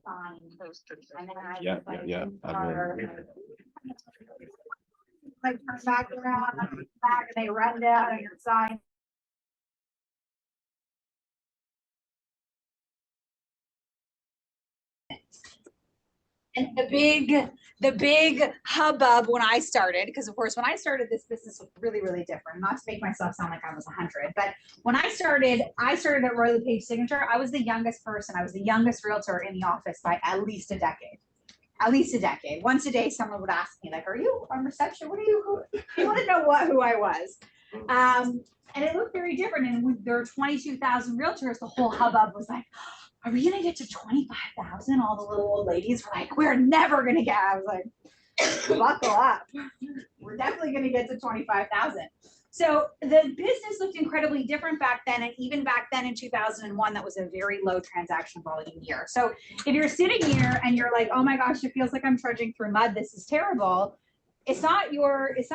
sign. And then I Yeah, was like, yeah. like turn back around, back, and they run down on your sign. And the big hubbub when I started, because of course when I started this business was really, really different. Not to make myself sound like I was 100, but when I started at Roy LePage Signature. I was the youngest person. I was the youngest realtor in the office by at least a decade. At least a decade. Once a day, someone would ask me, like, "Are you on reception? What are you? Who?" You want to know who I was. And it looked very different. And when there were 22,000 realtors, the whole hubbub was like, "Are we going to get to 25,000? All the little old ladies were like, "We're never going to get." I was like, "Buckle up. We're definitely going to get to 25,000. So the business looked incredibly different back then. And even back then in 2001, that was a very low transaction volume year. So if you're sitting here and you're like, "Oh my gosh, it feels like I'm trudging through mud. This is terrible." It's not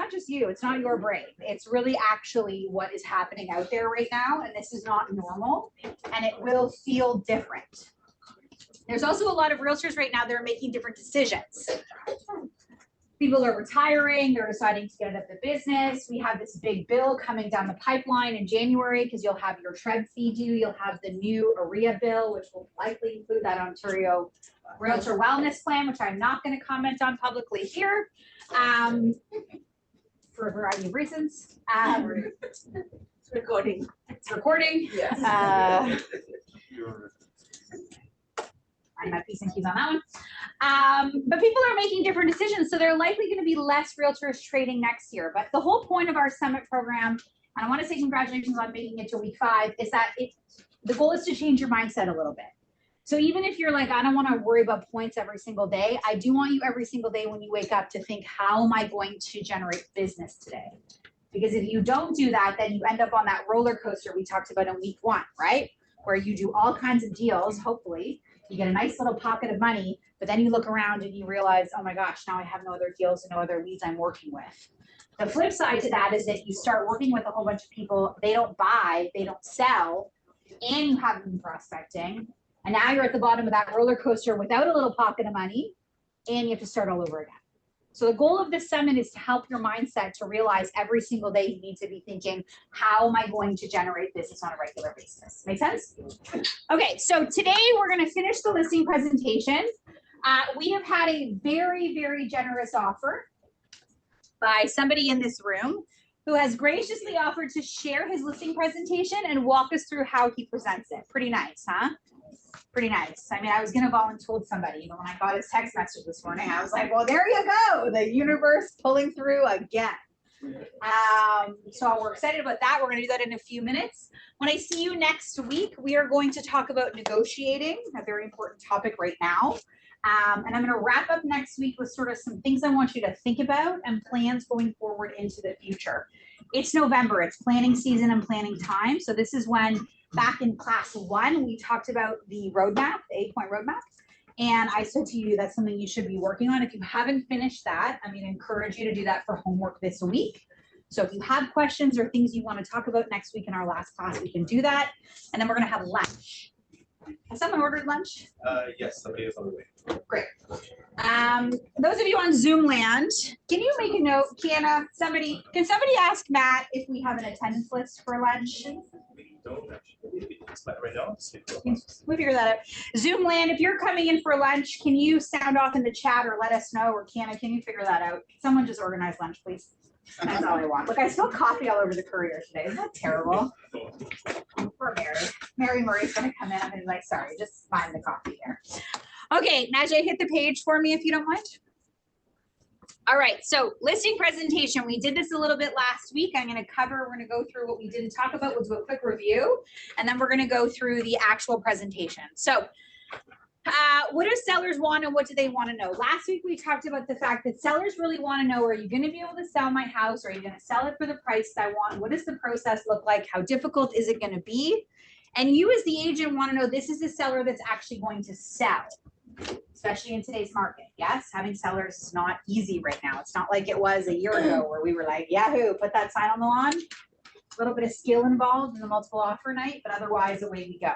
just you. It's not your brain. It's really actually what is happening out there right now. And this is not normal, and it will feel different. There's also a lot of realtors right now that are making different decisions. People are retiring, they're deciding to get out of the business. We have this big bill coming down the pipeline in January because you'll have your TREB fee due. You'll have the new OREA bill, which will likely include that Ontario Realtor Wellness Plan, which I'm not going to comment on publicly here for a variety of reasons. It's recording. It's recording. Yes. Find my P's and Q's on that one. But people are making different decisions, so there are likely going to be less realtors trading next year. But the whole point of our summit program, and I want to say congratulations on making it to week 5, is that the goal is to change your mindset a little bit. So even if you're like, "I don't want to worry about points every single day," I do want you every single day when you wake up to think, "How am I going to generate business today?" Because if you don't do that, then you end up on that roller coaster we talked about in week 1, right? Where you do all kinds of deals, hopefully. You get a nice little pocket of money, but then you look around and you realize, "Oh my gosh, now I have no other deals and no other leads I'm working with." The flip side to that is that you start working with a whole bunch of people, they don't buy, they don't sell, and you haven't been prospecting. And now you're at the bottom of that roller coaster without a little pocket of money, and you have to start all over again. So the goal of this summit is to help your mindset to realize every single day you need to be thinking, "How am I going to generate business on a regular basis?" Make sense? Okay, so today we're going to finish the listing presentation. We have had a very, very generous offer by somebody in this room who has graciously offered to share his listing presentation and walk us through how he presents it. Pretty nice, huh? Pretty nice. I mean, I was going to volunteer somebody, but when I got his text message this morning, I was like, "Well, there you go. The universe pulling through again." So we're excited about that. We're going to do that in a few minutes. When I see you next week, we are going to talk about negotiating, a very important topic right now. And I'm going to wrap up next week with sort of some things I want you to think about and plans going forward into the future. It's November. It's planning season and planning time. So this is when, back in class 1, we talked about the roadmap, the 8-point roadmap. And I said to you, that's something you should be working on. If you haven't finished that, I'm going to encourage you to do that for homework this week. So if you have questions or things you want to talk about next week in our last class, we can do that. And then we're going to have lunch. Has someone ordered lunch? Yes, somebody is on the way. Great. Those of you on Zoom land, can you make a note, Kiana? Can somebody ask Matt if we have an attendance list for lunch? We don't actually. It's like right now. We'll figure that out. Zoom land, if you're coming in for lunch, can you sound off in the chat or let us know? Or Kiana, can you figure that out? Someone just organize lunch, please. That's all I want. Look, I spilled coffee all over the courier today. Isn't that terrible? Poor Mary. Mary Murray's going to come in and be like, "Sorry, just find the coffee there." Okay, Najee, hit the page for me if you don't mind. All right, so listing presentation. We did this a little bit last week. We're going to go through what we didn't talk about. We'll do a quick review, and then we're going to go through the actual presentation. So what do sellers want and what do they want to know? Last week, we talked about the fact that sellers really want to know, are you going to be able to sell my house? Are you going to sell it for the price I want? What does the process look like? How difficult is it going to be? And you as the agent want to know, this is a seller that's actually going to sell, especially in today's market. Yes, having sellers is not easy right now. It's not like it was a year ago where we were like, Yahoo, put that sign on the lawn. A little bit of skill involved in the multiple offer night, but otherwise away we go.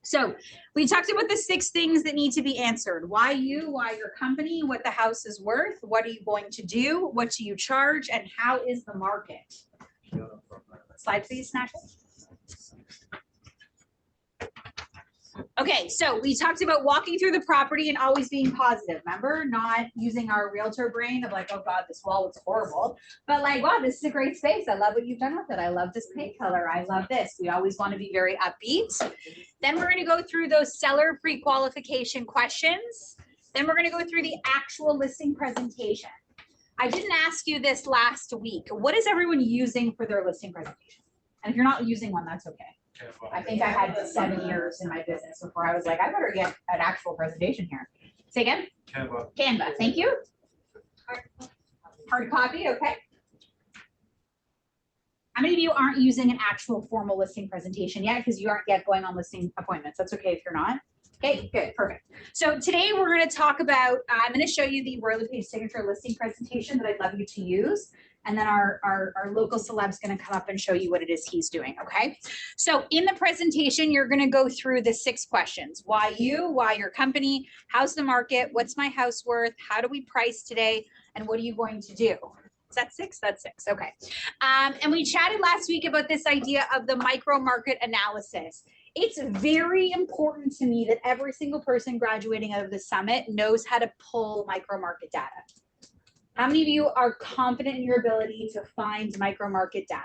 So we talked about the 6 things that need to be answered. Why you, why your company, what the house is worth, what are you going to do, what do you charge, and how is the market? Slide please, Natalie. Okay, so we talked about walking through the property and always being positive. Remember, not using our realtor brain of like, oh God, this wall looks horrible, but like, wow, this is a great space. I love what you've done with it. I love this paint color. I love this. We always want to be very upbeat. Then we're going to go through those seller pre-qualification questions. Then we're going to go through the actual listing presentation. I didn't ask you this last week. What is everyone using for their listing presentation? And if you're not using one, that's okay. I think I had 7 years in my business before I was like, I better get an actual presentation here. Say again? Canva. Canva, thank you. Hard copy, okay. How many of you aren't using an actual formal listing presentation yet because you aren't yet going on listing appointments? That's okay if you're not. Okay, good, perfect. So today we're going to talk about, I'm going to show you the Royal LePage signature listing presentation that I'd love you to use. And then our local celeb's going to come up and show you what it is he's doing, okay? So in the presentation, you're going to go through the 6 questions. Why you, why your company, how's the market, what's my house worth, how do we price today, and what are you going to do? Is that 6? That's 6, okay. And we chatted last week about this idea of the micro market analysis. It's very important to me that every single person graduating out of the summit knows how to pull micro market data. How many of you are confident in your ability to find micro market data?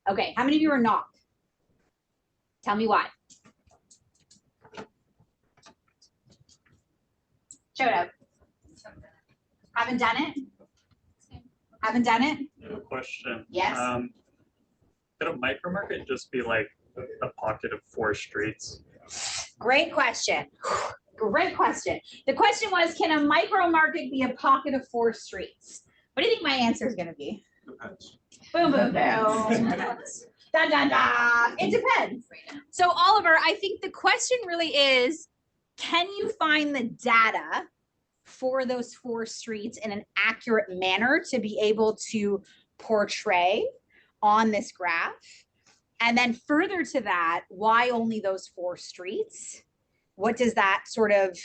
Okay, how many of you are not? Tell me why. Show it out. Haven't done it? Haven't done it? I have a question. Yes. Could a micro market just be like a pocket of 4 streets? Great question. Great question. The question was, can a micro market be a pocket of 4 streets? What do you think my answer is going to be? Depends. Boom, boom, boom. Da, da, da. It depends. So Oliver, I think the question really is, can you find the data for those 4 streets in an accurate manner to be able to portray on this graph? And then further to that, why only those 4 streets? What does that sort of,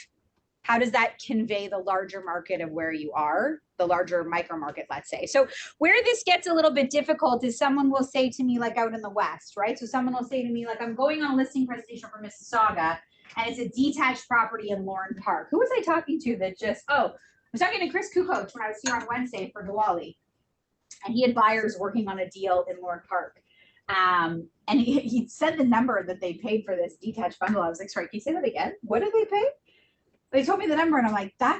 how does that convey the larger market of where you are, the larger micro market, let's say? So where this gets a little bit difficult is someone will say to me, like out in the West, right? So someone will say to me, like, I'm going on a listing presentation for Mississauga, and it's a detached property in Lauren Park. Who was I talking to that just, oh, I was talking to Chris Kukoc when I was here on Wednesday for Diwali, and he had buyers working on a deal in Lauren Park. And he said the number that they paid for this detached bungalow. I was like, sorry, can you say that again? What did they pay? They told me the number and I'm like, I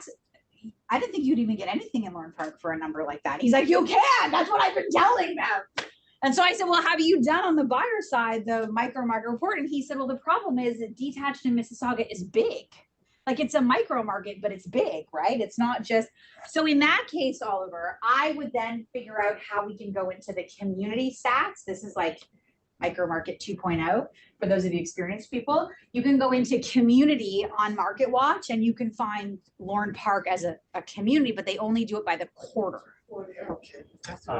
didn't think you'd even get anything in Lauren Park for a number like that. He's like, you can, that's what I've been telling them. And so I said, well, have you done on the buyer side, the micro market report? And he said, well, the problem is that detached in Mississauga is big. Like it's a micro market, but it's big, right? It's not just, so in that case, Oliver, I would then figure out how we can go into the community stats. This is like micro market 2.0 for those of you experienced people. You can go into community on Market Watch and you can find Lauren Park as a community, but they only do it by the quarter.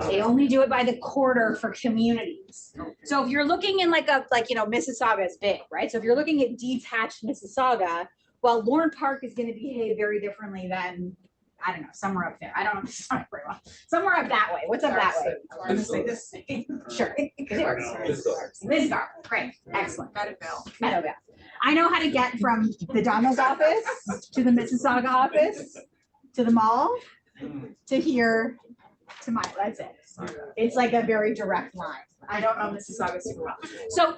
They only do it by the quarter for communities. So if you're looking in like Mississauga is big, right? So if you're looking at detached Mississauga, well, Lauren Park is going to behave very differently than, I don't know, somewhere up there. I don't know. Sorry, very well. Somewhere up that way. What's up that way? Sure. Lisgar. Great. Excellent. Meadowvale. I know how to get from the Donald's office to the Mississauga office to the mall to here to my, that's it. It's like a very direct line. I don't know Mississauga super well. So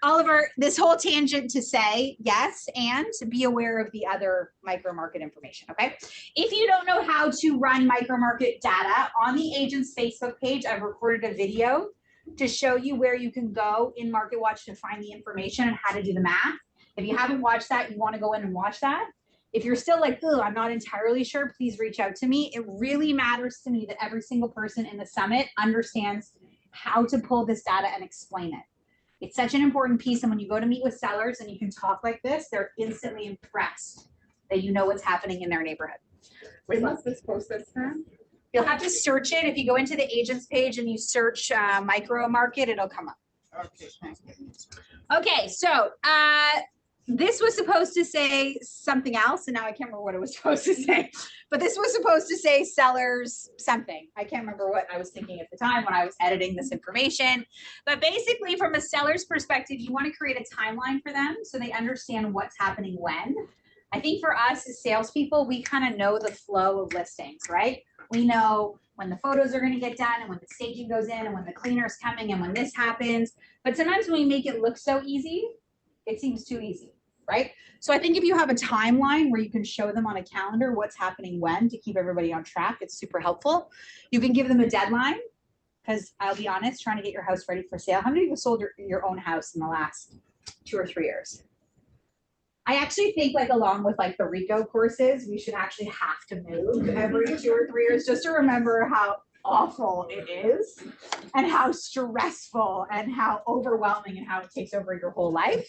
Oliver, this whole tangent to say yes, and to be aware of the other micro market information, okay? If you don't know how to run micro market data, on the agent's Facebook page, I've recorded a video to show you where you can go in Market Watch to find the information and how to do the math. If you haven't watched that, you want to go in and watch that. If you're still like, oh, I'm not entirely sure, please reach out to me. It really matters to me that every single person in the summit understands how to pull this data and explain it. It's such an important piece. And when you go to meet with sellers and you can talk like this, they're instantly impressed that you know what's happening in their neighborhood. When was this posted from? You'll have to search it. If you go into the agent's page and you search micro market, it'll come up. Okay, thank you. Okay, so this was supposed to say something else, and now I can't remember what it was supposed to say. But this was supposed to say sellers something. I can't remember what I was thinking at the time when I was editing this information. But basically, from a seller's perspective, you want to create a timeline for them so they understand what's happening when. I think for us as salespeople, we kind of know the flow of listings, right? We know when the photos are going to get done and when the staging goes in and when the cleaner's coming and when this happens. But sometimes when we make it look so easy, it seems too easy, right? So I think if you have a timeline where you can show them on a calendar what's happening when to keep everybody on track, it's super helpful. You can give them a deadline because I'll be honest, trying to get your house ready for sale. How many of you sold your own house in the last 2 or 3 years? I actually think like along with like the RICO courses, we should actually have to move every 2 or 3 years just to remember how awful it is and how stressful and how overwhelming and how it takes over your whole life.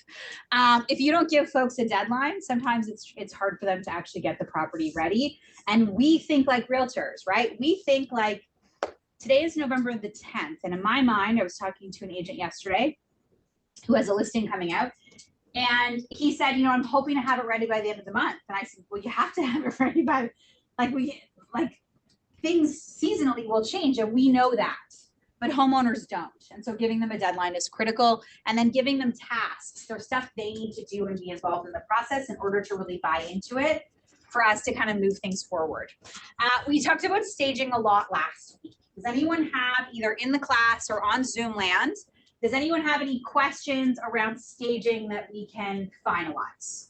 If you don't give folks a deadline, sometimes it's hard for them to actually get the property ready. And we think like realtors, right? We think like today is November the 10th. And in my mind, I was talking to an agent yesterday who has a listing coming out. And he said, you know, I'm hoping to have it ready by the end of the month. And I said, well, you have to have it ready by things seasonally will change and we know that, but homeowners don't. And so giving them a deadline is critical, and then giving them tasks or stuff they need to do and be involved in the process in order to really buy into it for us to kind of move things forward. We talked about staging a lot last week. Does anyone have, either in the class or on Zoom land, does anyone have any questions around staging that we can finalize?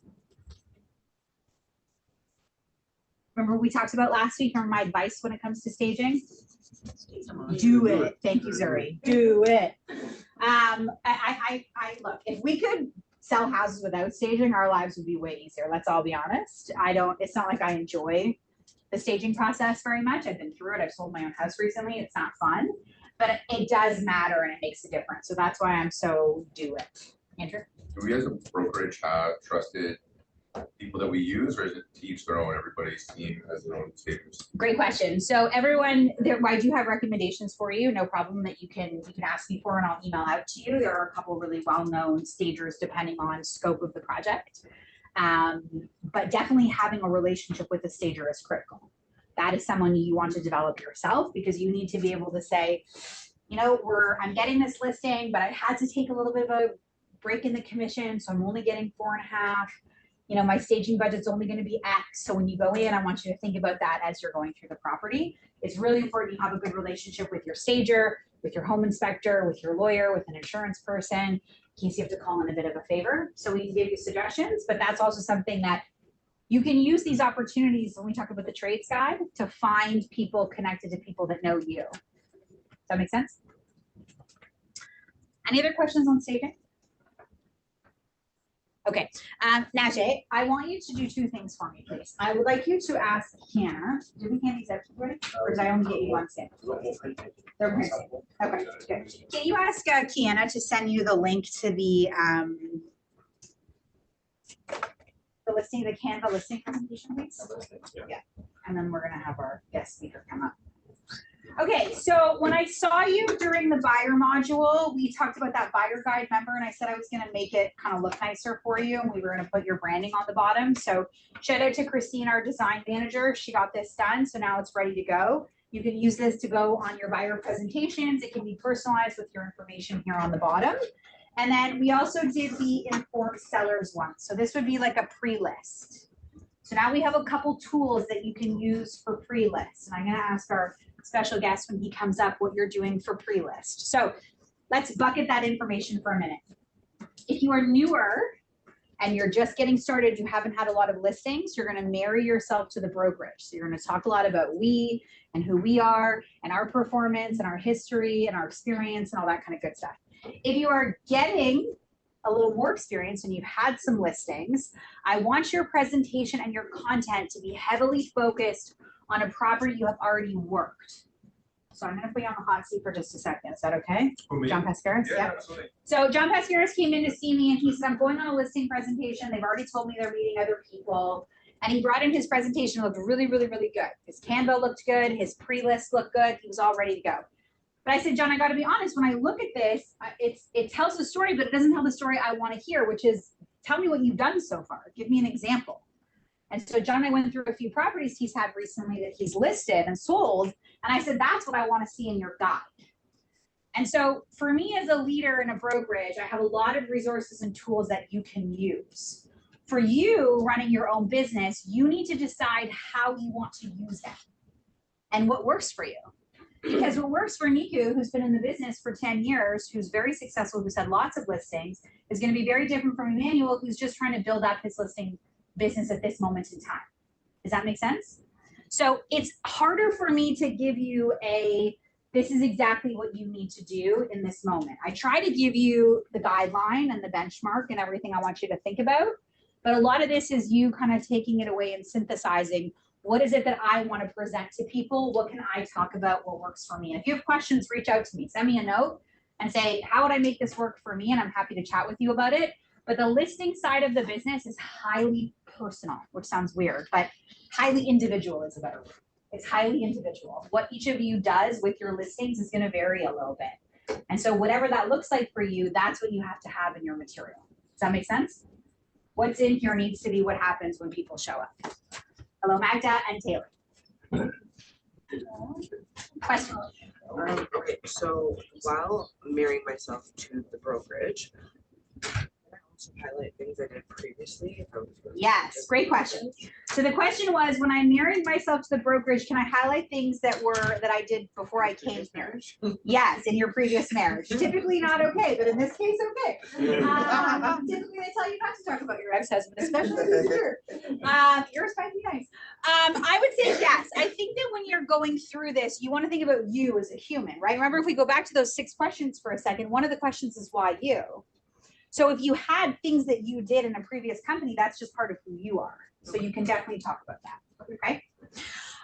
Remember we talked about last week, or my advice when it comes to staging? Do it. Thank you, Zuri. Do it. I look, if we could sell houses without staging, our lives would be way easier. Let's all be honest. It's not like I enjoy the staging process very much. I've been through it. I've sold my own house recently. It's not fun, but it does matter and it makes a difference. So that's why I'm so do it. Andrew? Do we as a brokerage have trusted people that we use, or is it to each their own? Everybody's team has their own stagers. Great question. So everyone, I do have recommendations for you. No problem that you can ask me for, and I'll email out to you. There are a couple really well-known stagers depending on scope of the project. But definitely having a relationship with a stager is critical. That is someone you want to develop yourself, because you need to be able to say, you know, I'm getting this listing, but I had to take a little bit of a break in the commission, so I'm only getting 4.5. You know, my staging budget's only going to be X. So when you go in, I want you to think about that as you're going through the property. It's really important you have a good relationship with your stager, with your home inspector, with your lawyer, with an insurance person, in case you have to call in a bit of a favor. So we can give you suggestions, but that's also something that you can use these opportunities when we talk about the trades guide to find people connected to people that know you. Does that make sense? Any other questions on staging? Okay, Najee, I want you to do 2 things for me, please. I would like you to ask Hannah, did we hand these out to everybody? Or did I only get you one sample? They're printed. Okay, good. Can you ask Kiana to send you the link to the listing, the Canva listing presentation, please? Yeah, and then we're gonna have our guest speaker come up. Okay, so when I saw you during the buyer module, we talked about that buyer guide, member, and I said I was going to make it kind of look nicer for you, and we were going to put your branding on the bottom. So shout out to Christine, our design manager. She got this done, so now it's ready to go. You can use this to go on your buyer presentations. It can be personalized with your information here on the bottom. And then we also did the informed sellers one. So this would be like a pre-list. So now we have a couple tools that you can use for pre-list. And I'm going to ask our special guest when he comes up what you're doing for pre-list. So let's bucket that information for a minute. If you are newer and you're just getting started, you haven't had a lot of listings, you're going to marry yourself to the brokerage. So you're going to talk a lot about we and who we are and our performance and our history and our experience and all that kind of good stuff. If you are getting a little more experience and you've had some listings, I want your presentation and your content to be heavily focused on a property you have already worked. So I'm going to put you on the hot seat for just a second. Is that okay? John Pascaris? Yeah, absolutely. So John Pascaris came in to see me and he said, I'm going on a listing presentation. They've already told me they're meeting other people. And he brought in his presentation, looked really, really, really good. His Canva looked good. His pre-list looked good. He was all ready to go. But I said, John, I got to be honest, when I look at this, it tells the story, but it doesn't tell the story I want to hear, which is tell me what you've done so far. Give me an example. And so John and I went through a few properties he's had recently that he's listed and sold. And I said, that's what I want to see in your guide. And so for me as a leader in a brokerage, I have a lot of resources and tools that you can use. For you running your own business, you need to decide how you want to use them and what works for you. Because what works for Niku, who's been in the business for 10 years, who's very successful, who's had lots of listings, is going to be very different from Emmanuel, who's just trying to build up his listing business at this moment in time. Does that make sense? So it's harder for me to give you this is exactly what you need to do in this moment. I try to give you the guideline and the benchmark and everything I want you to think about, but a lot of this is you kind of taking it away and synthesizing. What is it that I want to present to people? What can I talk about? What works for me? And if you have questions, reach out to me. Send me a note and say, how would I make this work for me? And I'm happy to chat with you about it. But the listing side of the business is highly personal, which sounds weird, but highly individual is a better word. It's highly individual. What each of you does with your listings is going to vary a little bit. And so whatever that looks like for you, that's what you have to have in your material. Does that make sense? What's in here needs to be what happens when people show up. Hello, Magda and Taylor. Question. Okay, so while marrying myself to the brokerage, can I also highlight things I did previously? If I was going to Yes, great question. So the question was, when I married myself to the brokerage, can I highlight things that I did before I came to marriage? Yes, in your previous marriage. Typically not okay, but in this case, okay. Typically they tell you not to talk about your ex-husband, especially if he's sure. You're especially nice. I would say yes. I think that when you're going through this, you want to think about you as a human, right? Remember, if we go back to those 6 questions for a second, one of the questions is why you? So if you had things that you did in a previous company, that's just part of who you are. So you can definitely talk about that, okay?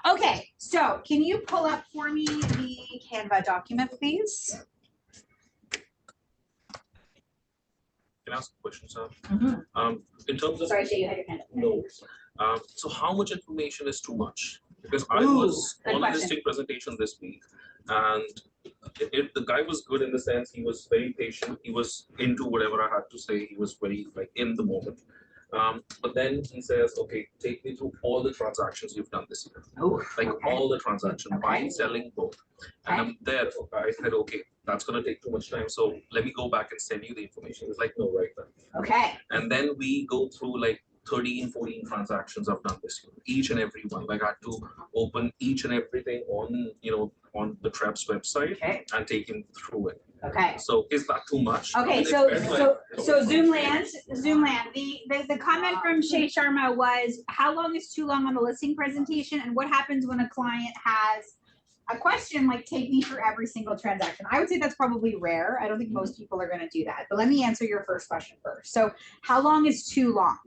Okay, so can you pull up for me the Canva document, please? Can I ask a question, sir? Mm-hmm. In terms of Sorry, Jay, you had your hand up. no, so how much information is too much? Because I Ooh, was good on a question. listing presentation this week, and the guy was good in the sense he was very patient. He was into whatever I had to say. He was very like in the moment. But then he says, "Okay, take me through all the transactions you've done this year, Oh, like okay. all the transactions, Okay. buying, selling, both." And Okay. I'm there. I said, "Okay, that's gonna take too much time. So let me go back and send you the information." It's like, "No, right then." Okay. And then we go through like 13, 14 transactions I've done this year, each and every one. Like I had to open each and everything on, on the Trebs website Okay. and take him through it. Okay. So is that too much? I Okay, mean, it so felt like- Zoomland. The comment from Shay Sharma was, how long is too long on the listing presentation, and what happens when a client has a question like, take me through every single transaction? I would say that's probably rare. I don't think most people are going to do that. But let me answer your first question first. So how long is too long?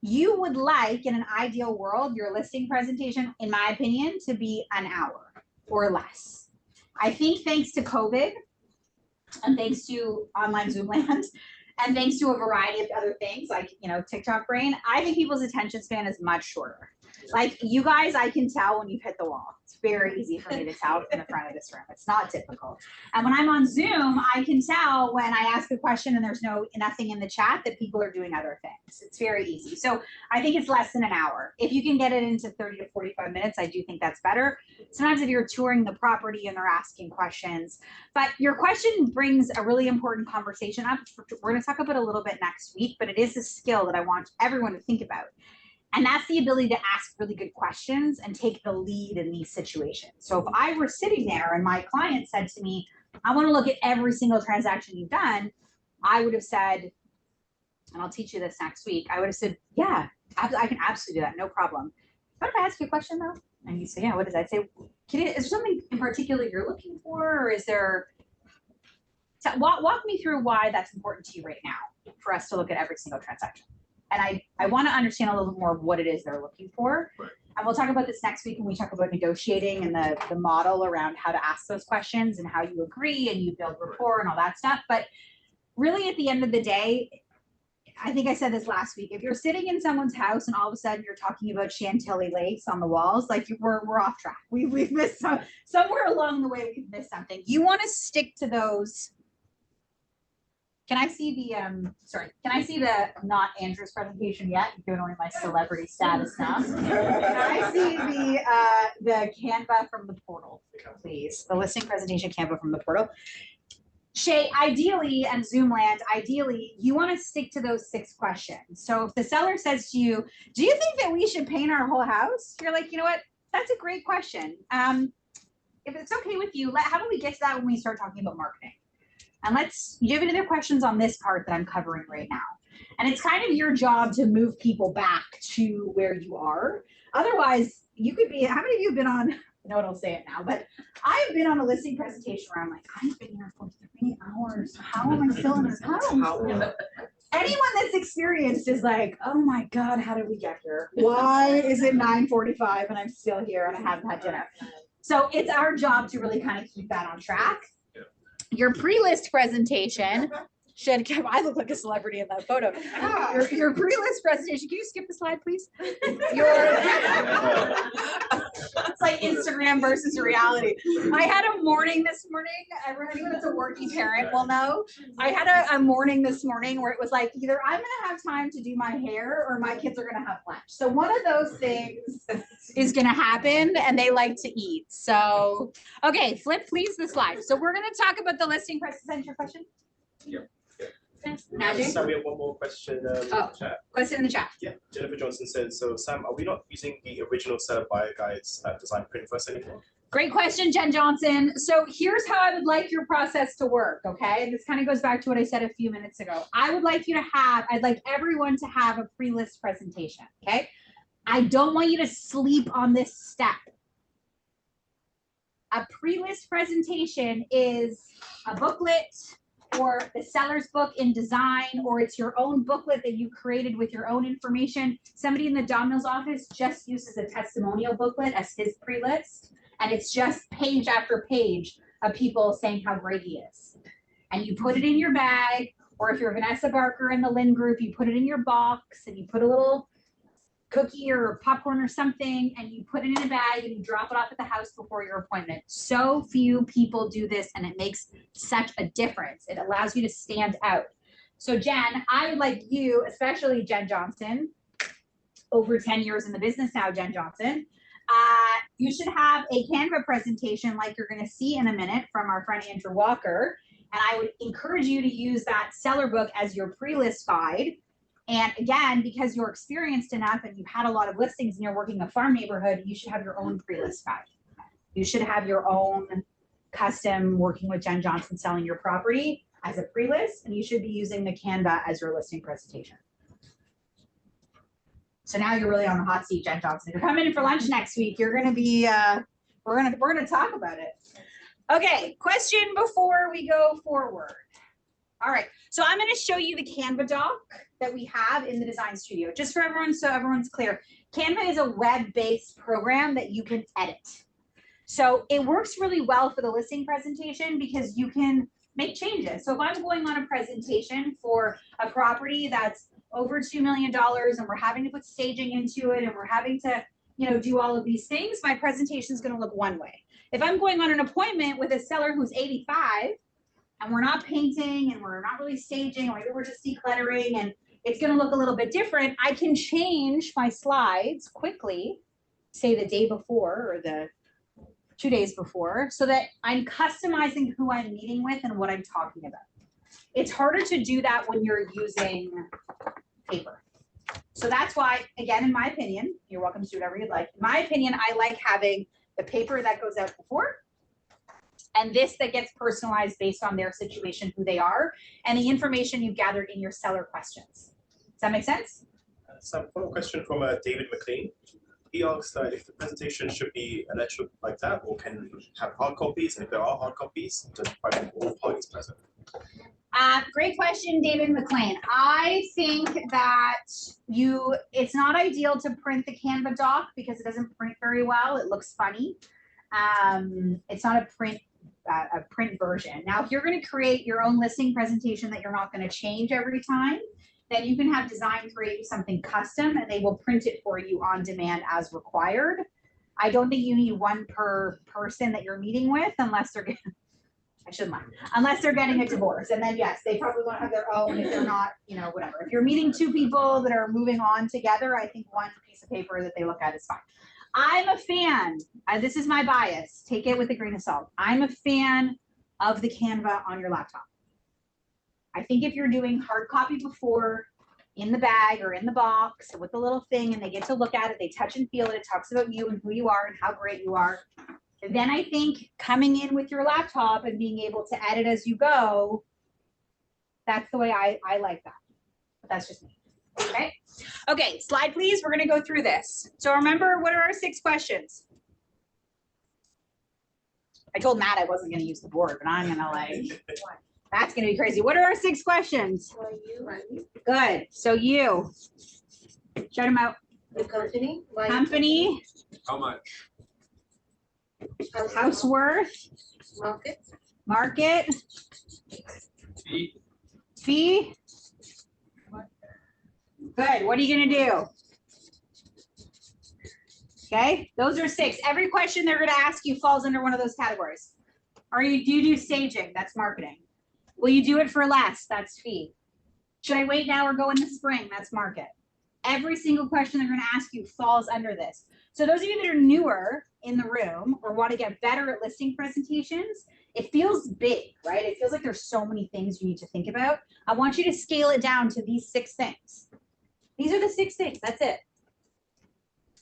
You would like, in an ideal world, your listing presentation, in my opinion, to be an hour or less. I think thanks to COVID, and thanks to online Zoomland, and thanks to a variety of other things like, TikTok brain, I think people's attention span is much shorter. Like you guys, I can tell when you've hit the wall. It's very easy for me to tell from the front of this room. It's not difficult. And when I'm on Zoom, I can tell when I ask a question and there's nothing in the chat that people are doing other things. It's very easy. So I think it's less than an hour. If you can get it into 30 to 45 minutes, I do think that's better. Sometimes if you're touring the property and they're asking questions, but your question brings a really important conversation up. We're going to talk about it a little bit next week, but it is a skill that I want everyone to think about. And that's the ability to ask really good questions and take the lead in these situations. So if I were sitting there and my client said to me, I want to look at every single transaction you've done, I would have said, and I'll teach you this next week, I would have said, yeah, I can absolutely do that, no problem. What if I ask you a question though? And you say, yeah, what does that say? Is there something in particular you're looking for, or is there, so walk me through why that's important to you right now for us to look at every single transaction. And I want to understand a little bit more of what it is they're looking for. Right. And we'll talk about this next week when we talk about negotiating and the model around how to ask those questions and how you agree and you build rapport and all that stuff. But really at the end of the day, I think I said this last week. If you're sitting in someone's house and all of a sudden you're talking about Chantilly lace on the walls, like we're off track. We've missed somewhere along the way. We've missed something. You want to stick to those. Can I see the sorry? Can I see the not Andrew's presentation yet? You're doing only my celebrity status now. Can I see the Canva from the portal, please? The listing presentation Canva from the portal. Shay, ideally, and Zoomland, ideally, you want to stick to those 6 questions. So if the seller says to you, do you think that we should paint our whole house? You're like, you know what? That's a great question. If it's okay with you, how about we get to that when we start talking about marketing? And you have any other questions on this part that I'm covering right now. And it's kind of your job to move people back to where you are. Otherwise, you could be, how many of you have been on, no one will say it now, but I've been on a listing presentation where I'm like, I've been here for 3 hours. How am I still in this house? Anyone that's experienced is like, oh my God, how did we get here? Why is it 9:45 and I'm still here and I haven't had dinner? So it's our job to really kind of keep that on track. Your pre-list presentation should, I look like a celebrity in that photo. Your pre-list presentation, can you skip the slide, please? It's like Instagram versus reality. I had a morning this morning, anyone that's a working parent will know. I had a morning this morning where it was like, either I'm gonna have time to do my hair or my kids are gonna have lunch. So one of those things is gonna happen and they like to eat. So, okay, flip please the slide. So we're gonna talk about the listing presentation question. Yeah. Najee? Sam, we have one more question in the chat. Question in the chat. Yeah, Jennifer Johnson says, so Sam, are we not using the original seller buyer guides at Design Print First anymore? Great question, Jen Johnson. So here's how I would like your process to work, okay? And this kind of goes back to what I said a few minutes ago. I'd like everyone to have a pre-list presentation, okay? I don't want you to sleep on this step. A pre-list presentation is a booklet, or the seller's book in design, or it's your own booklet that you created with your own information. Somebody in the Domino's office just uses a testimonial booklet as his pre-list, and it's just page after page of people saying how great he is. And you put it in your bag, or if you're Vanessa Barker in the Lynn group, you put it in your box and you put a little cookie or popcorn or something, and you put it in a bag and you drop it off at the house before your appointment. So few people do this, and it makes such a difference. It allows you to stand out. So Jen, I would like you, especially Jen Johnson, over 10 years in the business now, Jen Johnson, you should have a Canva presentation like you're going to see in a minute from our friend Andrew Walker. And I would encourage you to use that seller book as your pre-list guide. And again, because you're experienced enough and you've had a lot of listings and you're working a farm neighborhood, you should have your own pre-list guide. You should have your own custom working with Jen Johnson selling your property as a pre-list, and you should be using the Canva as your listing presentation. So now you're really on the hot seat, Jen Johnson. You're coming in for lunch next week. You're gonna be we're gonna talk about it. Okay, question before we go forward. All right, so I'm going to show you the Canva doc that we have in the design studio, just for everyone, so everyone's clear. Canva is a web-based program that you can edit. So it works really well for the listing presentation because you can make changes. So if I'm going on a presentation for a property that's over $2 million and we're having to put staging into it and we're having to, do all of these things, my presentation is going to look one way. If I'm going on an appointment with a seller who's 85, and we're not painting and we're not really staging, or maybe we're just decluttering and it's gonna look a little bit different, I can change my slides quickly, say the day before or the 2 days before, so that I'm customizing who I'm meeting with and what I'm talking about. It's harder to do that when you're using paper. So that's why, again, in my opinion, you're welcome to do whatever you'd like. In my opinion, I like having the paper that goes out before, and this that gets personalized based on their situation, who they are, and the information you've gathered in your seller questions. Does that make sense? Some follow-up question from David McLean. He asks if the presentation should be electronic like that, or can we have hard copies? And if there are hard copies, just provide all parties present. Great question, David McLean. I think that it's not ideal to print the Canva doc because it doesn't print very well. It looks funny. It's not a print version. Now, if you're going to create your own listing presentation that you're not going to change every time, then you can have design create you something custom and they will print it for you on demand as required. I don't think you need one per person that you're meeting with unless they're getting, I shouldn't lie, unless they're getting a divorce. And then yes, they probably want to have their own if they're not, you know, whatever. If you're meeting two people that are moving on together, I think one piece of paper that they look at is fine. I'm a fan, this is my bias, take it with a grain of salt. I'm a fan of the Canva on your laptop. I think if you're doing hard copy before, in the bag or in the box with the little thing and they get to look at it, they touch and feel it, it talks about you and who you are and how great you are. Then I think coming in with your laptop and being able to edit as you go, that's the way I like that. But that's just me. Okay. Okay, slide please. We're going to go through this. So remember, what are our 6 questions? I told Matt I wasn't going to use the board, but I'm going to like, that's going to be crazy. What are our 6 questions? Good. So you, shout them out. The company. Company, How much? house worth, Market. market, Fee. fee. Good. What are you going to do? Okay, those are 6. Every question they're going to ask you falls under one of those categories. Do you do staging? That's marketing. Will you do it for less? That's fee. Should I wait now or go in the spring? That's market. Every single question they're going to ask you falls under this. So those of you that are newer in the room or want to get better at listing presentations, it feels big, right? It feels like there's so many things you need to think about. I want you to scale it down to these 6 things. These are the 6 things. That's it.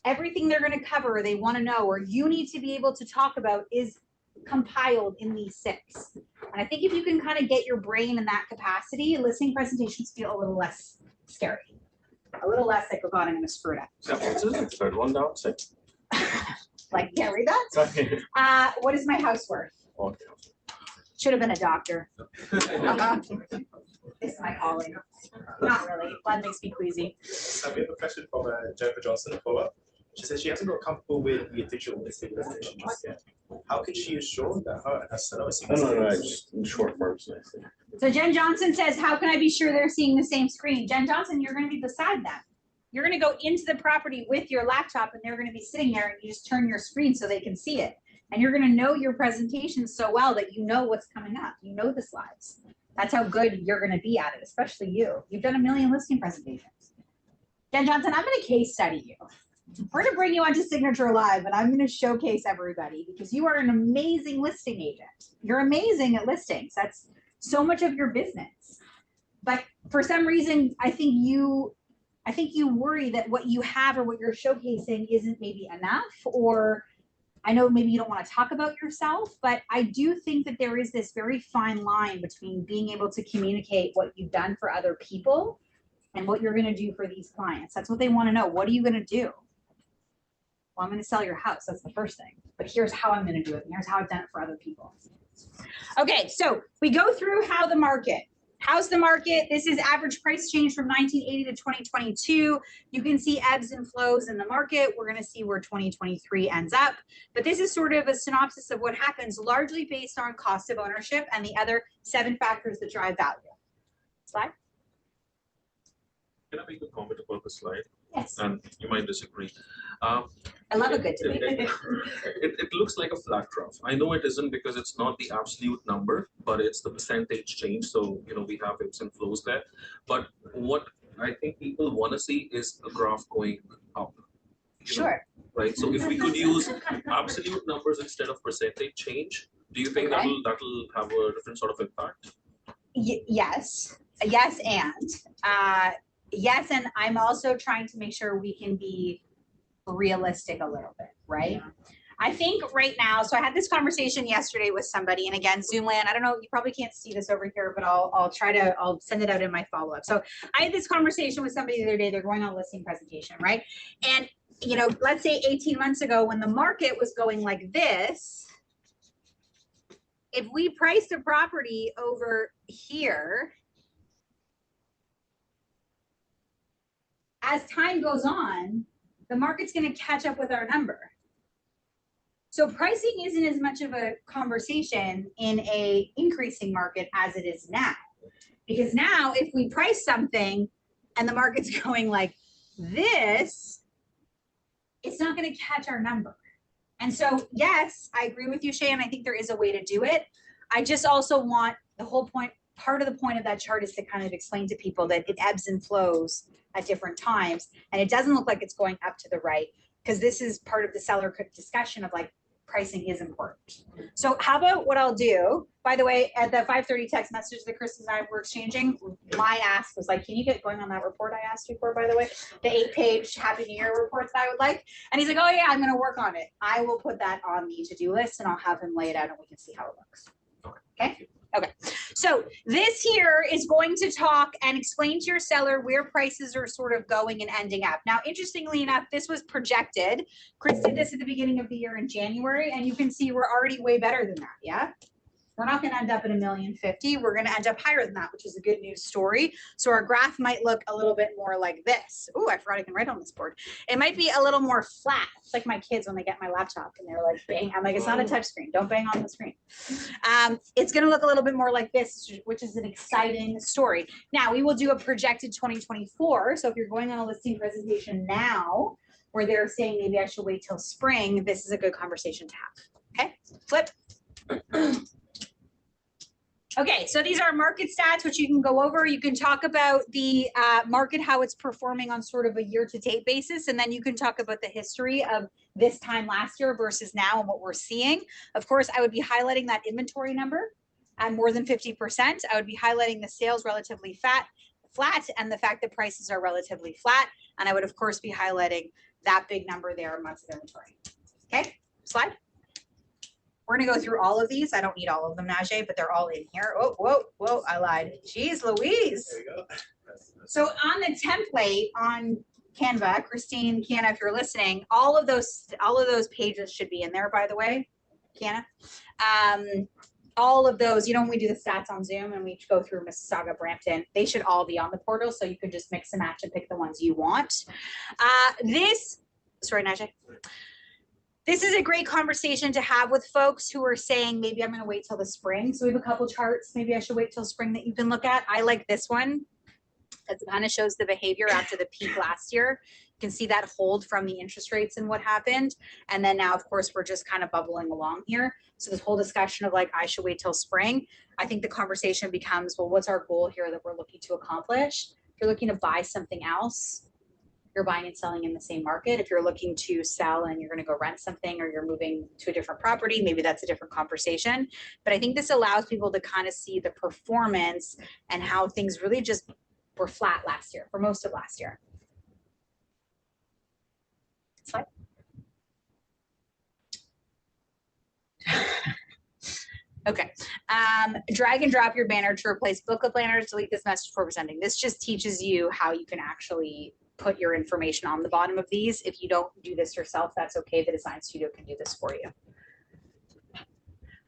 Everything they're going to cover, they want to know, or you need to be able to talk about is compiled in these 6. And I think if you can kind of get your brain in that capacity, listing presentations feel a little less scary. A little less like, oh God, I'm going to screw it up. This is the 3rd one down, 6. Like, can't read that? What is my house worth? Okay. Should have been a doctor. This is my calling. Not really. Blood makes me queasy. We have a question from Jennifer Johnson, a follow-up. She says she hasn't got comfortable with the digital listing presentation just yet. How can she assure that her and her son are seeing the same in short forms. So Jen Johnson says, how can I be sure they're seeing the same screen? Jen Johnson, you're going to be beside them. You're going to go into the property with your laptop and they're going to be sitting there and you just turn your screen so they can see it. And you're going to know your presentation so well that you know what's coming up. You know the slides. That's how good you're going to be at it, especially you. You've done a million listing presentations. Jen Johnson, I'm going to case study you. We're going to bring you onto Signature Live and I'm going to showcase everybody because you are an amazing listing agent. You're amazing at listings. That's so much of your business. But for some reason, I think you worry that what you have or what you're showcasing isn't maybe enough, or I know maybe you don't want to talk about yourself, but I do think that there is this very fine line between being able to communicate what you've done for other people and what you're going to do for these clients. That's what they want to know. What are you going to do? Well, I'm going to sell your house. That's the first thing. But here's how I'm going to do it. And here's how I've done it for other people. Okay, so we go through how's the market. This is average price change from 1980 to 2022. You can see ebbs and flows in the market. We're going to see where 2023 ends up. But this is sort of a synopsis of what happens, largely based on cost of ownership and the other 7 factors that drive value. Slide. Can I make a comment about the slide? Yes. And you might disagree. I love a good debate. It looks like a flat graph. I know it isn't because it's not the absolute number, but it's the percentage change. So, we have ebbs and flows there. But what I think people want to see is a graph going up. Sure. Right. So if we could use absolute numbers instead of percentage change, do you think Okay. that'll have a different sort of impact? Yes, and I'm also trying to make sure we can be realistic a little bit, right? I think right now, so I had this conversation yesterday with somebody, and again, Zoomland, I don't know, you probably can't see this over here, but I'll send it out in my follow-up. So I had this conversation with somebody the other day, they're going on a listing presentation, right? And, let's say 18 months ago when the market was going like this, if we priced a property over here, as time goes on, the market's going to catch up with our number. So pricing isn't as much of a conversation in a increasing market as it is now. Because now if we price something and the market's going like this, it's not going to catch our number. And so, yes, I agree with you, Shay, and I think there is a way to do it. I just also want the whole point, part of the point of that chart is to kind of explain to people that it ebbs and flows at different times. And it doesn't look like it's going up to the right, because this is part of the seller discussion of like pricing is important. So how about what I'll do, by the way, at the 5:30 text message that Chris and I were exchanging, my ask was like, can you get going on that report I asked you for, by the way, the 8-page Happy New Year report that I would like? And he's like, oh yeah, I'm going to work on it. I will put that on the to-do list and I'll have him lay it out and we can see how it looks. Okay. Okay. So this here is going to talk and explain to your seller where prices are sort of going and ending up. Now, interestingly enough, this was projected. Chris did this at the beginning of the year in January, and you can see we're already way better than that. Yeah. We're not going to end up at $1,050,000. We're going to end up higher than that, which is a good news story. So our graph might look a little bit more like this. Oh, I forgot I can write on this board. It might be a little more flat. It's like my kids when they get my laptop and they're like, bang. I'm like, it's not a touch screen. Don't bang on the screen. It's going to look a little bit more like this, which is an exciting story. Now, we will do a projected 2024. So if you're going on a listing presentation now, where they're saying maybe I should wait till spring, this is a good conversation to have. Okay, flip. Okay, so these are market stats, which you can go over. You can talk about the market, how it's performing on sort of a year-to-date basis, and then you can talk about the history of this time last year versus now and what we're seeing. Of course, I would be highlighting that inventory number at more than 50%. I would be highlighting the sales relatively flat, and the fact that prices are relatively flat. And I would, of course, be highlighting that big number there, months of inventory. Okay, slide. We're going to go through all of these. I don't need all of them, Najee, but they're all in here. Oh, whoa, I lied. Jeez Louise. There you go. So on the template on Canva, Christine, Kiana, if you're listening, all of those pages should be in there, by the way, Kiana. All of those, you know, when we do the stats on Zoom and we go through Mississauga, Brampton, they should all be on the portal. So you can just mix and match and pick the ones you want. Sorry, Najee. This is a great conversation to have with folks who are saying, maybe I'm going to wait till the spring. So we have a couple charts. Maybe I should wait till spring that you can look at. I like this one. It kind of shows the behavior after the peak last year. You can see that hold from the interest rates and what happened. And then now, of course, we're just kind of bubbling along here. So this whole discussion of like, I should wait till spring. I think the conversation becomes, well, what's our goal here that we're looking to accomplish? If you're looking to buy something else, you're buying and selling in the same market. If you're looking to sell and you're going to go rent something or you're moving to a different property, maybe that's a different conversation. But I think this allows people to kind of see the performance and how things really just were flat last year, for most of last year. Slide. Okay, drag and drop your banner to replace booklet banners, delete this message before presenting. This just teaches you how you can actually put your information on the bottom of these. If you don't do this yourself, that's okay. The design studio can do this for you.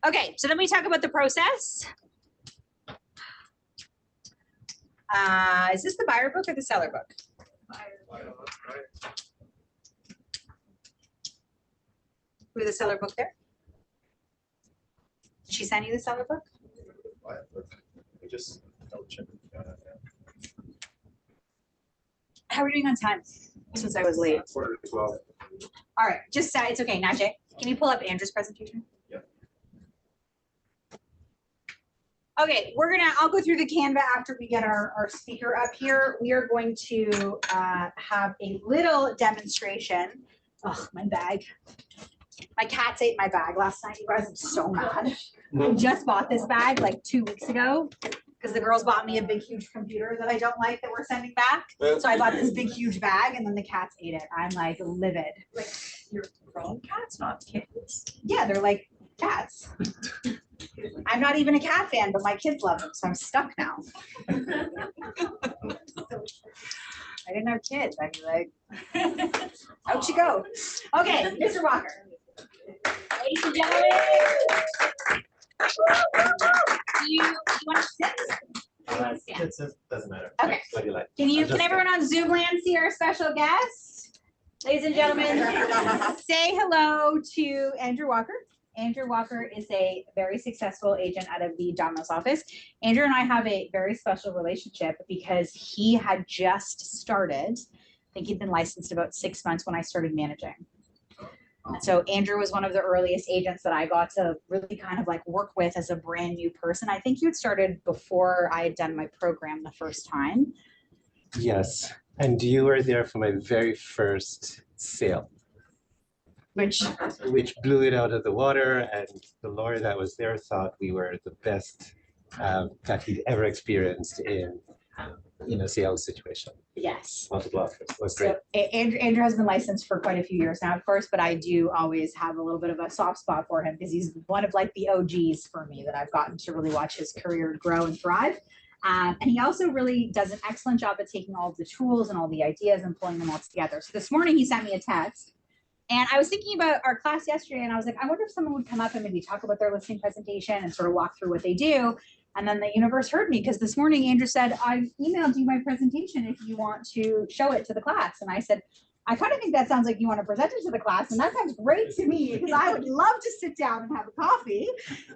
Okay, so then we talk about the process. Is this the buyer book or the seller book? Who the seller book there? Did she send you the seller book? We just double check. How are we doing on time? Since I was late. 12. All right, just it's okay. Najee, can you pull up Andrew's presentation? Yep. Okay, I'll go through the Canva after we get our speaker up here. We are going to have a little demonstration. Oh, my bag. My cats ate my bag last night, you guys. I'm so mad. I just bought this bag like 2 weeks ago because the girls bought me a big, huge computer that I don't like that we're sending back. So I bought this big, huge bag and then the cats ate it. I'm like livid. Like your grown cats, not kids. Yeah, they're like cats. I'm not even a cat fan, but my kids love them, so I'm stuck now. I didn't have kids. I'd be like, out you go. Okay, Mr. Walker. Ladies and gentlemen. Do you want to sit? It doesn't matter. Okay. What do you like? Can everyone on Zoom land see our special guest? Ladies and gentlemen, say hello to Andrew Walker. Andrew Walker is a very successful agent out of the Domino's office. Andrew and I have a very special relationship because he had just started, I think he'd been licensed about 6 months when I started managing. And so Andrew was one of the earliest agents that I got to really kind of like work with as a brand new person. I think you had started before I had done my program the first time. Yes, and you were there for my very first sale, Which blew it out of the water, and the lawyer that was there thought we were the best that he'd ever experienced in a sales situation. yes. Multiple offers. It was great. So Andrew has been licensed for quite a few years now, of course, but I do always have a little bit of a soft spot for him because he's one of like the OGs for me that I've gotten to really watch his career grow and thrive. And he also really does an excellent job at taking all of the tools and all the ideas and pulling them all together. So this morning he sent me a text and I was thinking about our class yesterday and I was like, I wonder if someone would come up and maybe talk about their listing presentation and sort of walk through what they do. And then the universe heard me because this morning Andrew said, I've emailed you my presentation if you want to show it to the class. And I said, I kind of think that sounds like you want to present it to the class. And that sounds great to me because I would love to sit down and have a coffee.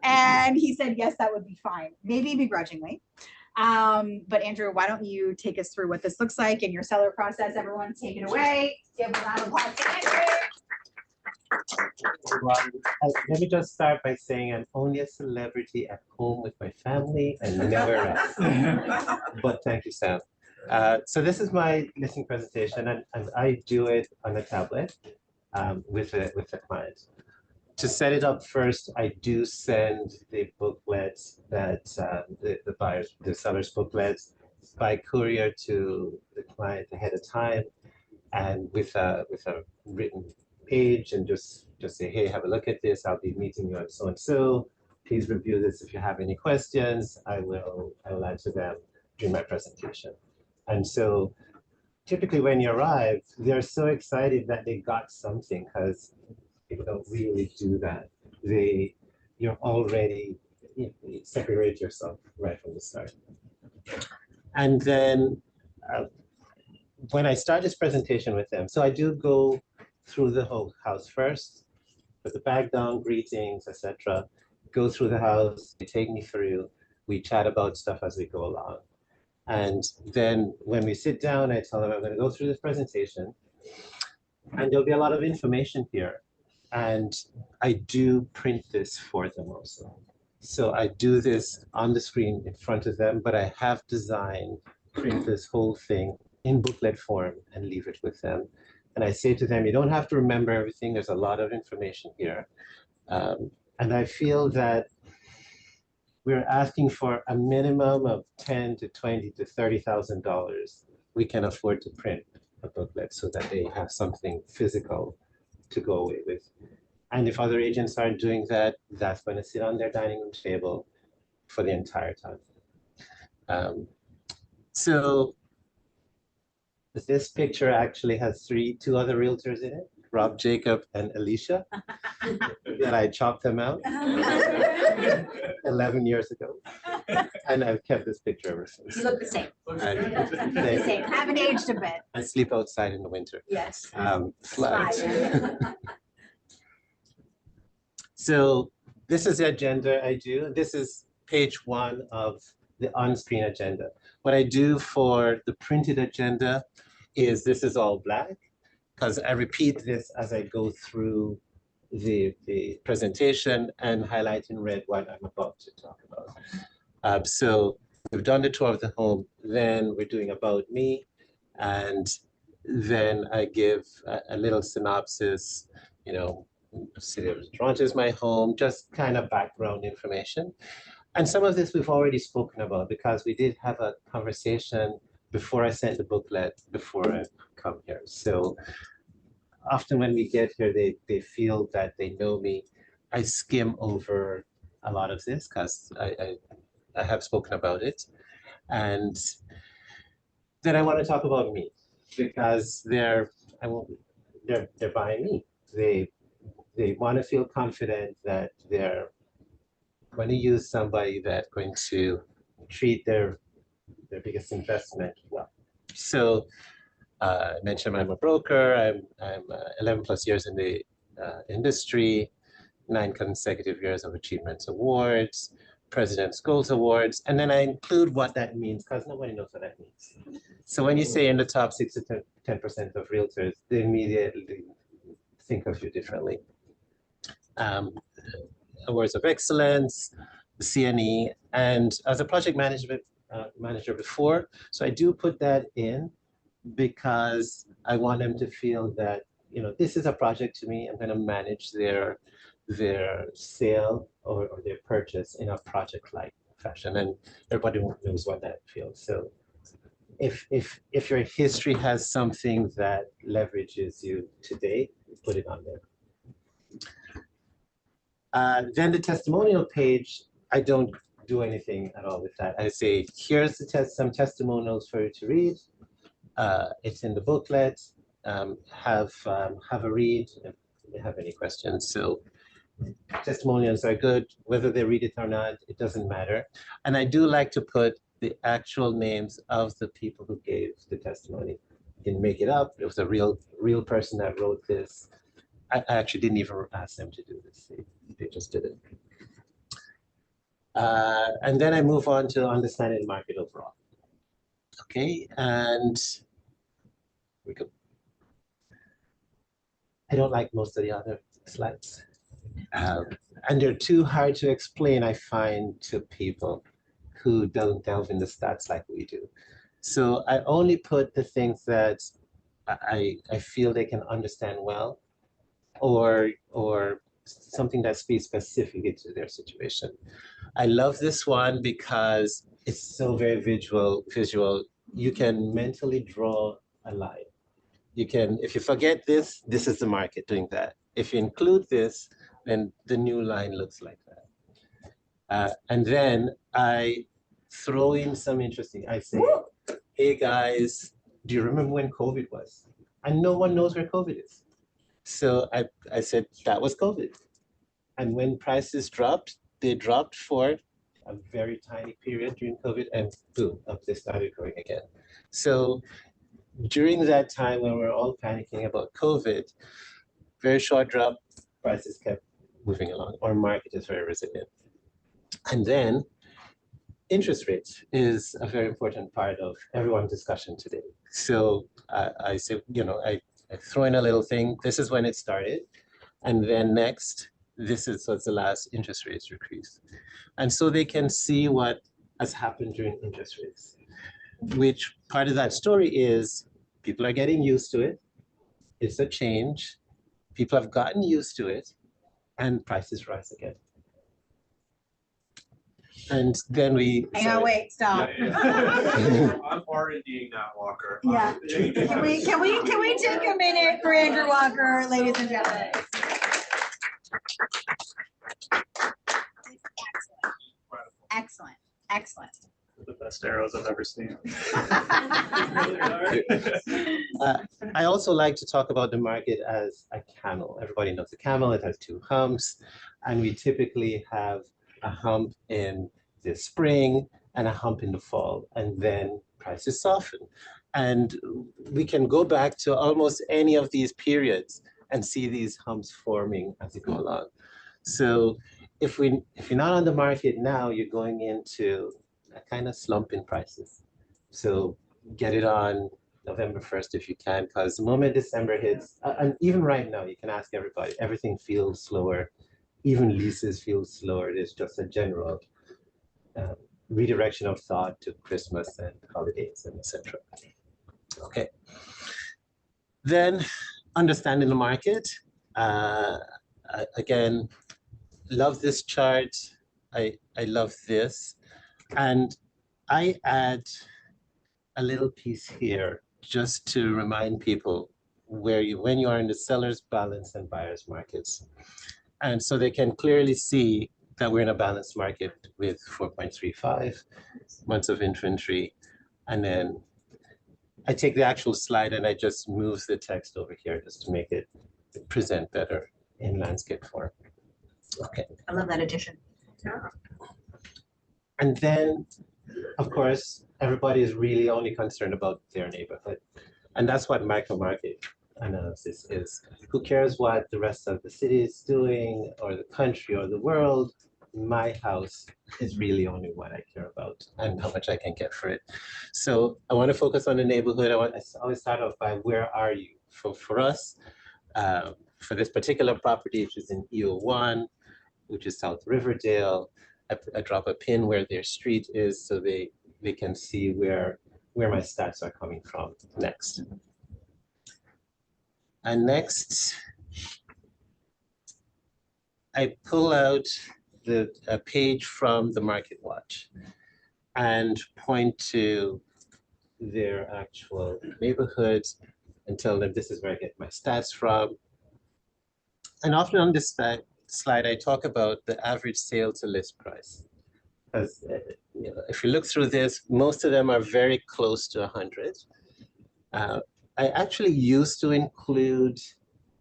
And he said, yes, that would be fine, maybe begrudgingly. But Andrew, why don't you take us through what this looks like in your seller process? Everyone take it away. Give a round of applause to Andrew. Well, let me just start by saying I'm only a celebrity at home with my family and nowhere else. But thank you, Sam. So this is my listing presentation, and I do it on a tablet with the client. To set it up first, I do send the booklets that the seller's booklets by courier to the client ahead of time, and with a written page, and just say, hey, have a look at this. I'll be meeting you on so and so. Please review this. If you have any questions, I will answer them during my presentation. And so typically when you arrive, they're so excited that they got something, because people don't really do that. You're already, you separate yourself right from the start. And then when I start this presentation with them, so I do go through the whole house first, put the bag down, greetings, etc. Go through the house, they take me through, we chat about stuff as we go along. And then when we sit down, I tell them I'm going to go through this presentation, and there'll be a lot of information here. And I do print this for them also. So I do this on the screen in front of them, but I have designed, print this whole thing in booklet form and leave it with them. And I say to them, you don't have to remember everything. There's a lot of information here. And I feel that we're asking for a minimum of $10,000 to $20,000 to $30,000. We can afford to print a booklet so that they have something physical to go away with. And if other agents aren't doing that, that's going to sit on their dining room table for the entire time. So this picture actually has two other realtors in it, Rob, Jacob, and Alicia, that I chopped them out 11 years ago. And I've kept this picture ever since. You look the same. The same. Haven't aged a bit. I sleep outside in the winter. Yes. Slides. So this is the agenda I do. This is page 1 of the on-screen agenda. What I do for the printed agenda is this is all black, because I repeat this as I go through the presentation and highlight in red what I'm about to talk about. So we've done the tour of the home, then we're doing about me, and then I give a little synopsis, City of Toronto is my home, just kind of background information. And some of this we've already spoken about because we did have a conversation before I sent the booklet, before I come here. So often when we get here, they feel that they know me. I skim over a lot of this because I have spoken about it. And then I want to talk about me because they're buying me. They want to feel confident that they're going to use somebody that's going to treat their biggest investment well. So I mentioned I'm a broker. I'm 11 plus years in the industry. 9 consecutive years of achievements awards, President's Goals Awards, and then I include what that means because nobody knows what that means. So when you say in the top 6 to 10% of realtors, they immediately think of you differently. Awards of Excellence, CNE, and as a project manager before, so I do put that in because I want them to feel that, you know, this is a project to me. I'm going to manage their sale or their purchase in a project-like fashion, and everybody knows what that feels. So if your history has something that leverages you today, put it on there. Then the testimonial page, I don't do anything at all with that. I say, here's some testimonials for you to read. It's in the booklet. Have a read if you have any questions. So testimonials are good, whether they read it or not, it doesn't matter. And I do like to put the actual names of the people who gave the testimony. You can make it up. It was a real person that wrote this. I actually didn't even ask them to do this. They just did it. And then I move on to understanding the market overall. Okay, and we go. I don't like most of the other slides. And they're too hard to explain, I find, to people who don't delve in the stats like we do. So I only put the things that I feel they can understand well, or something that speaks specifically to their situation. I love this one because it's so very visual. You can mentally draw a line. You can, if you forget this, this is the market doing that. If you include this, then the new line looks like that. And then I throw in some interesting, I say, hey guys, do you remember when COVID was? And no one knows where COVID is. So I said, that was COVID. And when prices dropped, they dropped for a very tiny period during COVID, and boom, up they started growing again. So during that time when we were all panicking about COVID, very short drop, prices kept moving along. Our market is very resilient. And then interest rates is a very important part of everyone's discussion today. So I say, you know, I throw in a little thing. This is when it started. And then next, this is what's the last interest rates decrease. And so they can see what has happened during interest rates, which part of that story is people are getting used to it. It's a change. People have gotten used to it, and prices rise again. And then we. Hang on, wait, stop. I'm R&Ding that, Walker. Yeah. Can we take a minute for Andrew Walker, ladies and gentlemen? Excellent, excellent. The best arrows I've ever seen. I also like to talk about the market as a camel. Everybody knows the camel. It has 2 humps, and we typically have a hump in the spring and a hump in the fall, and then prices soften. And we can go back to almost any of these periods and see these humps forming as you go along. So if you're not on the market now, you're going into a kind of slump in prices. So get it on November 1st if you can, because the moment December hits, and even right now, you can ask everybody, everything feels slower. Even leases feel slower. There's just a general redirection of thought to Christmas and holidays and etc. Okay. Then understanding the market. Again, love this chart. I love this. And I add a little piece here just to remind people when you are in the seller's balance and buyer's markets. And so they can clearly see that we're in a balanced market with 4.35 months of inventory. And then I take the actual slide and I just move the text over here just to make it present better in landscape form. Okay. I love that addition. And then, of course, everybody is really only concerned about their neighborhood. And that's what micro market analysis is. Who cares what the rest of the city is doing or the country or the world? My house is really only what I care about and how much I can get for it. So I want to focus on the neighborhood. I always start off by where are you? For us, for this particular property, which is in EO1, which is South Riverdale, I drop a pin where their street is so they can see where my stats are coming from next. And next, I pull out a page from the Market Watch and point to their actual neighborhoods and tell them this is where I get my stats from. And often on this slide, I talk about the average sale to list price. Because if you look through this, most of them are very close to 100. I actually used to include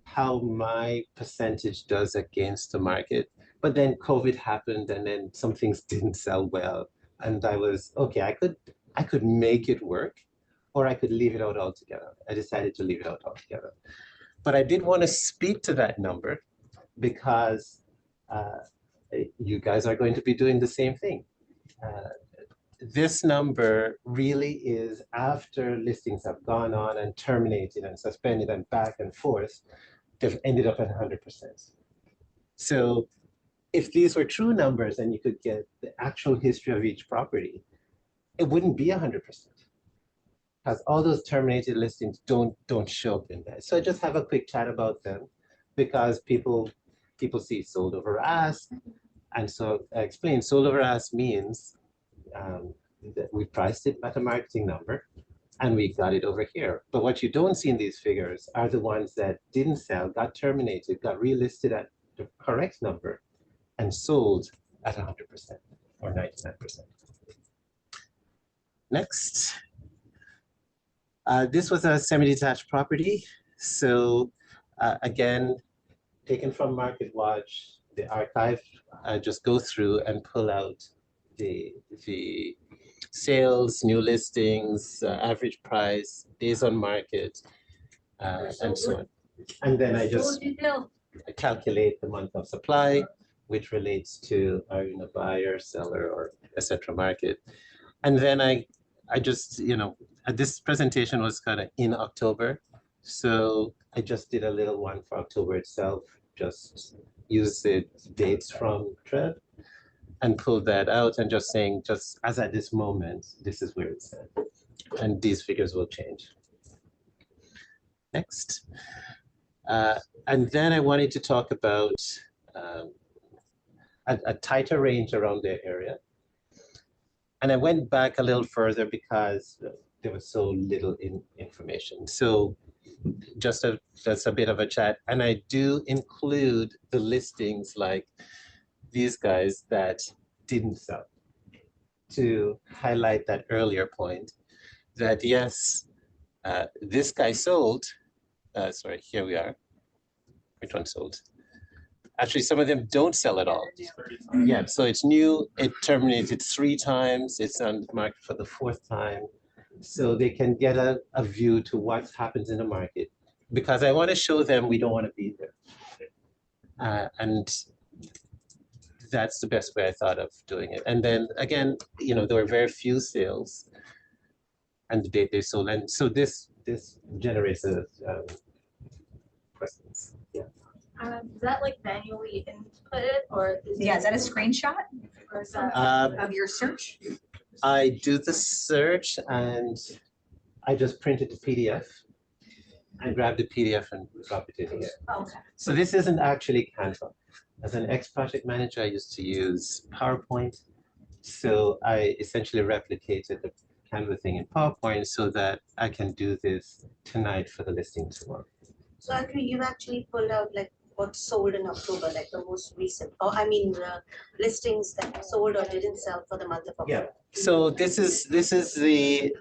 how my percentage does against the market, but then COVID happened and then some things didn't sell well. And I was, okay, I could make it work or I could leave it out altogether. I decided to leave it out altogether. But I did want to speak to that number because you guys are going to be doing the same thing. This number really is after listings have gone on and terminated and suspended and back and forth, they've ended up at 100%. So if these were true numbers and you could get the actual history of each property, it wouldn't be 100%. Because all those terminated listings don't show up in there. So I just have a quick chat about them because people see sold over ask. And so I explained sold over ask means that we priced it at a marketing number and we got it over here. But what you don't see in these figures are the ones that didn't sell, got terminated, got relisted at the correct number and sold at 100% or 99%. Next. This was a semi-detached property. So again, taken from Market Watch, the archive, just go through and pull out the sales, new listings, average price, days on market, and so on. And then I just calculate the month of supply, which relates to are you a buyer, seller, or etc. market. And then I just, this presentation was kind of in October. So I just did a little one for October itself, just use the dates from Trev and pull that out and just saying, just as at this moment, this is where it's at. And these figures will change. Next. And then I wanted to talk about a tighter range around their area. And I went back a little further because there was so little information. So just a bit of a chat. And I do include the listings like these guys that didn't sell to highlight that earlier point that yes, this guy sold, sorry, here we are. Which one sold? Actually, some of them don't sell at all. Yeah, so it's new, it terminated 3 times, it's on the market for the 4th time. So they can get a view to what happens in the market. Because I want to show them we don't want to be there. And that's the best way I thought of doing it. And then again, there were very few sales and the date they sold. And so this generates questions. Yeah. Is that like manually inputted or? Is that a screenshot Or is that of your search? I do the search and I just printed the PDF. I grab the PDF and drop it in here. okay. So this isn't actually Canva. As an ex-project manager, I used to use PowerPoint. So I essentially replicated the Canva thing in PowerPoint so that I can do this tonight for the listing tomorrow. So actually, you've actually pulled out like what sold in October, like the most recent, or I mean, the listings that sold or didn't sell for the month of October. Yeah. So this is the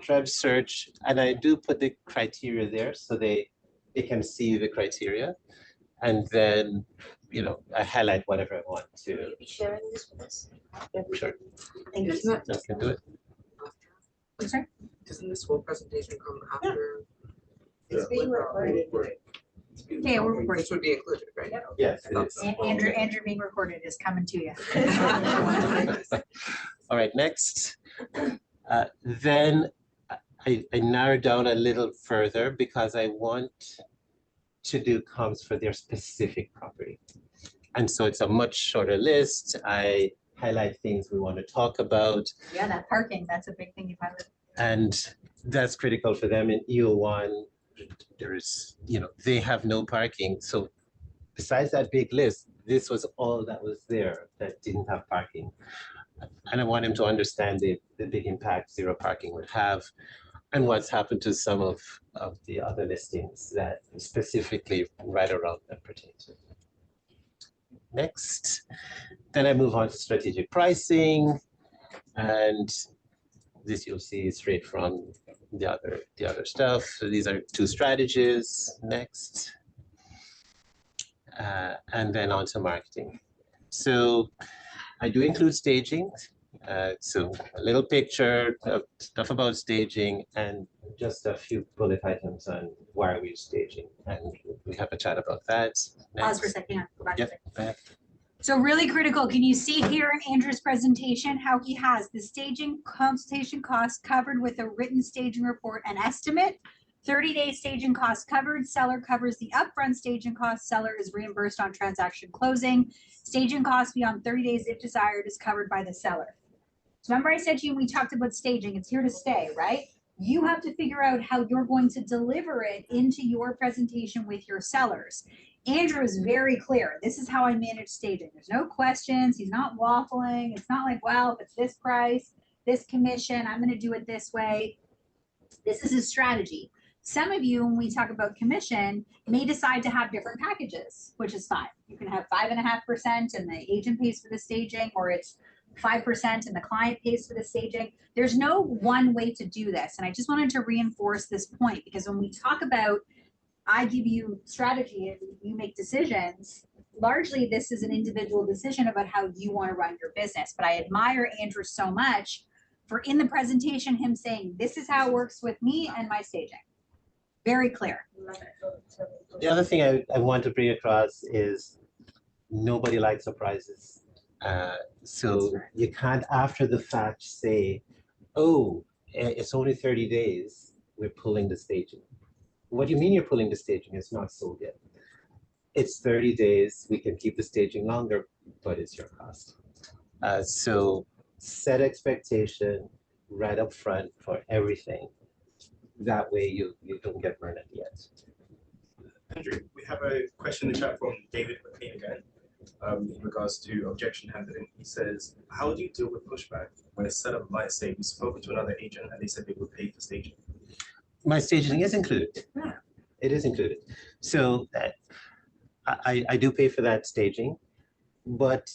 Trev search, and I do put the criteria there so they can see the criteria, and then I highlight whatever I want to. Will you be sharing this with us? Yeah, sure. Thank you. I can do it. Doesn't this whole presentation come after? It's being recorded. Okay, we're recording. This would be included, right? Yes, it is. Andrew being recorded is coming to you. All right, next. Then I narrowed down a little further because I want to do comps for their specific property. And so it's a much shorter list. I highlight things we want to talk about. Yeah, that parking, that's a big thing you've highlighted. And that's critical for them in EO1. There's, they have no parking. So besides that big list, this was all that was there that didn't have parking. And I want them to understand the big impact zero parking would have and what's happened to some of the other listings that specifically right around that pertain to. Next, then I move on to strategic pricing, and this you'll see straight from the other stuff. So these are two strategies. Next, and then on to marketing. So I do include staging. So a little picture of stuff about staging and just a few bullet items on why we're staging. And we have a chat about that. Pause for a second. Go back a Yep, second. back. So really critical, can you see here in Andrew's presentation how he has the staging consultation costs covered with a written staging report and estimate? 30-day staging costs covered, seller covers the upfront staging costs, seller is reimbursed on transaction closing. Staging costs beyond 30 days if desired is covered by the seller. So remember I said to you, we talked about staging, it's here to stay, right? You have to figure out how you're going to deliver it into your presentation with your sellers. Andrew is very clear. This is how I manage staging. There's no questions. He's not waffling. It's not like, well, if it's this price, this commission, I'm going to do it this way. This is his strategy. Some of you, when we talk about commission, may decide to have different packages, which is fine. You can have 5.5% and the agent pays for the staging, or it's 5% and the client pays for the staging. There's no one way to do this. And I just wanted to reinforce this point because when we talk about I give you strategy and you make decisions, largely this is an individual decision about how you want to run your business. But I admire Andrew so much for in the presentation, him saying, this is how it works with me and my staging. Very clear. The other thing I want to bring across is nobody likes surprises. So you can't after the fact say, oh, it's only 30 days, we're pulling the staging. What do you mean you're pulling the staging? It's not sold yet. It's 30 days. We can keep the staging longer, but it's your cost. So set expectation right up front for everything. That way you don't get burned at the end. Andrew, we have a question in the chat from David McLean again, in regards to objection handling. He says, how do you deal with pushback when a seller might say you spoke to another agent and they said they would pay for staging? My staging is included. Yeah, it is included. So I do pay for that staging, but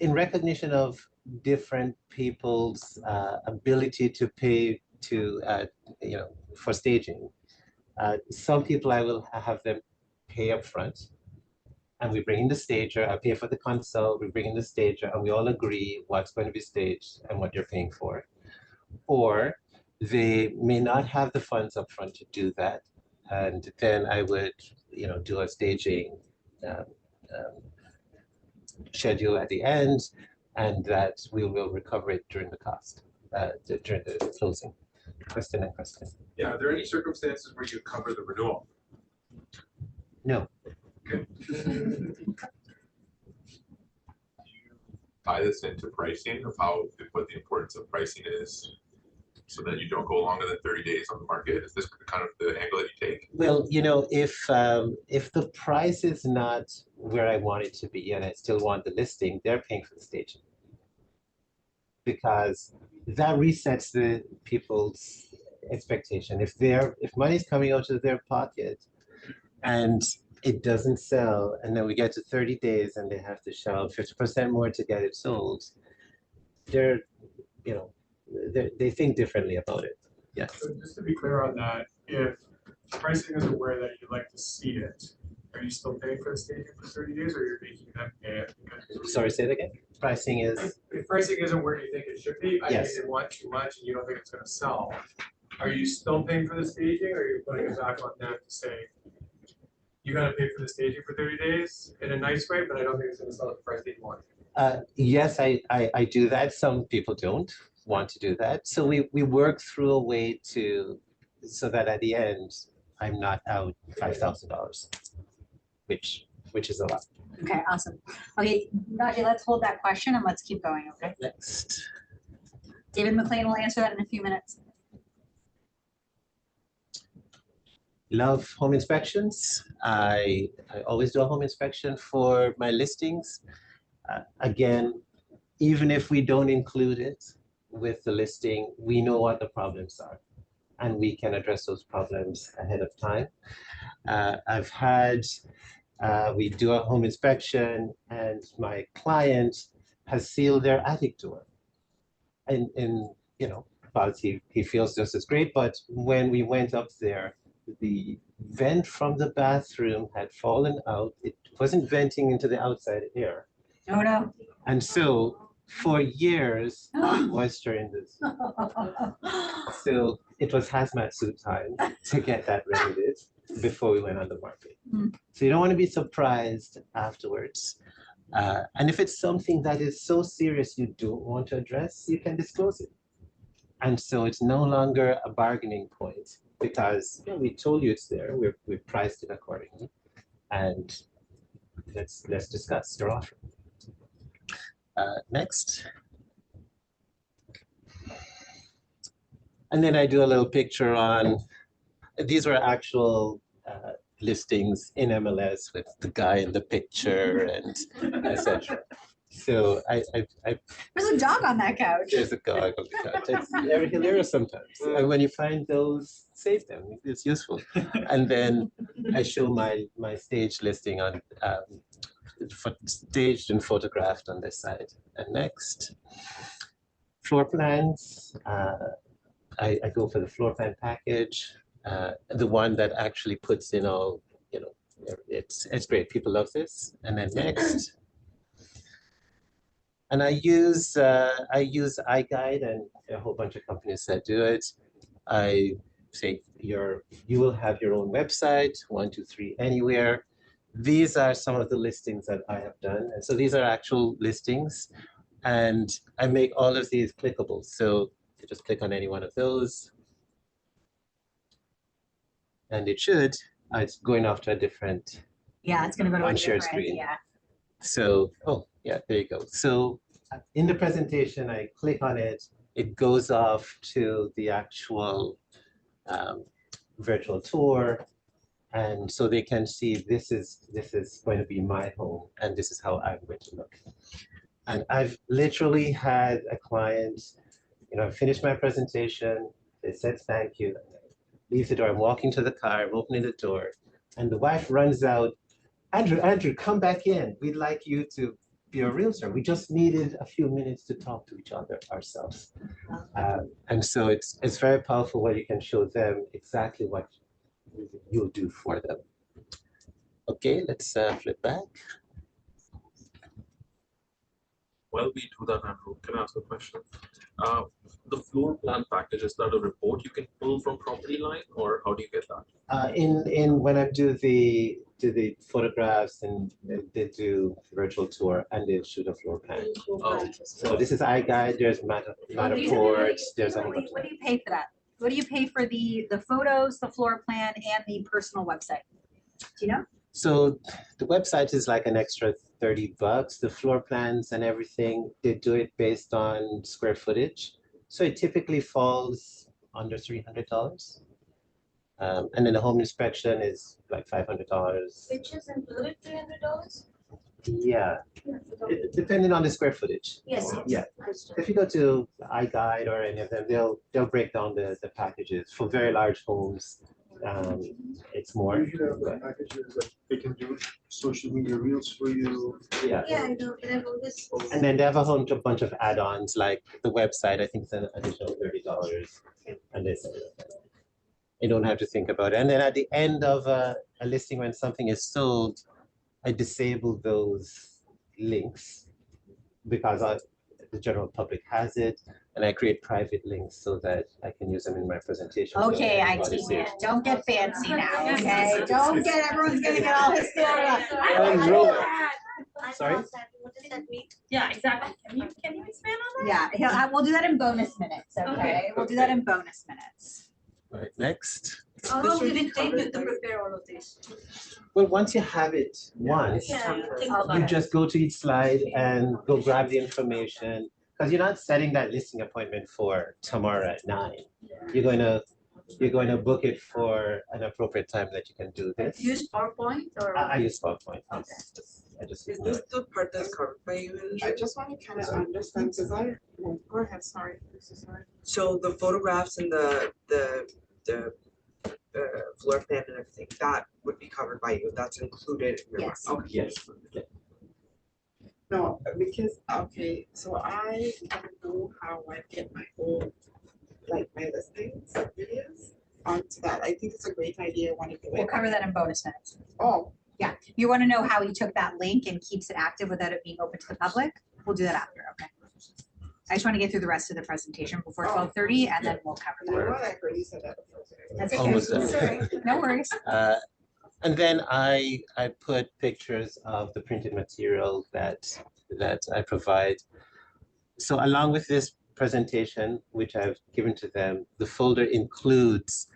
in recognition of different people's ability to pay to for staging, some people I will have them pay up front, and we bring in the stager. I pay for the consult. We bring in the stager, and we all agree what's going to be staged and what you're paying for. Or they may not have the funds up front to do that, and then I would, do a staging schedule at the end, and that we will recover it during the cost, during the closing. Question and question. Yeah, are there any circumstances where you cover the renewal? No. Okay. Tie this into pricing of what the importance of pricing is, so that you don't go longer than 30 days on the market? Is this kind of the angle that you take? Well, if the price is not where I want it to be and I still want the listing, they're paying for the staging. Because that resets the people's expectation. If money's coming out of their pocket and it doesn't sell, and then we get to 30 days and they have to shell 50% more to get it sold, they think differently about it. Yes. So just to be clear on that, if pricing isn't where that you'd like to see it, are you still paying for the staging for 30 days, or you're making them pay it? Because Sorry, say it again. Pricing is. if pricing isn't where you think it should be, I Yes. think they want too much and you don't think it's going to sell, are you still paying for the staging, or are you putting it back on them to say, you gotta pay for the staging for 30 days in a nice way, but I don't think it's gonna sell at the price that you want? Yes, I do that. Some people don't want to do that. So we work through a way so that at the end, I'm not out $5,000, which is a lot. Okay, awesome. Okay, Najee, let's hold that question and let's keep going, okay? Next. David McLean will answer that in a few minutes. Love home inspections. I always do a home inspection for my listings. Again, even if we don't include it with the listing, we know what the problems are, and we can address those problems ahead of time. We do a home inspection, and my client has sealed their attic door. And you know, obviously he feels just as great, but when we went up there, the vent from the bathroom had fallen out. It wasn't venting into the outside air. Oh, no. And so for years, moisture in this. So it was hazmat suit time to get that remedied before we went on the market. So you don't want to be surprised afterwards. And if it's something that is so serious you don't want to address, you can disclose it. And so it's no longer a bargaining point because we told you it's there, we priced it accordingly. And let's discuss your offer. Next. And then I do a little picture on, these were actual listings in MLS with the guy in the picture and etc. So There's a dog on that couch. There's a dog on the couch. It's very hilarious sometimes. And when you find those, save them. It's useful. And then I show my stage listing on staged and photographed on this side. And next, floor plans. I go for the floor plan package, the one that actually puts in all, it's great. People love this. And then next. And I use iGuide and a whole bunch of companies that do it. I say you will have your own website, 1, 2, 3, anywhere. These are some of the listings that I have done. And so these are actual listings. And I make all of these clickable. So you just click on any one of those. And it should, it's going off to a different Yeah, it's gonna go to a on-shared different, screen. yeah. So, oh, yeah, there you go. So in the presentation, I click on it, it goes off to the actual virtual tour. And so they can see this is going to be my home and this is how I'm going to look. And I've literally had a client, I finished my presentation, they said thank you, leave the door, I'm walking to the car, I'm opening the door, and the wife runs out, Andrew, come back in. We'd like you to be a realtor. We just needed a few minutes to talk to each other ourselves. And so it's very powerful when you can show them exactly what you'll do for them. Okay, let's flip back. While we do that, Andrew, can I ask a question? The floor plan package, is that a report you can pull from Property Line, or how do you get that? When I do the photographs and they do virtual tour and they shoot a floor plan. So this is iGuide, there's Matterport, there's a whole bunch. What do you pay for that? What do you pay for the photos, the floor plan, and the personal website? Do you know? So the website is like an extra $30. The floor plans and everything, they do it based on square footage. So it typically falls under $300. And then the home inspection is like $500. Which is included $300? Yeah, depending on the square footage. Yes. Yeah. If you go to iGuide or any of them, they'll break down the packages. For very large homes, it's more. You have the packages that they can do social media reels for you. Yeah. Yeah, I know, but I've always. And then they have a bunch of add-ons, like the website, I think it's an additional $30. And they say, you don't have to think about it. And then at the end of a listing, when something is sold, I disable those links because the general public has it. And I create private links so that I can use them in my presentation. so Okay, everybody IT, sees. don't get fancy now, okay? Don't get, everyone's gonna get all hysterical. Sorry? What does that mean? Yeah, exactly. Can you expand on Yeah, we'll do that in bonus minutes, okay? We'll do that in bonus minutes. Right, next. How long did it take you to prepare all of this? Well, once you have it once, Yeah, you think you about it. just go to each slide and go grab the information. Because you're not setting that listing appointment for tomorrow at 9. You're going to book it for an appropriate time that you can do this. Use PowerPoint or? I use PowerPoint. I just Is this the part that's covered by you? I just want to kind of understand, because go ahead, sorry. So the photographs and the floor plan and everything, that would be covered by you, that's included in your. Yes. Okay. Yes. No, because, okay, so I don't know how I get my own, like my listings, videos onto that. I think it's a great idea. I want to do We'll it. cover that in bonus minutes. Oh, Yeah, you wanna know how he took that link and keeps it active without it being open to the public? We'll do that after, okay? I just wanna get through the rest of the presentation before 12:30 and then we'll cover you know that. what? I heard you said that before. That's okay. Almost done. Sorry. No worries. And then I put pictures of the printed material that I provide. So along with this presentation, which I've given to them, the folder includes,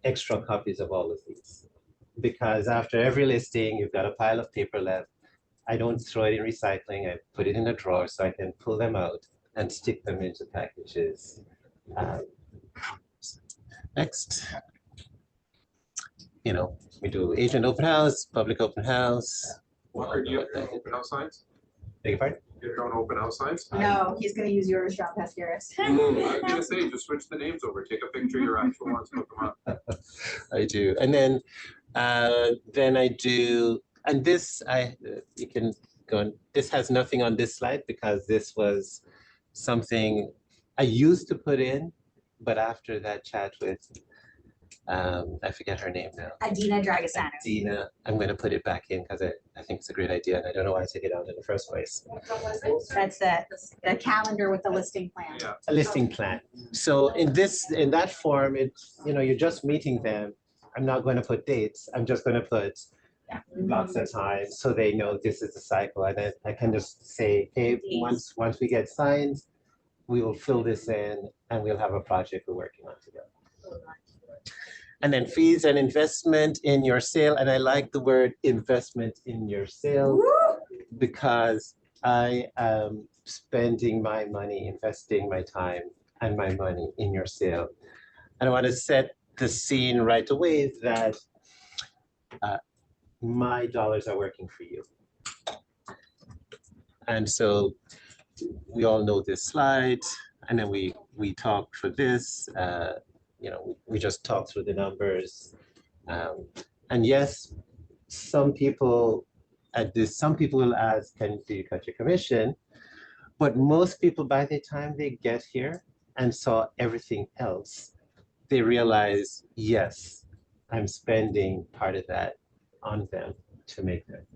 extra copies of all of these. Because after every listing, you've got a pile of paper left. I don't throw it in recycling. I put it in a drawer so I can pull them out and stick them into packages. Next. We do agent open house, public open house. Walker, do you have your own open house signs? Beg your pardon? You have your own open house signs? No, he's gonna use yours, John Pascaris. I was gonna say, just switch the names over, take a picture of your actual ones, put them up. I do. And then I do, and this, you can go on, this has nothing on this slide because this was something I used to put in, but after that chat with, I forget her name now. Adina Dragasano. Dina, I'm going to put it back in because I think it's a great idea and I don't know why I took it out in the first place. That's the calendar with the listing plan. Yeah. A listing plan. So in that form, it's, you're just meeting them. I'm not going to put dates. I'm just going to put blocks of time so they know this is the cycle. And then I can just say, hey, once we get signs, we will fill this in and we'll have a project we're working on together. And then fees and investment in your sale. And I like the word investment in your sale because I am spending my money, investing my time and my money in your sale. And I want to set the scene right away that my dollars are working for you. And so we all know this slide, and then we talk for this. We just talk through the numbers. And yes, some people will ask, do you cut your commission? But most people, by the time they get here and saw everything else, they realize, yes, I'm spending part of that on them to make them.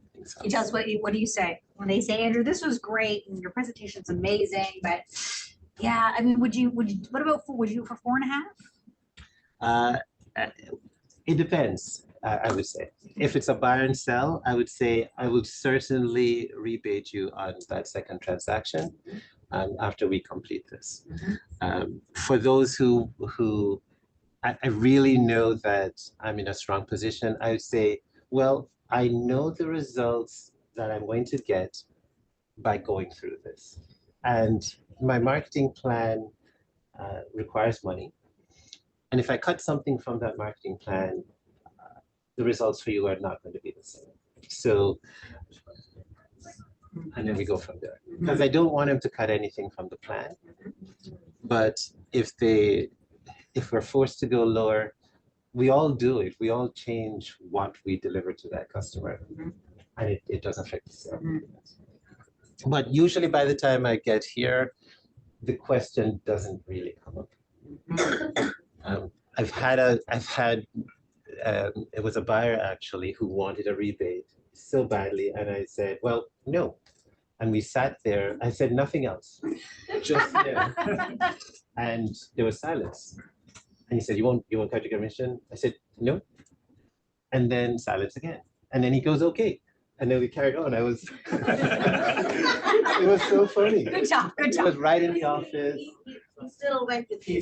He tells what do you say? When they say, Andrew, this was great and your presentation's amazing, but yeah, I mean, would you do for 4.5? It depends, I would say. If it's a buy and sell, I would say I would certainly rebate you on that second transaction after we complete this. For those who I really know that I'm in a strong position, I would say, well, I know the results that I'm going to get by going through this. And my marketing plan requires money. And if I cut something from that marketing plan, the results for you are not going to be the same. So, and then we go from there. Because I don't want them to cut anything from the plan. But if we're forced to go lower, we all do it. We all change what we deliver to that customer. And it does affect the sale. But usually by the time I get here, the question doesn't really come up. I've had it was a buyer actually who wanted a rebate so badly, and I said, well, no, And we sat there. I said nothing else, just there. And there was silence. And he said, you won't cut your commission? I said, no. And then silence again. And then he goes, okay. And then we carried on. It was so funny. Good job, good It was job. right in the office. He still went with you. He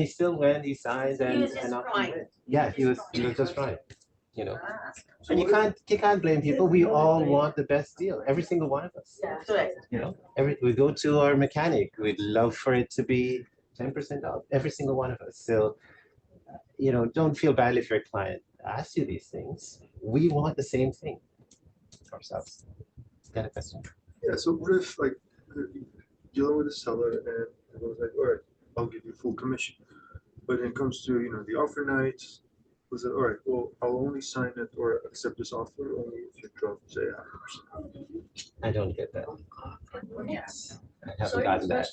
still went, he signed He and, was just and off he fine. went. Yeah, he was just right, you know. And you can't blame people. We all want the best deal, every single one of us. Correct. You know, we go to our mechanic, we'd love for it to be 10% off, every single one of us. So, you know, don't feel badly if your client asks you these things. We want the same thing ourselves. Got a question? Yeah, so what if like dealing with a seller and it was like, all right, I'll give you full commission. But when it comes to, you know, the offer night, was it, all right, well, I'll only sign it or accept this offer only if you drop, say, 100%. I don't get that. Yes. I haven't gotten that.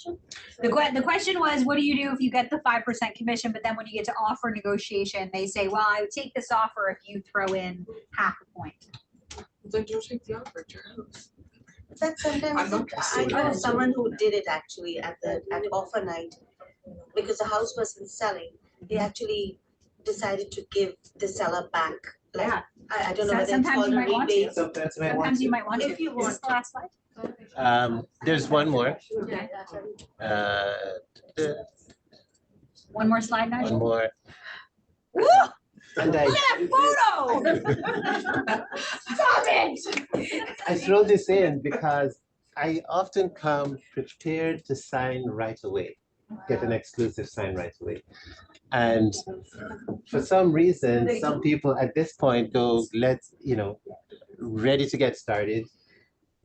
The question was, what do you do if you get the 5% commission, but then when you get to offer negotiation, they say, well, I would take this offer if you throw in half a point. Then you take the offer at your house. That sometimes, I know of someone who did it actually at offer night, because the house wasn't selling, they actually decided to give the seller back, like, Yeah. I don't know whether it's Sometimes called you a might want to. rebate. Sometimes you might want to. If you Is want this the last slide? There's one more. Okay. Uh, One more slide, one Nigel? more. Woo! And Look at that photo! Stop it! I throw this in because I often come prepared to sign right away, get an exclusive sign right away. And for some reason, some people at this point go, let's, you know, ready to get started.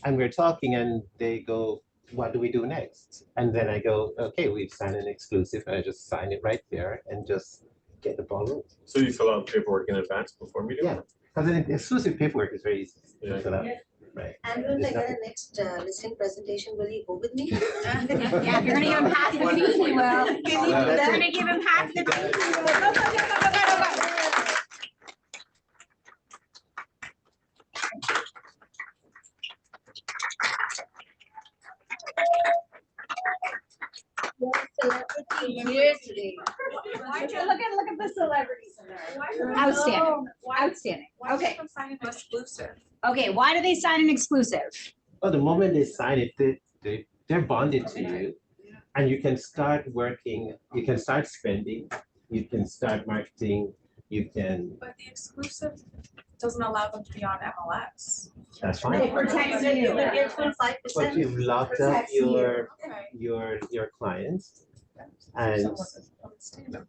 And we're talking and they go, what do we do next? And then I go, okay, we've signed an exclusive, and I just sign it right there and just get the ball rolling. So you fill out paperwork in advance before meeting? Yeah, because an exclusive paperwork is very easy to fill out, right? And when I There's get a nothing- next listing presentation, will you go with me? Yeah, if you're gonna give him half the fee, he will. If you're gonna give him half the fee, he will. Go, go, go, go, go, go, go, go. Look at the celebrities. Outstanding, outstanding. Okay. Okay, why do they sign an exclusive? Oh, the moment they sign it, they're bonded to you. And you can start working, you can start spending, you can start marketing, you can, But the exclusive doesn't allow them to be on MLS. that's It fine. protects you, you will get full 5%. But you've locked up your clients and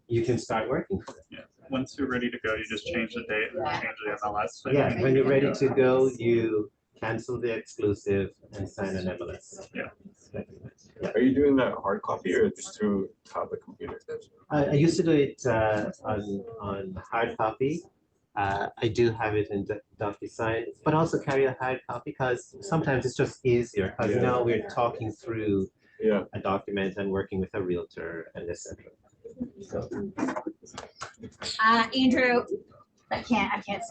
you can start working for them. Yeah. Once you're ready to go, you just change the date and change the MLS. so you Yeah, can- when you're ready to go, you cancel the exclusive and sign an MLS. Yeah. Are you doing that hard copy or just through tablet computer? I used to do it on hard copy. I do have it in DocuSign, but also carry a hard copy because sometimes it's just easier. Because Yeah. now we're talking through Yeah. a document and working with a realtor and etc. So Andrew, I can't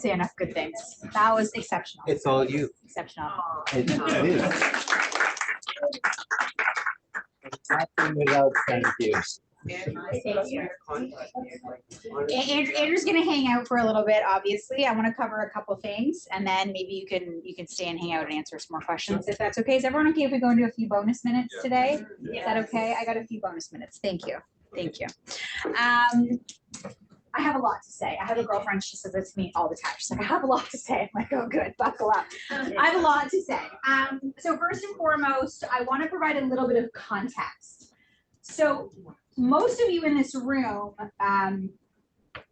say enough good things. That was exceptional, it's all you. exceptional. It is. Nothing without thank you. Andrew's gonna hang out for a little bit, obviously. I want to cover a couple things and then maybe you can stay and hang out and answer some more questions if that's okay. Is everyone okay if we go into a few bonus minutes today? Is that okay? I got a few bonus minutes. Thank you. Thank you. I have a lot to say. I have a girlfriend, she says it to me all the time. She's like, I have a lot to say. I'm like, oh, good, buckle up. I have a lot to say. So first and foremost, I want to provide a little bit of context. So most of you in this room,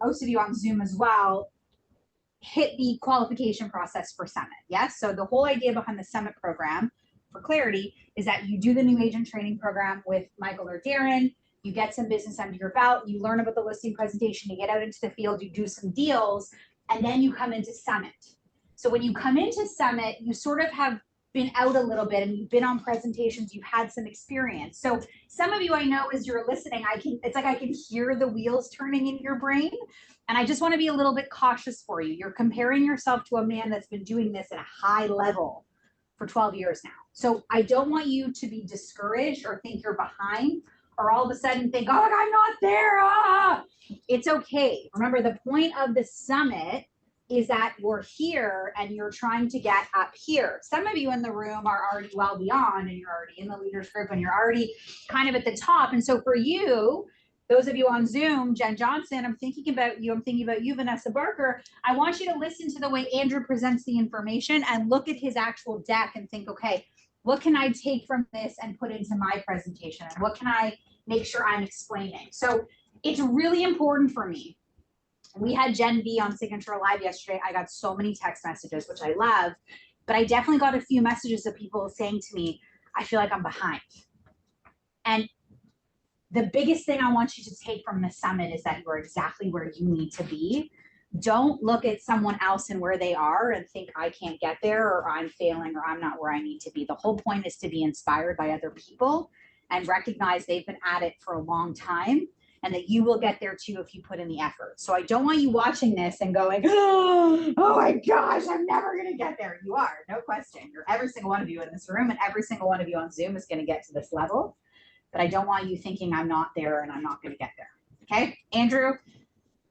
most of you on Zoom as well, hit the qualification process for Summit. Yes. So the whole idea behind the Summit program, for clarity, is that you do the new agent training program with Michael or Darren. You get some business under your belt, you learn about the listing presentation, you get out into the field, you do some deals, and then you come into Summit. So when you come into Summit, you sort of have been out a little bit and you've been on presentations, you've had some experience. So some of you I know as you're listening, it's like I can hear the wheels turning in your brain. And I just want to be a little bit cautious for you. You're comparing yourself to a man that's been doing this at a high level for 12 years now. So I don't want you to be discouraged or think you're behind or all of a sudden think, oh, I'm not there. Ah! It's okay. Remember, the point of the summit is that we're here and you're trying to get up here. Some of you in the room are already well beyond and you're already in the leaders group and you're already kind of at the top. And so for you, those of you on Zoom, Jen Johnson, I'm thinking about you, Vanessa Barker. I want you to listen to the way Andrew presents the information and look at his actual deck and think, okay, what can I take from this and put into my presentation? And what can I make sure I'm explaining? So it's really important for me. We had Gen V on Signature Live yesterday. I got so many text messages, which I love, but I definitely got a few messages of people saying to me, I feel like I'm behind. And the biggest thing I want you to take from the summit is that you're exactly where you need to be. Don't look at someone else and where they are and think I can't get there or I'm failing or I'm not where I need to be. The whole point is to be inspired by other people and recognize they've been at it for a long time and that you will get there too if you put in the effort. So I don't want you watching this and going, oh my gosh, I'm never gonna get there. You are, no question. You're every single one of you in this room and every single one of you on Zoom is gonna get to this level. But I don't want you thinking I'm not there and I'm not gonna get there, okay? Andrew,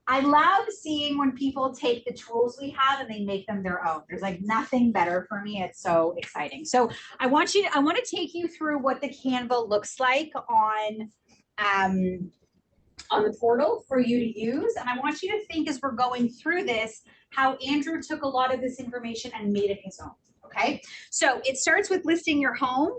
I love seeing when people take the tools we have and they make them their own. There's like nothing better for me. It's so exciting. So I want to take you through what the Canva looks like on the portal for you to use. And I want you to think as we're going through this, how Andrew took a lot of this information and made it his own, okay? So it starts with listing your home.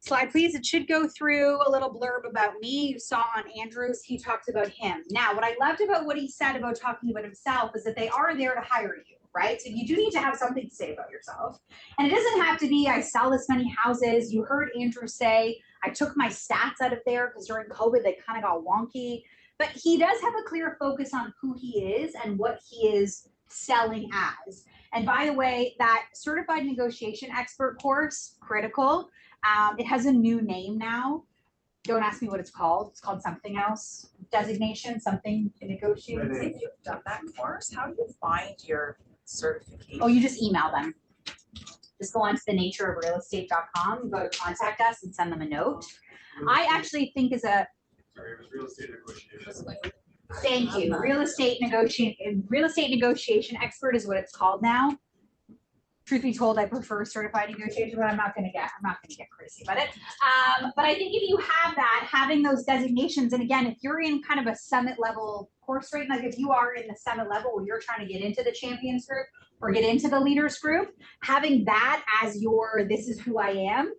Slide, please. It should go through a little blurb about me. You saw on Andrew's, he talked about him. Now, what I loved about what he said about talking about himself is that they are there to hire you, right? So you do need to have something to say about yourself. And it doesn't have to be, I sell this many houses. You heard Andrew say, I took my stats out of there because during COVID, they kind of got wonky. But he does have a clear focus on who he is and what he is selling as. And by the way, that certified negotiation expert course, critical, it has a new name now. Don't ask me what it's called. It's called something else. Designation, something to negotiate. If you've done that course, how do you find your certification? Oh, you just email them. Just go on to thenatureofrealestate.com, go to contact us and send them a note. I actually think is a Sorry, it was real estate negotiation. thank you. Real estate negotiation expert is what it's called now. Truth be told, I prefer certified negotiation, but I'm not gonna get crazy about it. But I think if you have that, having those designations, and again, if you're in kind of a summit level course rate, like if you are in the summit level where you're trying to get into the champions group or get into the leaders group, having that as your, this is who I am,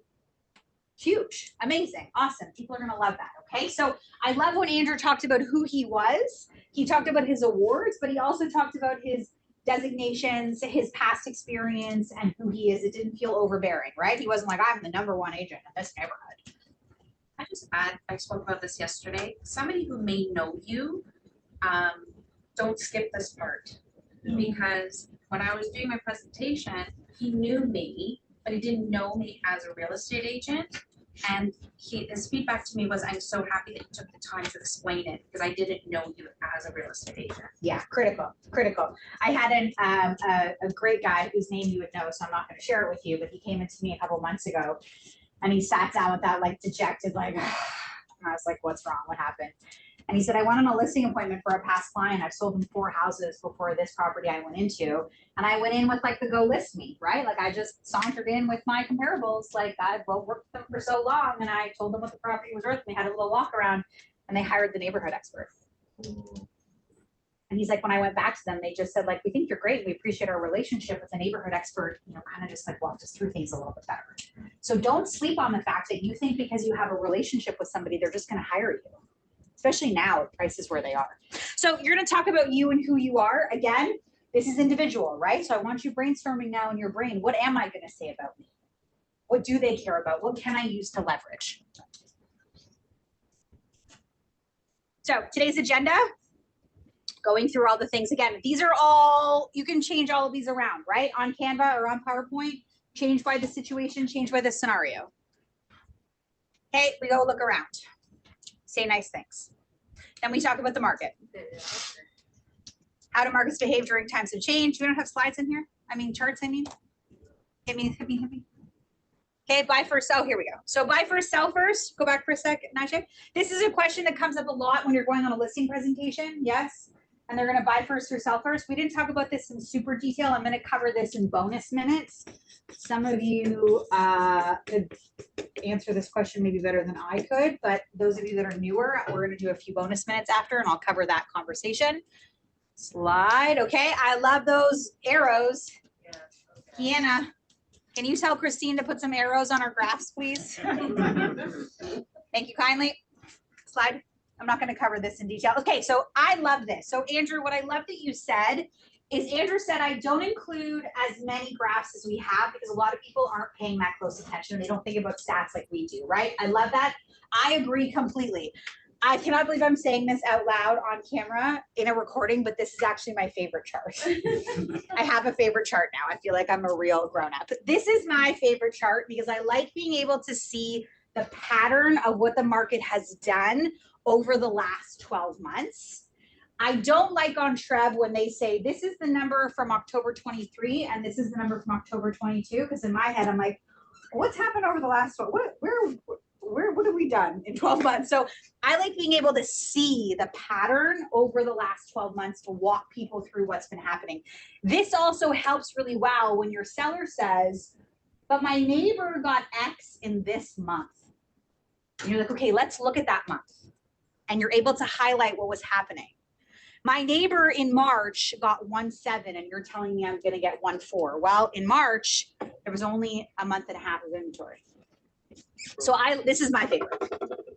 huge, amazing, awesome. People are gonna love that, okay? So I love when Andrew talked about who he was. He talked about his awards, but he also talked about his designations, his past experience, and who he is. It didn't feel overbearing, right? He wasn't like, I'm the #1 agent in this neighborhood. I just add, I spoke about this yesterday. Somebody who may know you, don't skip this part. Because when I was doing my presentation, he knew me, but he didn't know me as a real estate agent. And his feedback to me was, I'm so happy that you took the time to explain it because I didn't know you as a real estate agent. Yeah, critical. I had a great guy whose name you would know, so I'm not going to share it with you, but he came into me a couple months ago and he sat down with that like dejected, like, and I was like, what's wrong? What happened? And he said, I went on a listing appointment for a past client. I've sold him 4 houses before this property I went into. And I went in with like the go list me, right? Like I just sauntered in with my comparables. Like I've worked with them for so long. And I told them what the property was worth. And we had a little walk around and they hired the neighborhood expert. And he's like, when I went back to them, they just said like, we think you're great. We appreciate our relationship with the neighborhood expert, you know, kind of just like walked us through things a little bit better. So don't sleep on the fact that you think because you have a relationship with somebody, they're just going to hire you. Especially now at prices where they are. So you're going to talk about you and who you are. Again, this is individual, right? So I want you brainstorming now in your brain. What am I going to say about me? What do they care about? What can I use to leverage? So today's agenda, going through all the things. Again, these are all, you can change all of these around, right? On Canva or on PowerPoint, change by the situation, change by the scenario. Okay, we go look around. Say nice things. Then we talk about the market. How do markets behave during times of change? We don't have slides in here. I mean, charts, I mean. Hit me. Okay, buy first, oh, here we go. So buy first, sell first. Go back for a second, Najee. This is a question that comes up a lot when you're going on a listing presentation, yes? And they're gonna buy first or sell first. We didn't talk about this in super detail. I'm gonna cover this in bonus minutes. Some of you could answer this question maybe better than I could, but those of you that are newer, we're gonna do a few bonus minutes after and I'll cover that conversation. Slide, okay, I love those arrows. Kiana, can you tell Christine to put some arrows on our graphs, please? Thank you kindly. Slide. I'm not going to cover this in detail. Okay, so I love this. So Andrew, what I love that you said is Andrew said, I don't include as many graphs as we have because a lot of people aren't paying that close attention. They don't think about stats like we do, right? I love that. I agree completely. I cannot believe I'm saying this out loud on camera in a recording, but this is actually my favorite chart. I have a favorite chart now. I feel like I'm a real grown-up. But this is my favorite chart because I like being able to see the pattern of what the market has done over the last 12 months. I don't like on Trev when they say, this is the number from October 23 and this is the number from October 22, because in my head, I'm like, what's happened over the last, what have we done in 12 months? So I like being able to see the pattern over the last 12 months to walk people through what's been happening. This also helps really well when your seller says, but my neighbor got X in this month. And you're like, okay, let's look at that month. And you're able to highlight what was happening. My neighbor in March got 1.7 and you're telling me I'm gonna get 1.4. Well, in March, there was only a month and a half of inventory. So this is my favorite.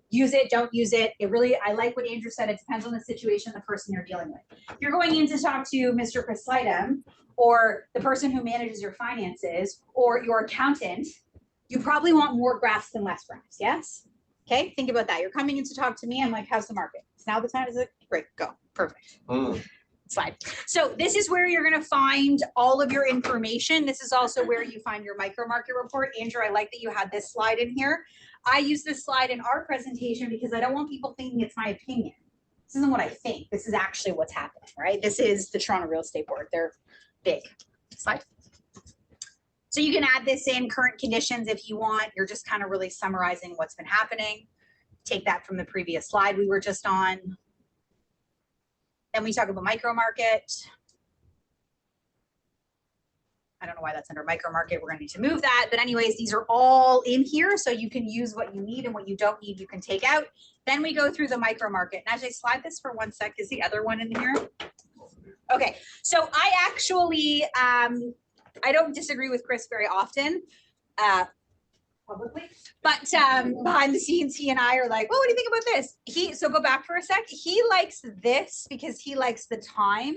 Use it, don't use it. I like what Andrew said. It depends on the situation, the person you're dealing with. If you're going in to talk to Mr. Chris Slidham or the person who manages your finances or your accountant, you probably want more graphs than less graphs, yes? Okay, think about that. You're coming in to talk to me. I'm like, how's the market? It's now the time. Is it? Great, go. Perfect. Slide. So this is where you're going to find all of your information. This is also where you find your micro market report. Andrew, I like that you had this slide in here. I use this slide in our presentation because I don't want people thinking it's my opinion. This isn't what I think. This is actually what's happening, right? This is the Toronto Real Estate Board. They're big. Slide. So you can add this in current conditions if you want. You're just kind of really summarizing what's been happening. Take that from the previous slide we were just on. Then we talk about micro market. I don't know why that's under micro market. We're going to need to move that. But anyways, these are all in here. So you can use what you need and what you don't need, you can take out. Then we go through the micro market. And Najee, slide this for 1 sec. Is the other one in here? Okay. So I actually, I don't disagree with Chris very often. Publicly, but behind the scenes, he and I are like, well, what do you think about this? So go back for a sec. He likes this because he likes the time,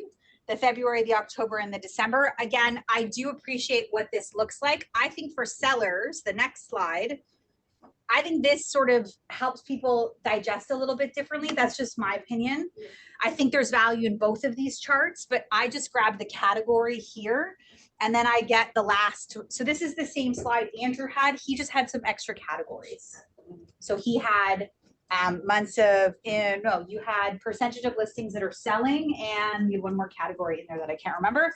the February, the October, and the December. Again, I do appreciate what this looks like. I think for sellers, the next slide, I think this sort of helps people digest a little bit differently. That's just my opinion. I think there's value in both of these charts, but I just grabbed the category here. And then I get the last, so this is the same slide Andrew had. He just had some extra categories. So he had months of, you had percentage of listings that are selling and you had one more category in there that I can't remember.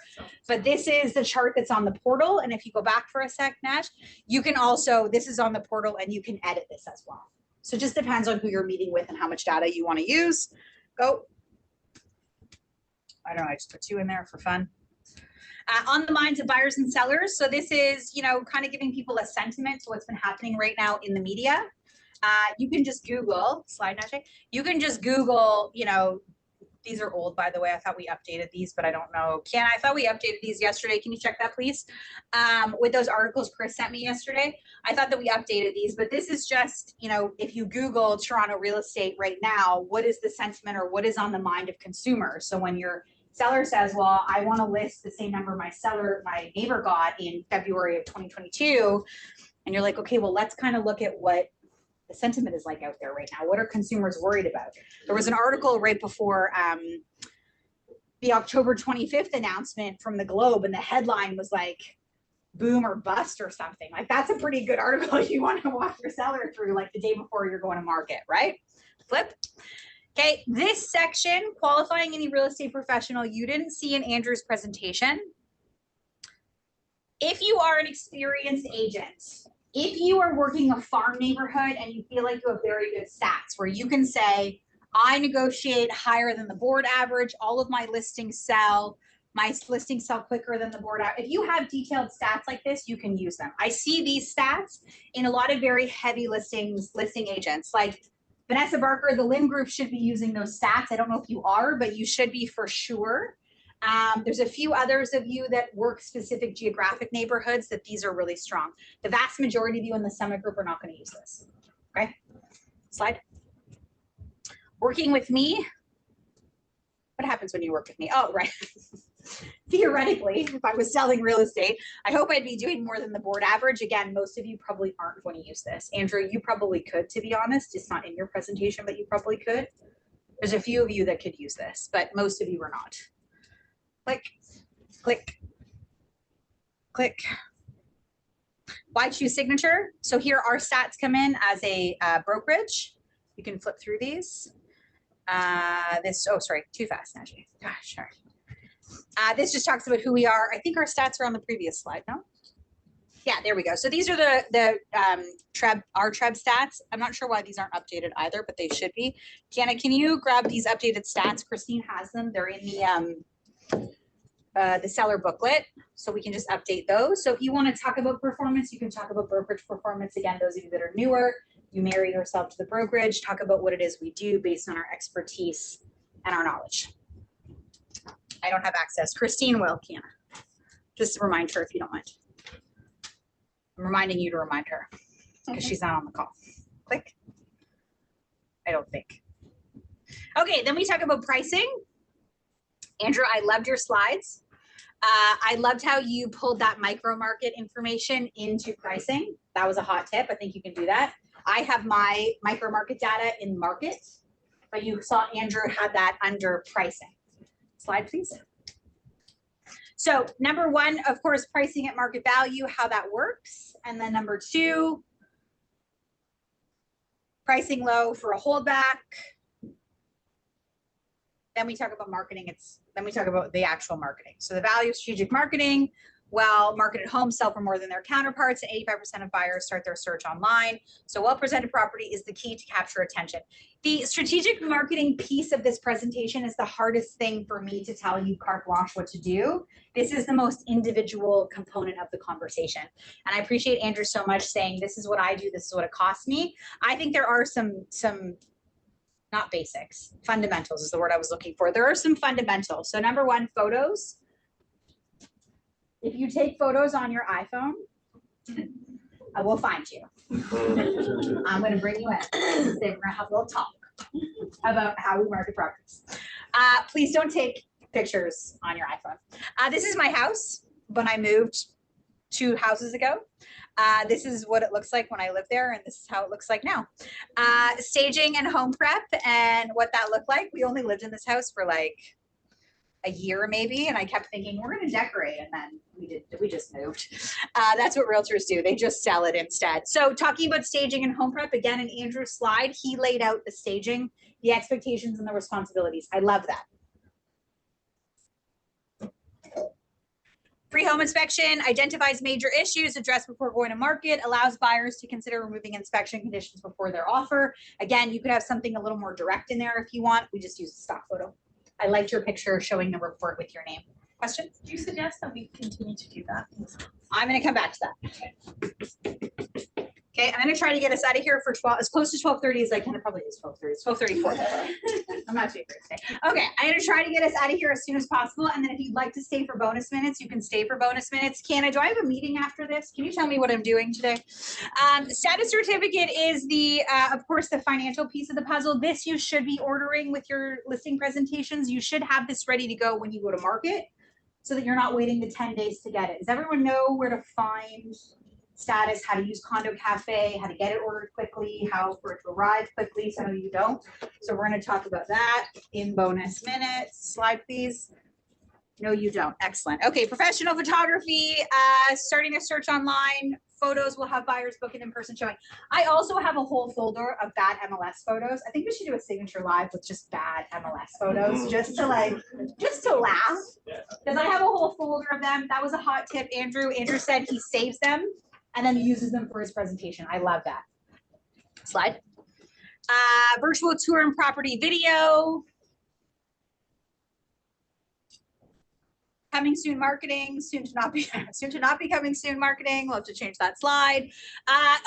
But this is the chart that's on the portal. And if you go back for a sec, Nash, you can also, this is on the portal and you can edit this as well. So it just depends on who you're meeting with and how much data you want to use. Go. I don't know, I just put 2 in there for fun. On the minds of buyers and sellers. So this is, kind of giving people a sentiment to what's been happening right now in the media. You can just Google, slide Najee. You can just Google, these are old, by the way. I thought we updated these, but I don't know. I thought we updated these yesterday. Can you check that, please? With those articles Chris sent me yesterday, I thought that we updated these, but this is just, if you Google Toronto real estate right now, what is the sentiment or what is on the mind of consumers? So when your seller says, well, I want to list the same number my neighbor got in February of 2022. And you're like, okay, well, let's kind of look at what the sentiment is like out there right now. What are consumers worried about? There was an article right before the October 25th announcement from the Globe, and the headline was like, boom or bust or something. Like, that's a pretty good article if you want to walk your seller through like the day before you're going to market, right? Flip. Okay, this section, qualifying any real estate professional, you didn't see in Andrew's presentation. if you are an experienced agent, if you are working a farm neighborhood and you feel like you have very good stats where you can say, I negotiate higher than the board average, all of my listings sell, my listings sell quicker than the board average. If you have detailed stats like this, you can use them. I see these stats in a lot of very heavy listing agents like Vanessa Barker, the Lim Group should be using those stats. I don't know if you are, but you should be for sure. There's a few others of you that work specific geographic neighborhoods that these are really strong. The vast majority of you in the Summit Group are not going to use this. Okay, slide. Working with me. What happens when you work with me? Oh, right. Theoretically, if I was selling real estate, I hope I'd be doing more than the board average. Again, most of you probably aren't going to use this. Andrew, you probably could, to be honest. It's not in your presentation, but you probably could. There's a few of you that could use this, but most of you are not. Click, click, click. Why choose signature? So here our stats come in as a brokerage. You can flip through these. Sorry, too fast, Najee. Gosh, sorry. This just talks about who we are. I think our stats are on the previous slide, no? Yeah, there we go. So these are our TREB stats. I'm not sure why these aren't updated either, but they should be. Kiana, can you grab these updated stats? Christine has them. They're in the seller booklet, so we can just update those. So if you want to talk about performance, you can talk about brokerage performance. Again, those of you that are newer, you marry yourself to the brokerage, talk about what it is we do based on our expertise and our knowledge. I don't have access. Christine will, Kiana. Just remind her if you don't mind. I'm reminding you to remind her because she's not on the call. Click. I don't think. Okay, then we talk about pricing. Andrew, I loved your slides. I loved how you pulled that micro market information into pricing. That was a hot tip. I think you can do that. I have my micro market data in market, but you saw Andrew had that under pricing. Slide, please. So number one, of course, pricing at market value, how that works. And then number two, pricing low for a holdback. Then we talk about marketing. Then we talk about the actual marketing. So the value of strategic marketing, well, marketed homes sell for more than their counterparts. 85% of buyers start their search online. So well-presented property is the key to capture attention. The strategic marketing piece of this presentation is the hardest thing for me to tell you carte blanche what to do. This is the most individual component of the conversation. And I appreciate Andrew so much saying, this is what I do, this is what it costs me. I think there are some not basics, fundamentals is the word I was looking for. There are some fundamentals. So number one, photos. If you take photos on your iPhone, I will find you. I'm going to bring you in. We're going to have a little talk about how we market properties. Please don't take pictures on your iPhone. This is my house when I moved 2 houses ago. This is what it looks like when I lived there, and this is how it looks like now. Staging and home prep and what that looked like. We only lived in this house for like a year maybe, and I kept thinking we're going to decorate, and then we just moved. That's what realtors do. They just sell it instead. So talking about staging and home prep, again, in Andrew's slide, he laid out the staging, the expectations and the responsibilities. I love that. Free home inspection identifies major issues addressed before going to market, allows buyers to consider removing inspection conditions before their offer. Again, you could have something a little more direct in there if you want. We just use a stock photo. I liked your picture showing the report with your name. Questions? Do you suggest that we continue to do that? I'm going to come back to that. Okay, I'm going to try to get us out of here for as close to 12:30 as I can. It probably is 12:30. It's 12:34. I'm not too great today. Okay, I'm going to try to get us out of here as soon as possible. And then if you'd like to stay for bonus minutes, you can stay for bonus minutes. Kiana, do I have a meeting after this? Can you tell me what I'm doing today? Status certificate is of course, the financial piece of the puzzle. This you should be ordering with your listing presentations. You should have this ready to go when you go to market so that you're not waiting the 10 days to get it. Does everyone know where to find status, how to use Condo Cafe, how to get it ordered quickly, how for it to arrive quickly? Some of you don't. So we're going to talk about that in bonus minutes. Slide, please. No, you don't. Excellent. Okay, professional photography, starting a search online photos will have buyers book an in-person showing. I also have a whole folder of bad MLS photos. I think we should do a signature live with just bad MLS photos, just to laugh. Because I have a whole folder of them. That was a hot tip, Andrew. Andrew said he saves them and then uses them for his presentation. I love that. Slide. Virtual tour and property video. Coming soon marketing, soon to not be coming soon marketing. We'll have to change that slide.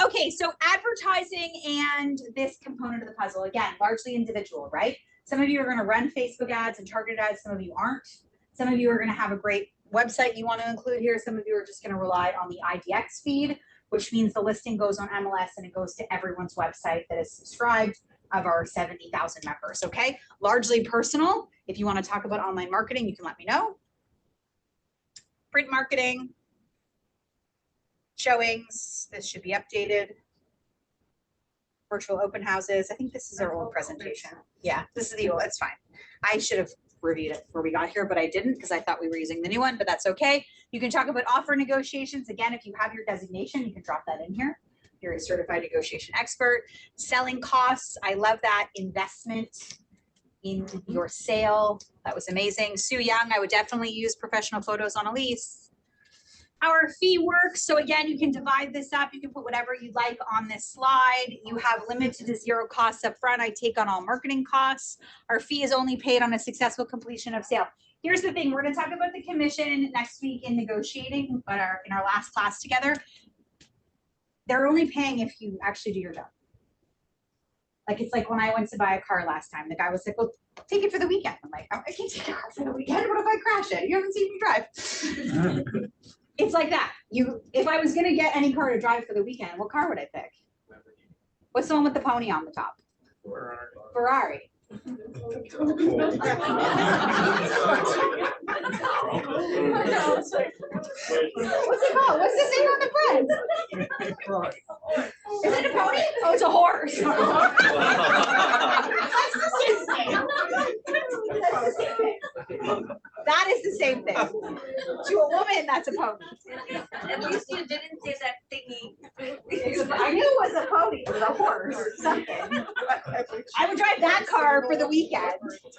Okay, so advertising and this component of the puzzle, again, largely individual, right? Some of you are gonna run Facebook ads and targeted ads, some of you aren't. Some of you are gonna have a great website you wanna include here. Some of you are just gonna rely on the IDX feed, which means the listing goes on MLS and it goes to everyone's website that is subscribed of our 70,000 members, okay? Largely personal. If you wanna talk about online marketing, you can let me know. Print marketing, showings, this should be updated. Virtual open houses, I think this is our old presentation. Yeah, this is the old, it's fine. I should have reviewed it before we got here, but I didn't because I thought we were using the new one, but that's okay. You can talk about offer negotiations. Again, if you have your designation, you can drop that in here. You're a certified negotiation expert. Selling costs, I love that. Investment in your sale. That was amazing. Sue Young, I would definitely use professional photos on a lease. Our fee works. So again, you can divide this up. You can put whatever you'd like on this slide. You have limited to zero costs up front. I take on all marketing costs. Our fee is only paid on a successful completion of sale. Here's the thing. We're going to talk about the commission next week in negotiating, but in our last class together. They're only paying if you actually do your job. Like, it's like when I went to buy a car last time, the guy was like, well, take it for the weekend. I'm like, oh, I can't take a car for the weekend. What if I crash it? You haven't seen me drive. It's like that. If I was going to get any car to drive for the weekend, what car would I pick? What's the one with the pony on the top? Ferrari. What's it called? What's the thing on the front? Is it a pony? Oh, it's a horse. That is the same thing. To a woman, that's a pony. At least you didn't say that thingy. I knew it was a pony. It was a horse or something. I would drive that car for the weekend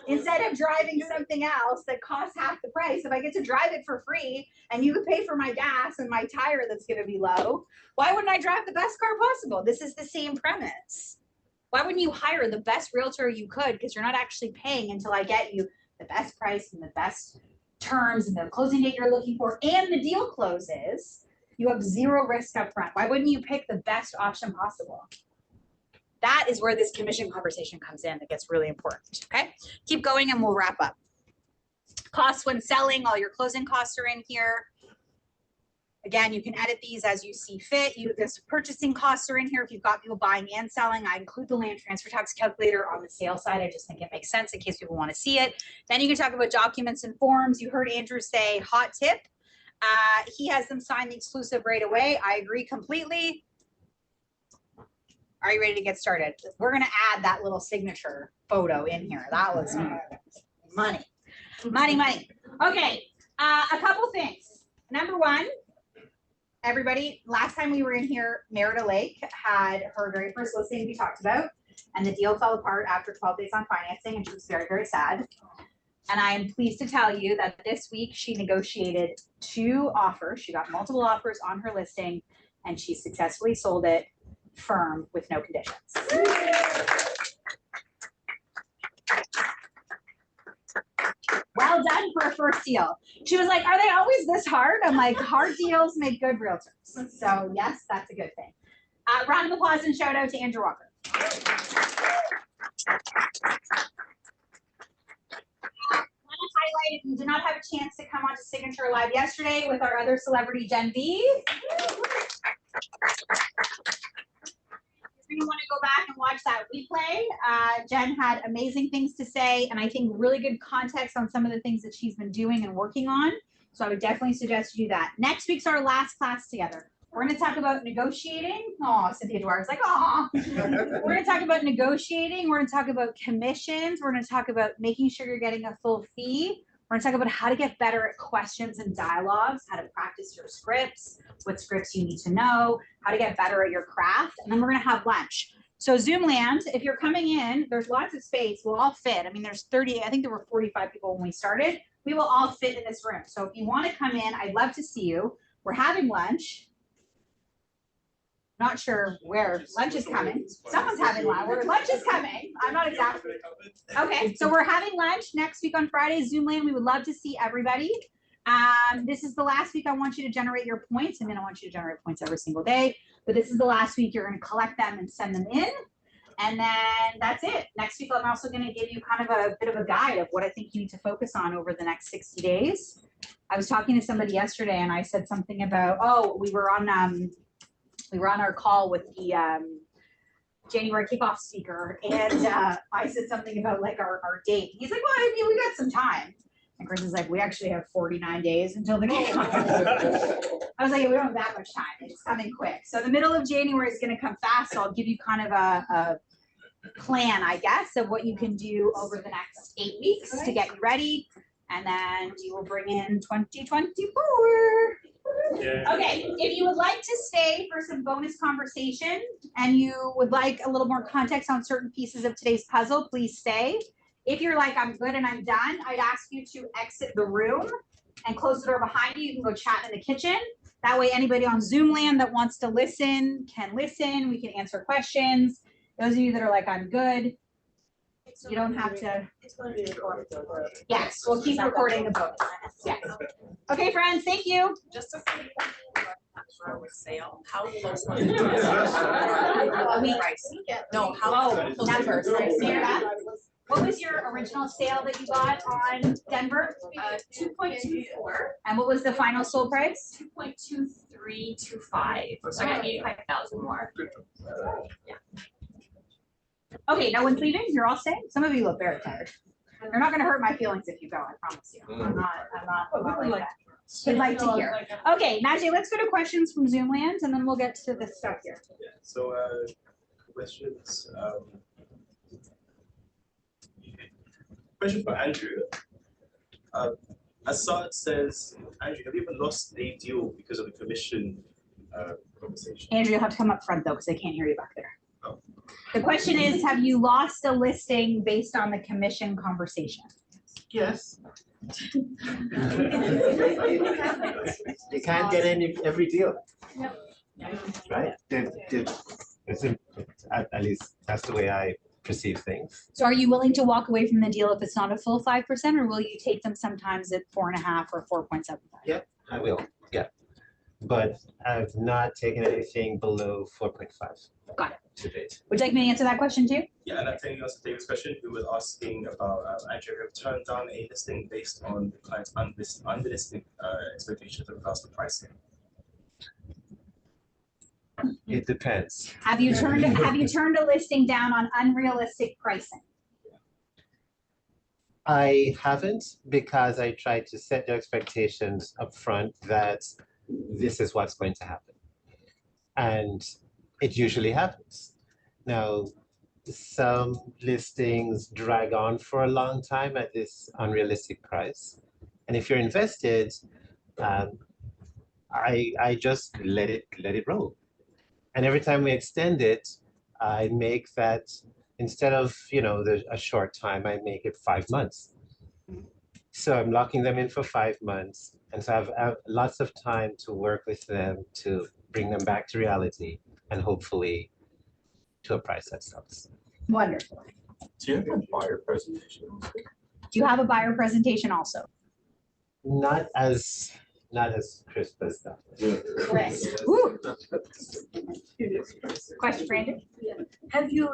instead of driving something else that costs half the price. If I get to drive it for free and you can pay for my gas and my tire that's going to be low, why wouldn't I drive the best car possible? This is the same premise. Why wouldn't you hire the best realtor you could? Because you're not actually paying until I get you the best price and the best terms and the closing date you're looking for and the deal closes. You have zero risk up front. Why wouldn't you pick the best option possible? That is where this commission conversation comes in. That gets really important, okay? Keep going and we'll wrap up. Costs when selling, all your closing costs are in here. Again, you can edit these as you see fit. This purchasing costs are in here if you've got people buying and selling. I include the land transfer tax calculator on the sale side. I just think it makes sense in case people want to see it. Then you can talk about documents and forms. You heard Andrew say hot tip. He has them sign the exclusive right away. I agree completely. Are you ready to get started? We're going to add that little signature photo in here. That was money. Money, money. Okay, a couple things. Number one, everybody, last time we were in here, Merida Lake had her very first listing we talked about, and the deal fell apart after 12 days on financing, and she was very, very sad. And I am pleased to tell you that this week she negotiated 2 offers. She got multiple offers on her listing, and she successfully sold it firm with no conditions. Well done for a first deal. She was like, are they always this hard? I'm like, hard deals make good realtors. So yes, that's a good thing. Round of applause and shout out to Andrew Walker. Highlight if you did not have a chance to come on to Signature Live yesterday with our other celebrity, Jen V. If you want to go back and watch that replay, Jen had amazing things to say, and I think really good context on some of the things that she's been doing and working on. So I would definitely suggest you do that. Next week's our last class together. We're going to talk about negotiating. Oh, Cynthia Dwar's like, oh. We're going to talk about negotiating. We're going to talk about commissions. We're going to talk about making sure you're getting a full fee. We're going to talk about how to get better at questions and dialogues, how to practice your scripts. what scripts you need to know, how to get better at your craft, and then we're gonna have lunch. So Zoomland, if you're coming in, there's lots of space. We'll all fit. I mean, there's 30, I think there were 45 people when we started. We will all fit in this room. So if you want to come in, I'd love to see you. We're having lunch. Not sure where lunch is coming. Someone's having lunch. Lunch is coming. I'm not exactly. Okay, so we're having lunch next week on Friday, Zoomland. We would love to see everybody. This is the last week I want you to generate your points. I mean, I want you to generate points every single day, but this is the last week you're going to collect them and send them in. And then that's it. Next week, I'm also going to give you kind of a bit of a guide of what I think you need to focus on over the next 60 days. I was talking to somebody yesterday and I said something about, oh, we were on our call with the January kickoff speaker, and I said something about like our date. He's like, well, I mean, we got some time. And Chris is like, we actually have 49 days until the kickoff. I was like, yeah, we don't have that much time. It's coming quick. So the middle of January is going to come fast. So I'll give you kind of a plan, I guess, of what you can do over the next 8 weeks to get you ready. And then you will bring in 2024. Yeah. Okay, if you would like to stay for some bonus conversation and you would like a little more context on certain pieces of today's puzzle, please stay. If you're like, I'm good and I'm done, I'd ask you to exit the room and close the door behind you. You can go chat in the kitchen. That way anybody on Zoomland that wants to listen can listen. We can answer questions. Those of you that are like, I'm good, you don't have to. It's going to be recorded. Yes, we'll keep recording the bonus. Yes. Okay, friends, thank you. Just to see with sale, how low was No, how numbers. Sarah, what was your original sale that you got on Denver? 2.24. And what was the final sold price? 2.2325. So I got 85,000 more. Yeah. Okay, no one's leaving. You're all staying. Some of you look very tired. You're not going to hurt my feelings if you go. I promise you. I'm not like that. I'd like to hear. Okay, Najee, let's go to questions from Zoomland, and then we'll get to the stuff here. Yeah. So questions. Question for Andrew. Assad says, Andrew, have you ever lost a deal because of the commission conversation? Andrew, you'll have to come up front though, because I can't hear you back there. Oh. The question is, have you lost a listing based on the commission conversation? Yes. You can't get every deal. Yep. Right? At least that's the way I perceive things. So are you willing to walk away from the deal if it's not a full 5%, or will you take them sometimes at 4.5 or 4.75? Yep, I will. Yeah. But I've not taken anything below 4.5. Got it. To date. Would you like me to answer that question too? Yeah, and I'm taking also David's question, who was asking about Andrew have turned down a listing based on the client's unrealistic expectations of regards to pricing. It depends. Have you turned a listing down on unrealistic pricing? I haven't, because I tried to set the expectations up front that this is what's going to happen. And it usually happens. Now, some listings drag on for a long time at this unrealistic price. And if you're invested, I just let it roll. And every time we extend it, I make that, instead of a short time, I make it 5 months. So I'm locking them in for 5 months. And so I have lots of time to work with them to bring them back to reality and hopefully to a price that sells. Wonderful. Do you have a buyer presentation? Do you have a buyer presentation also? Not as crisp as that. Chris. Ooh. Question for Andrew? Yeah. Have you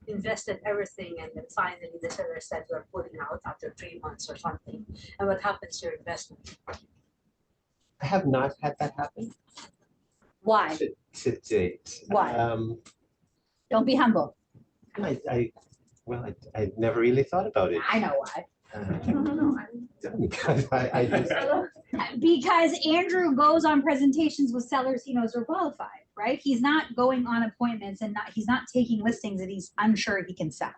invested everything and then finally the seller said we're pulling out after 3 months or something? And what happens to your investment? I have not had that happen. Why? To date. Why? Don't be humble. I never really thought about it. I know why. Because I just, because Andrew goes on presentations with sellers he knows are qualified, right? He's not going on appointments and he's not taking listings that he's unsure he can sell.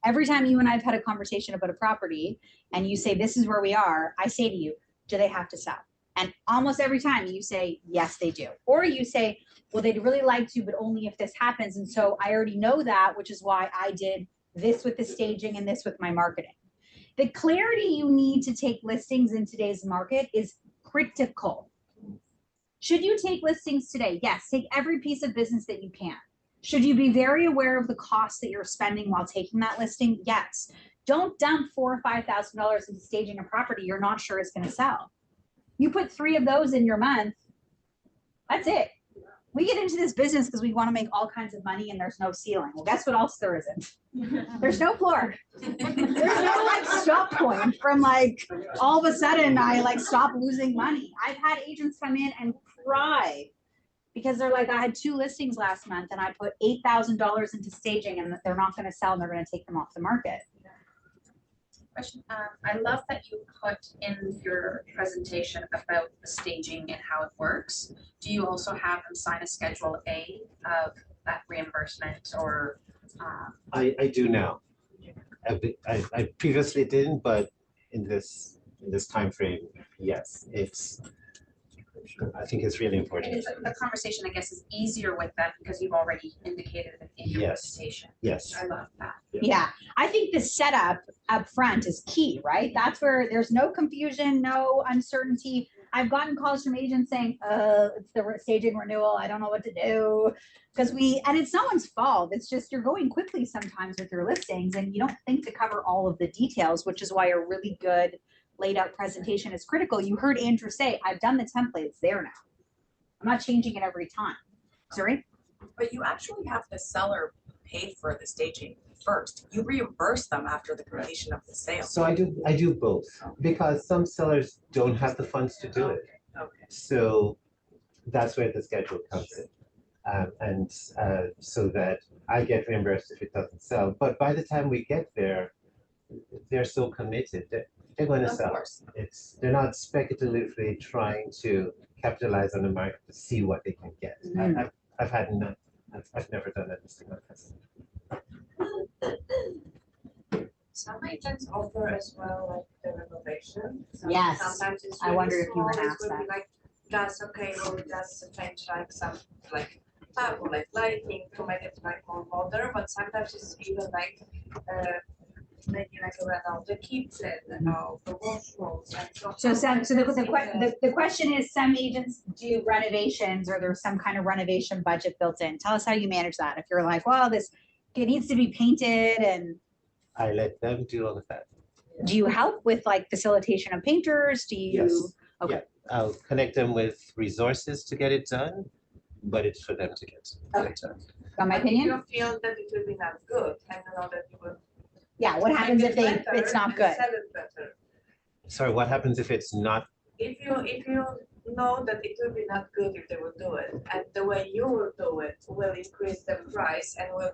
Every time you and I have had a conversation about a property and you say, this is where we are, I say to you, do they have to sell? And almost every time you say, yes, they do. Or you say, well, they'd really like to, but only if this happens. And so I already know that, which is why I did this with the staging and this with my marketing. The clarity you need to take listings in today's market is critical. Should you take listings today? Yes, take every piece of business that you can. Should you be very aware of the costs that you're spending while taking that listing? Yes. Don't dump $4,000 or $5,000 into staging a property you're not sure is going to sell. You put 3 of those in your month, that's it. We get into this business because we want to make all kinds of money and there's no ceiling. Well, guess what else there isn't? There's no floor. There's no like stop point from like all of a sudden I like stop losing money. I've had agents come in and cry because they're like, I had 2 listings last month and I put $8,000 into staging and they're not going to sell and they're going to take them off the market. Question. I love that you put in your presentation about the staging and how it works. Do you also have them sign a Schedule A of that reimbursement or? I do now. I previously didn't, but in this time frame, yes, I think it's really important. And the conversation, I guess, is easier with them because you've already indicated it in your Yes. presentation. Yes. I love that. Yeah, I think the setup up front is key, right? That's where there's no confusion, no uncertainty. I've gotten calls from agents saying, it's the staging renewal. I don't know what to do. Because and it's no one's fault. It's just you're going quickly sometimes with your listings and you don't think to cover all of the details, which is why a really good laid out presentation is critical. You heard Andrew say, I've done the template, it's there now. I'm not changing it every time. Sorry? But you actually have the seller pay for the staging first. You reimburse them after the completion of the sale. So I do both because some sellers don't have the funds to do it. Okay. So that's where the schedule comes in. So that I get reimbursed if it doesn't sell. But by the time we get there, they're so committed that they're going to Of sell. course. They're not speculatively trying to capitalize on the market to see what they can get. I've had none. I've never done that listing like this. Some agents offer as well like the renovation. Yes. Sometimes it's I really wondered if you were small, gonna it ask would be that. like just okay, we'll just change like some like tab or like lighting to make it like more modern, but sometimes it's even like maybe like around the kitchen and all the washrooms and So the the question is, some agents do renovations or there's some kind of renovation budget built in. Tell us how you manage that. If you're like, well, it needs to be painted, and I let them do all of that. do you help with like facilitation of painters? Do you? Yes. Okay. Yeah. I'll connect them with resources to get it done, but it's for them to get it done. Got my If opinion? you feel that it will be not good, and you know that you will. Yeah, what happens make if it better, it's not you good? Sell it better. Sorry, what happens if it's not? If you know that it will be not good if they will do it, and the way you will do it will increase the price and will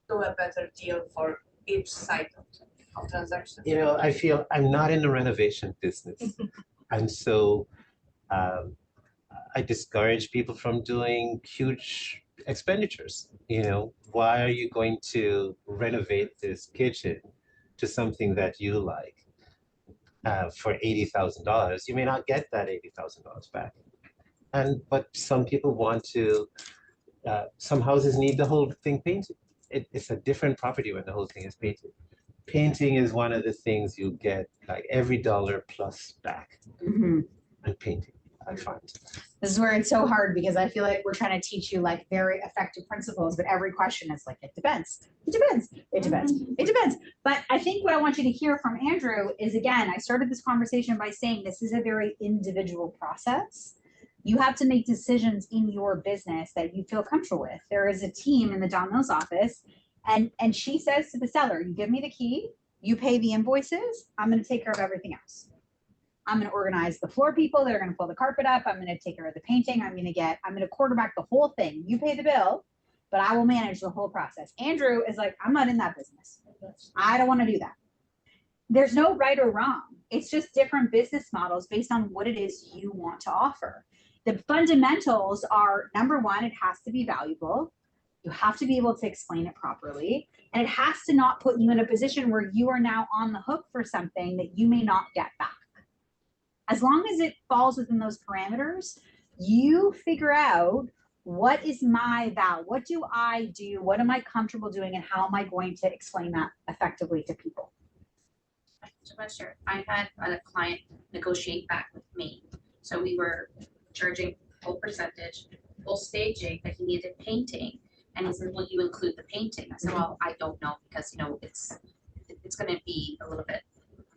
do a better deal for each side of transaction. You know, I feel I'm not in the renovation business. And so I discourage people from doing huge expenditures. You know, why are you going to renovate this kitchen to something that you like for $80,000? You may not get that $80,000 back. But some people want to, some houses need the whole thing painted. It's a different property when the whole thing is painted. Painting is one of the things you get like every dollar plus back. Mhm. And painting, I find. This is where it's so hard because I feel like we're trying to teach you like very effective principles, but every question is like, it depends, it depends, it depends, it depends. But I think what I want you to hear from Andrew is, again, I started this conversation by saying this is a very individual process. You have to make decisions in your business that you feel comfortable with. There is a team in the Don Mills office, and she says to the seller, you give me the key, you pay the invoices, I'm gonna take care of everything else. I'm going to organize the floor people. They're going to pull the carpet up. I'm going to take care of the painting. I'm going to quarterback the whole thing. You pay the bill, but I will manage the whole process. Andrew is like, I'm not in that business. I don't want to do that. There's no right or wrong. It's just different business models based on what it is you want to offer. The fundamentals are, number one, it has to be valuable. You have to be able to explain it properly. And it has to not put you in a position where you are now on the hook for something that you may not get back. As long as it falls within those parameters, you figure out what is my vow? What do I do? What am I comfortable doing? And how am I going to explain that effectively to people? Sure. I had a client negotiate back with me. So we were charging full percentage, full staging, but he needed painting. And he said, will you include the painting? I said, well, I don't know because, it's gonna be a little bit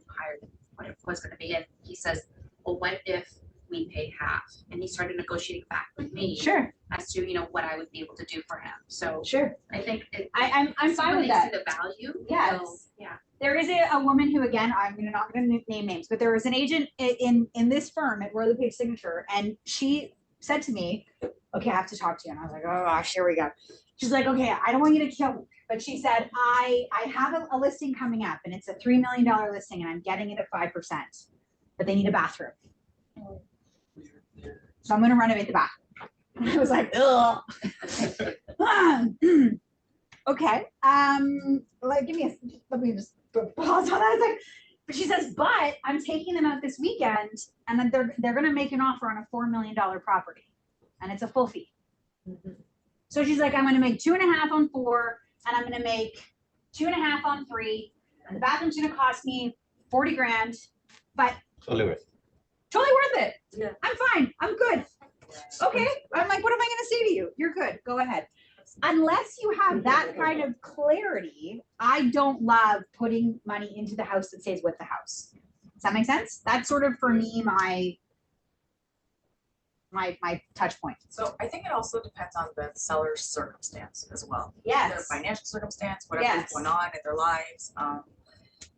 higher than what it was gonna be. And he says, well, what if we pay half? And he started negotiating back with me. Sure. As to, what I would be able to do for him. So sure. I think I'm fine someone with needs that. to see the value. Yes. So, yeah. There is a woman who, again, not gonna name names, but there was an agent in this firm at Royal LePage Signature, and she said to me, okay, I have to talk to you. And I was like, oh gosh, here we go. She's like, okay, I don't want you to kill me. But she said, I have a listing coming up and it's a $3 million listing and I'm getting it at 5%, but they need a bathroom. So I'm gonna renovate the bathroom. And I was like, ugh. Okay. Let me just pause on that. I was like, but she says, but I'm taking them out this weekend and then they're gonna make an offer on a $4 million property. And it's a full fee. So she's like, I'm gonna make 2.5 on 4, and I'm gonna make 2.5 on 3, and the bathroom's gonna cost me 40 grand, but Totally worth it. totally worth it. Yeah. I'm fine. I'm good. Okay. I'm like, what am I gonna say to you? You're good. Go ahead. Unless you have that kind of clarity, I don't love putting money into the house that stays with the house. Does that make sense? That's sort of for me my touch point. So I think it also depends on the seller's circumstance as well. Yes. Their financial circumstance, whatever's Yes. going on in their lives.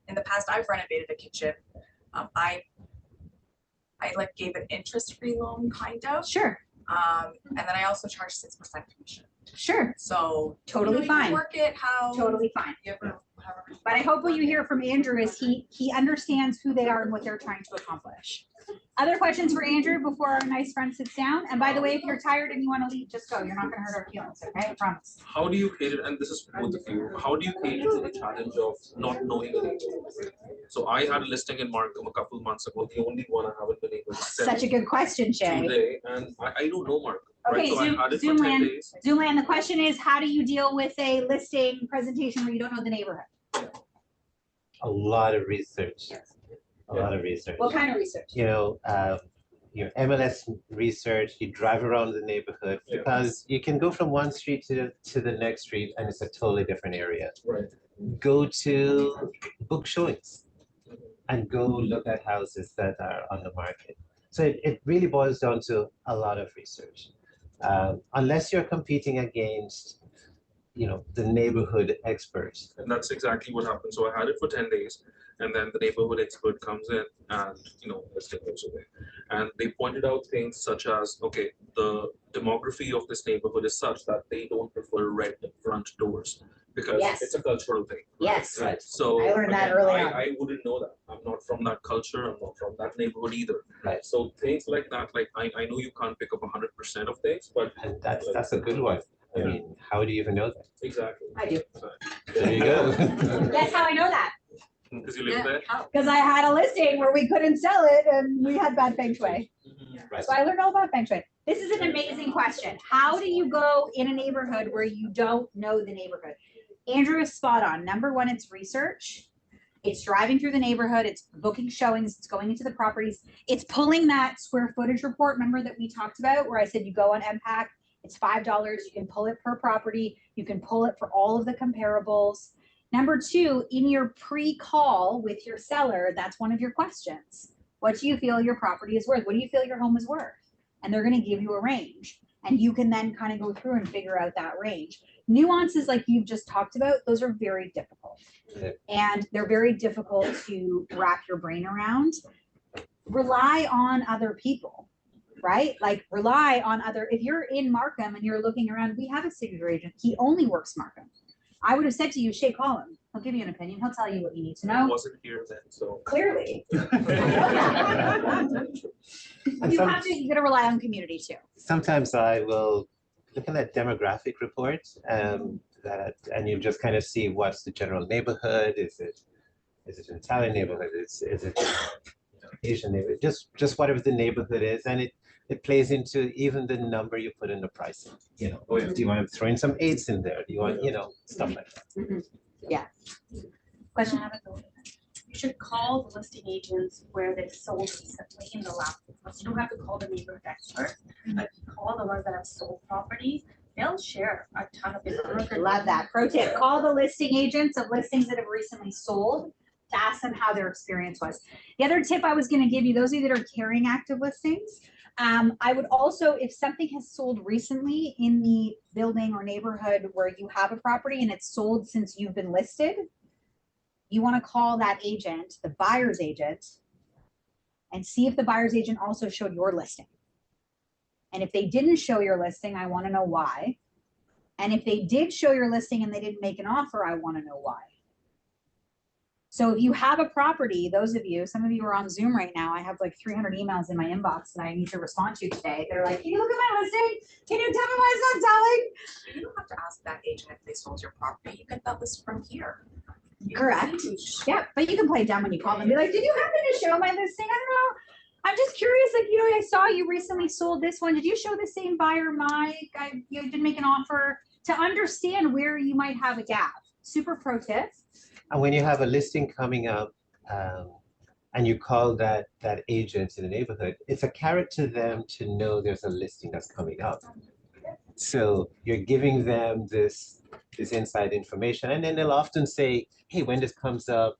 In the past, I've renovated a kitchen. I like gave an interest-free loan, kind of. Sure. And then I also charged 6% commission. Sure. So Totally you fine. work it how Totally fine. however But I hope what you hear from Andrew is he understands who they are and what they're trying to accomplish. Other questions for Andrew before our nice friend sits down? And by the way, if you're tired and you want to leave, just go. You're not going to hurt our feelings, okay? I promise. How do you cater, and this is for both of you, how do you cater to the challenge of not knowing the neighborhood? So I had a listing in Markham a couple months ago, the only one I haven't been able to sell. Such a good question, Shay. Today, and I don't know Markham. Okay, right? So I had it for 10 Zoomland. days. Zoomland, the question is, how do you deal with a listing presentation where you don't know the neighborhood? A lot of research. A lot of research. What kind of research? Your MLS research, you drive around the neighborhood because you can go from one street to the next street and it's a totally different area. Right. Go to book showings and go look at houses that are on the market. So it really boils down to a lot of research. Unless you're competing against, the neighborhood experts. And that's exactly what happened. So I had it for 10 days. And then the neighborhood expert comes in and, listing goes away. And they pointed out things such as, okay, the demography of this neighborhood is such that they don't prefer red front doors because Yes. it's a cultural thing. Yes. Right. So I learned that again, early on. I wouldn't know that. I'm not from that culture. I'm not from that neighborhood either. Right. So things like that, like I know you can't pick up 100% of things, but And that's a good one. I mean, how do you even know that? exactly. I do. There you go. Guess how I know that? Because you live there. Because I had a listing where we couldn't sell it and we had bad feng shui. Right. So I learned all about feng shui. This is an amazing question. How do you go in a neighborhood where you don't know the neighborhood? Andrew is spot on. Number one, it's research. It's driving through the neighborhood. It's booking showings. It's going into the properties. It's pulling that square footage report. Remember that we talked about where I said you go on MPAC. It's $5. You can pull it per property. You can pull it for all of the comparables. Number two, in your pre-call with your seller, that's one of your questions. What do you feel your property is worth? What do you feel your home is worth? And they're going to give you a range. And you can then kind of go through and figure out that range. Nuances like you've just talked about, those are very difficult. Yeah. And they're very difficult to wrap your brain around. Rely on other people, right? Like rely on if you're in Markham and you're looking around, we have a signature agent. He only works Markham. I would have said to you, Shay, call him. He'll give you an opinion. He'll tell you what you need to I know. wasn't here then, so. Clearly. You have to, you gotta rely on community too. Sometimes I will look at that demographic report and you just kind of see what's the general neighborhood. Is it an Italian neighborhood? Is it Asian neighborhood, just whatever the neighborhood is, and it plays into even the number you put in the pricing. You know, do you want to throw in some eights in there? Do you want, stuff like that? Yeah. Question. You should call the listing agents where they've sold recently in the last 6 months. You don't have to call the neighborhood expert, but if you call the ones that have sold properties, they'll share a ton of information. Love that. Pro tip, call the listing agents of listings that have recently sold to ask them how their experience was. The other tip I was going to give you, those of you that are carrying active listings, I would also, if something has sold recently in the building or neighborhood where you have a property and it's sold since you've been listed, you want to call that agent, the buyer's agent, and see if the buyer's agent also showed your listing. And if they didn't show your listing, I want to know why. And if they did show your listing and they didn't make an offer, I want to know why. So if you have a property, those of you, some of you are on Zoom right now, I have like 300 emails in my inbox that I need to respond to today. They're like, can you look at my listing? Can you tell me why it's not selling? You don't have to ask that agent if they sold your property. You get that list from here. Correct. Yeah, but you can play dumb when you call them and be like, did you happen to show my listing? I don't know. I'm just curious, like, I saw you recently sold this one. Did you show the same buyer, Mike? You didn't make an offer, to understand where you might have a gap. Super pro tip. And when you have a listing coming up, and you call that agent in the neighborhood, it's a carrot to them to know there's a listing that's coming up. So you're giving them this inside information, and then they'll often say, hey, when this comes up,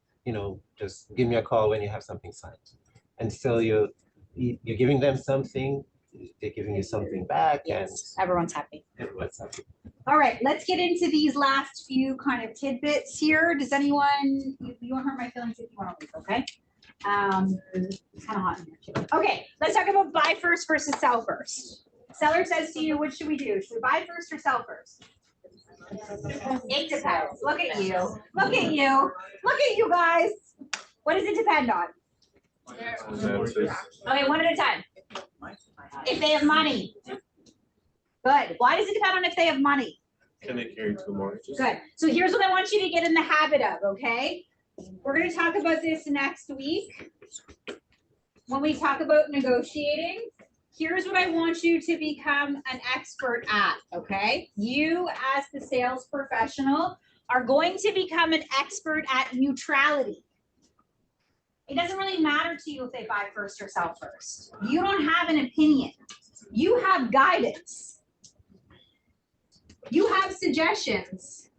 just give me a call when you have something signed. And so you're giving them something, they're giving you something back, and everyone's happy. Everyone's happy. All right, let's get into these last few kind of tidbits here. Does anyone, you won't hurt my feelings if you want to leave, okay? It's kind of hot in here too. Okay, let's talk about buy first versus sell first. Seller says to you, what should we do? Should we buy first or sell first? It depends. Look at you. Look at you. Look at you guys. What does it depend on? Okay, one at a time. If they have money. Good. Why does it depend on if they have money? Can they carry 2 mortgages? Good. So here's what I want you to get in the habit of, okay? We're going to talk about this next week when we talk about negotiating. Here's what I want you to become an expert at, okay? You, as the sales professional, are going to become an expert at neutrality. It doesn't really matter to you if they buy first or sell first. You don't have an opinion. You have guidance. You have suggestions.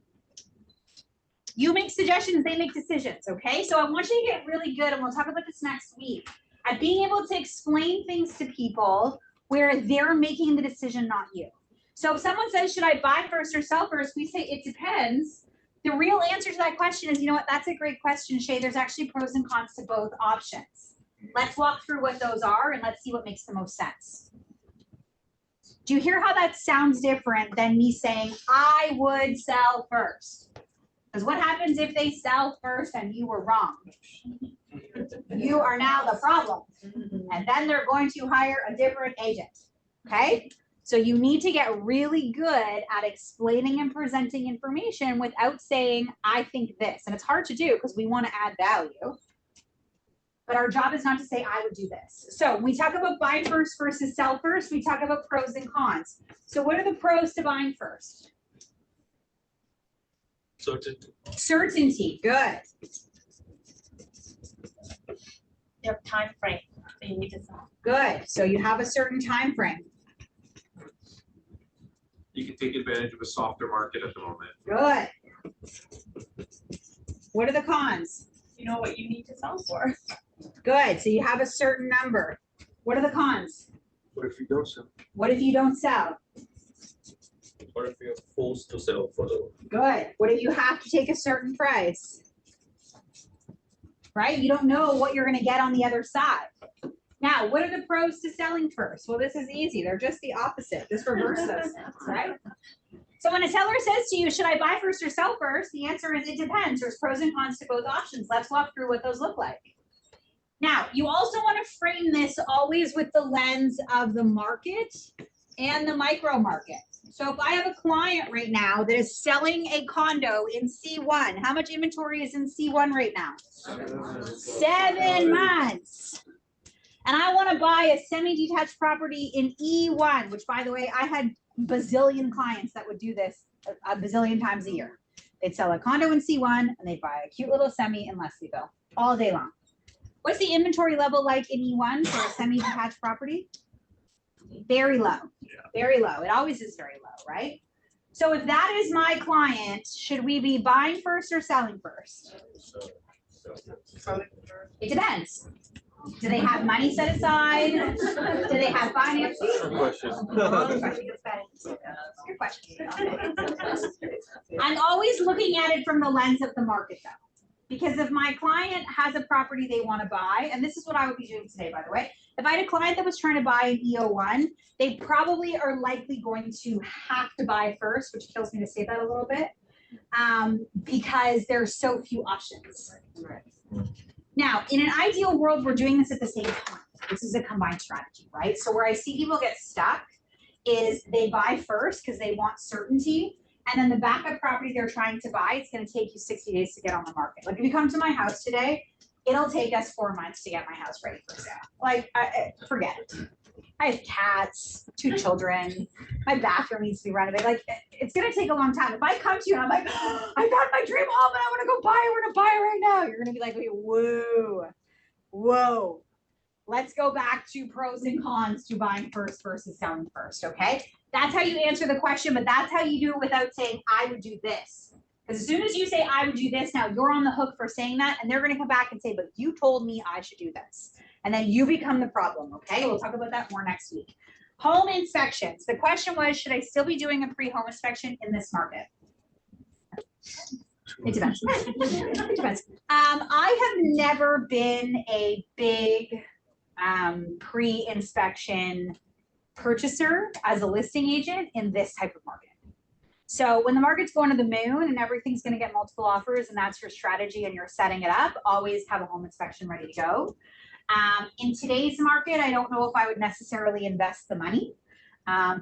You make suggestions, they make decisions, okay? So I want you to get really good, and we'll talk about this next week, at being able to explain things to people where they're making the decision, not you. So if someone says, should I buy first or sell first? We say, it depends. The real answer to that question is, you know what, that's a great question, Shay. There's actually pros and cons to both options. Let's walk through what those are and let's see what makes the most sense. Do you hear how that sounds different than me saying, I would sell first? Because what happens if they sell first and you were wrong? You are now the problem. And then they're going to hire a different agent, okay? So you need to get really good at explaining and presenting information without saying, I think this. And it's hard to do because we want to add value. But our job is not to say, I would do this. So when we talk about buy first versus sell first, we talk about pros and cons. So what are the pros to buying first? Certainty. Certainty, good. You have time frame that you need to sell. Good, so you have a certain time frame. You can take advantage of a softer market at the moment. Good. What are the cons? You know what you need to sell for. Good, so you have a certain number. What are the cons? What if you don't sell? What if you don't sell? Or if you're forced to sell for the. Good. What if you have to take a certain price? Right? You don't know what you're going to get on the other side. Now, what are the pros to selling first? Well, this is easy. They're just the opposite. Just reverse those, right? So when a seller says to you, should I buy first or sell first? The answer is it depends. There's pros and cons to both options. Let's walk through what those look like. Now, you also want to frame this always with the lens of the market and the micro market. So if I have a client right now that is selling a condo in C1, how much inventory is in C1 right now? 7 months. and I want to buy a semi-detached property in E1, which by the way, I had bazillion clients that would do this a bazillion times a year. They'd sell a condo in C1 and they'd buy a cute little semi in Leslieville all day long. What's the inventory level like in E1 for a semi-detached property? Very low, very low. It always is very low, right? So if that is my client, should we be buying first or selling first? It depends. Do they have money set aside? Do they have financing? Good question. Your question. I'm always looking at it from the lens of the market though. Because if my client has a property they want to buy, and this is what I would be doing today, by the way, if I had a client that was trying to buy an EO1, they probably are likely going to have to buy first, which kills me to say that a little bit, because there's so few options. Now, in an ideal world, we're doing this at the same time. This is a combined strategy, right? So where I see people get stuck is they buy first because they want certainty. And then the backup property they're trying to buy, it's going to take you 60 days to get on the market. Like if you come to my house today, it'll take us 4 months to get my house ready for sale. Like, forget it. I have cats, 2 children. My bathroom needs to be renovated. Like, it's going to take a long time. If I come to you and I'm like, oh, I found my dream home and I want to go buy it, we're going to buy it right now. You're going to be like, whoa, whoa. Let's go back to pros and cons to buying first versus selling first, okay? That's how you answer the question, but that's how you do it without saying, I would do this. Because as soon as you say, I would do this, now you're on the hook for saying that, and they're going to come back and say, but you told me I should do this. And then you become the problem, okay? We'll talk about that more next week. Home inspections. The question was, should I still be doing a pre-home inspection in this market? It depends. It depends. I have never been a big pre-inspection purchaser as a listing agent in this type of market. So when the market's going to the moon and everything's going to get multiple offers and that's your strategy and you're setting it up, always have a home inspection ready to go. In today's market, I don't know if I would necessarily invest the money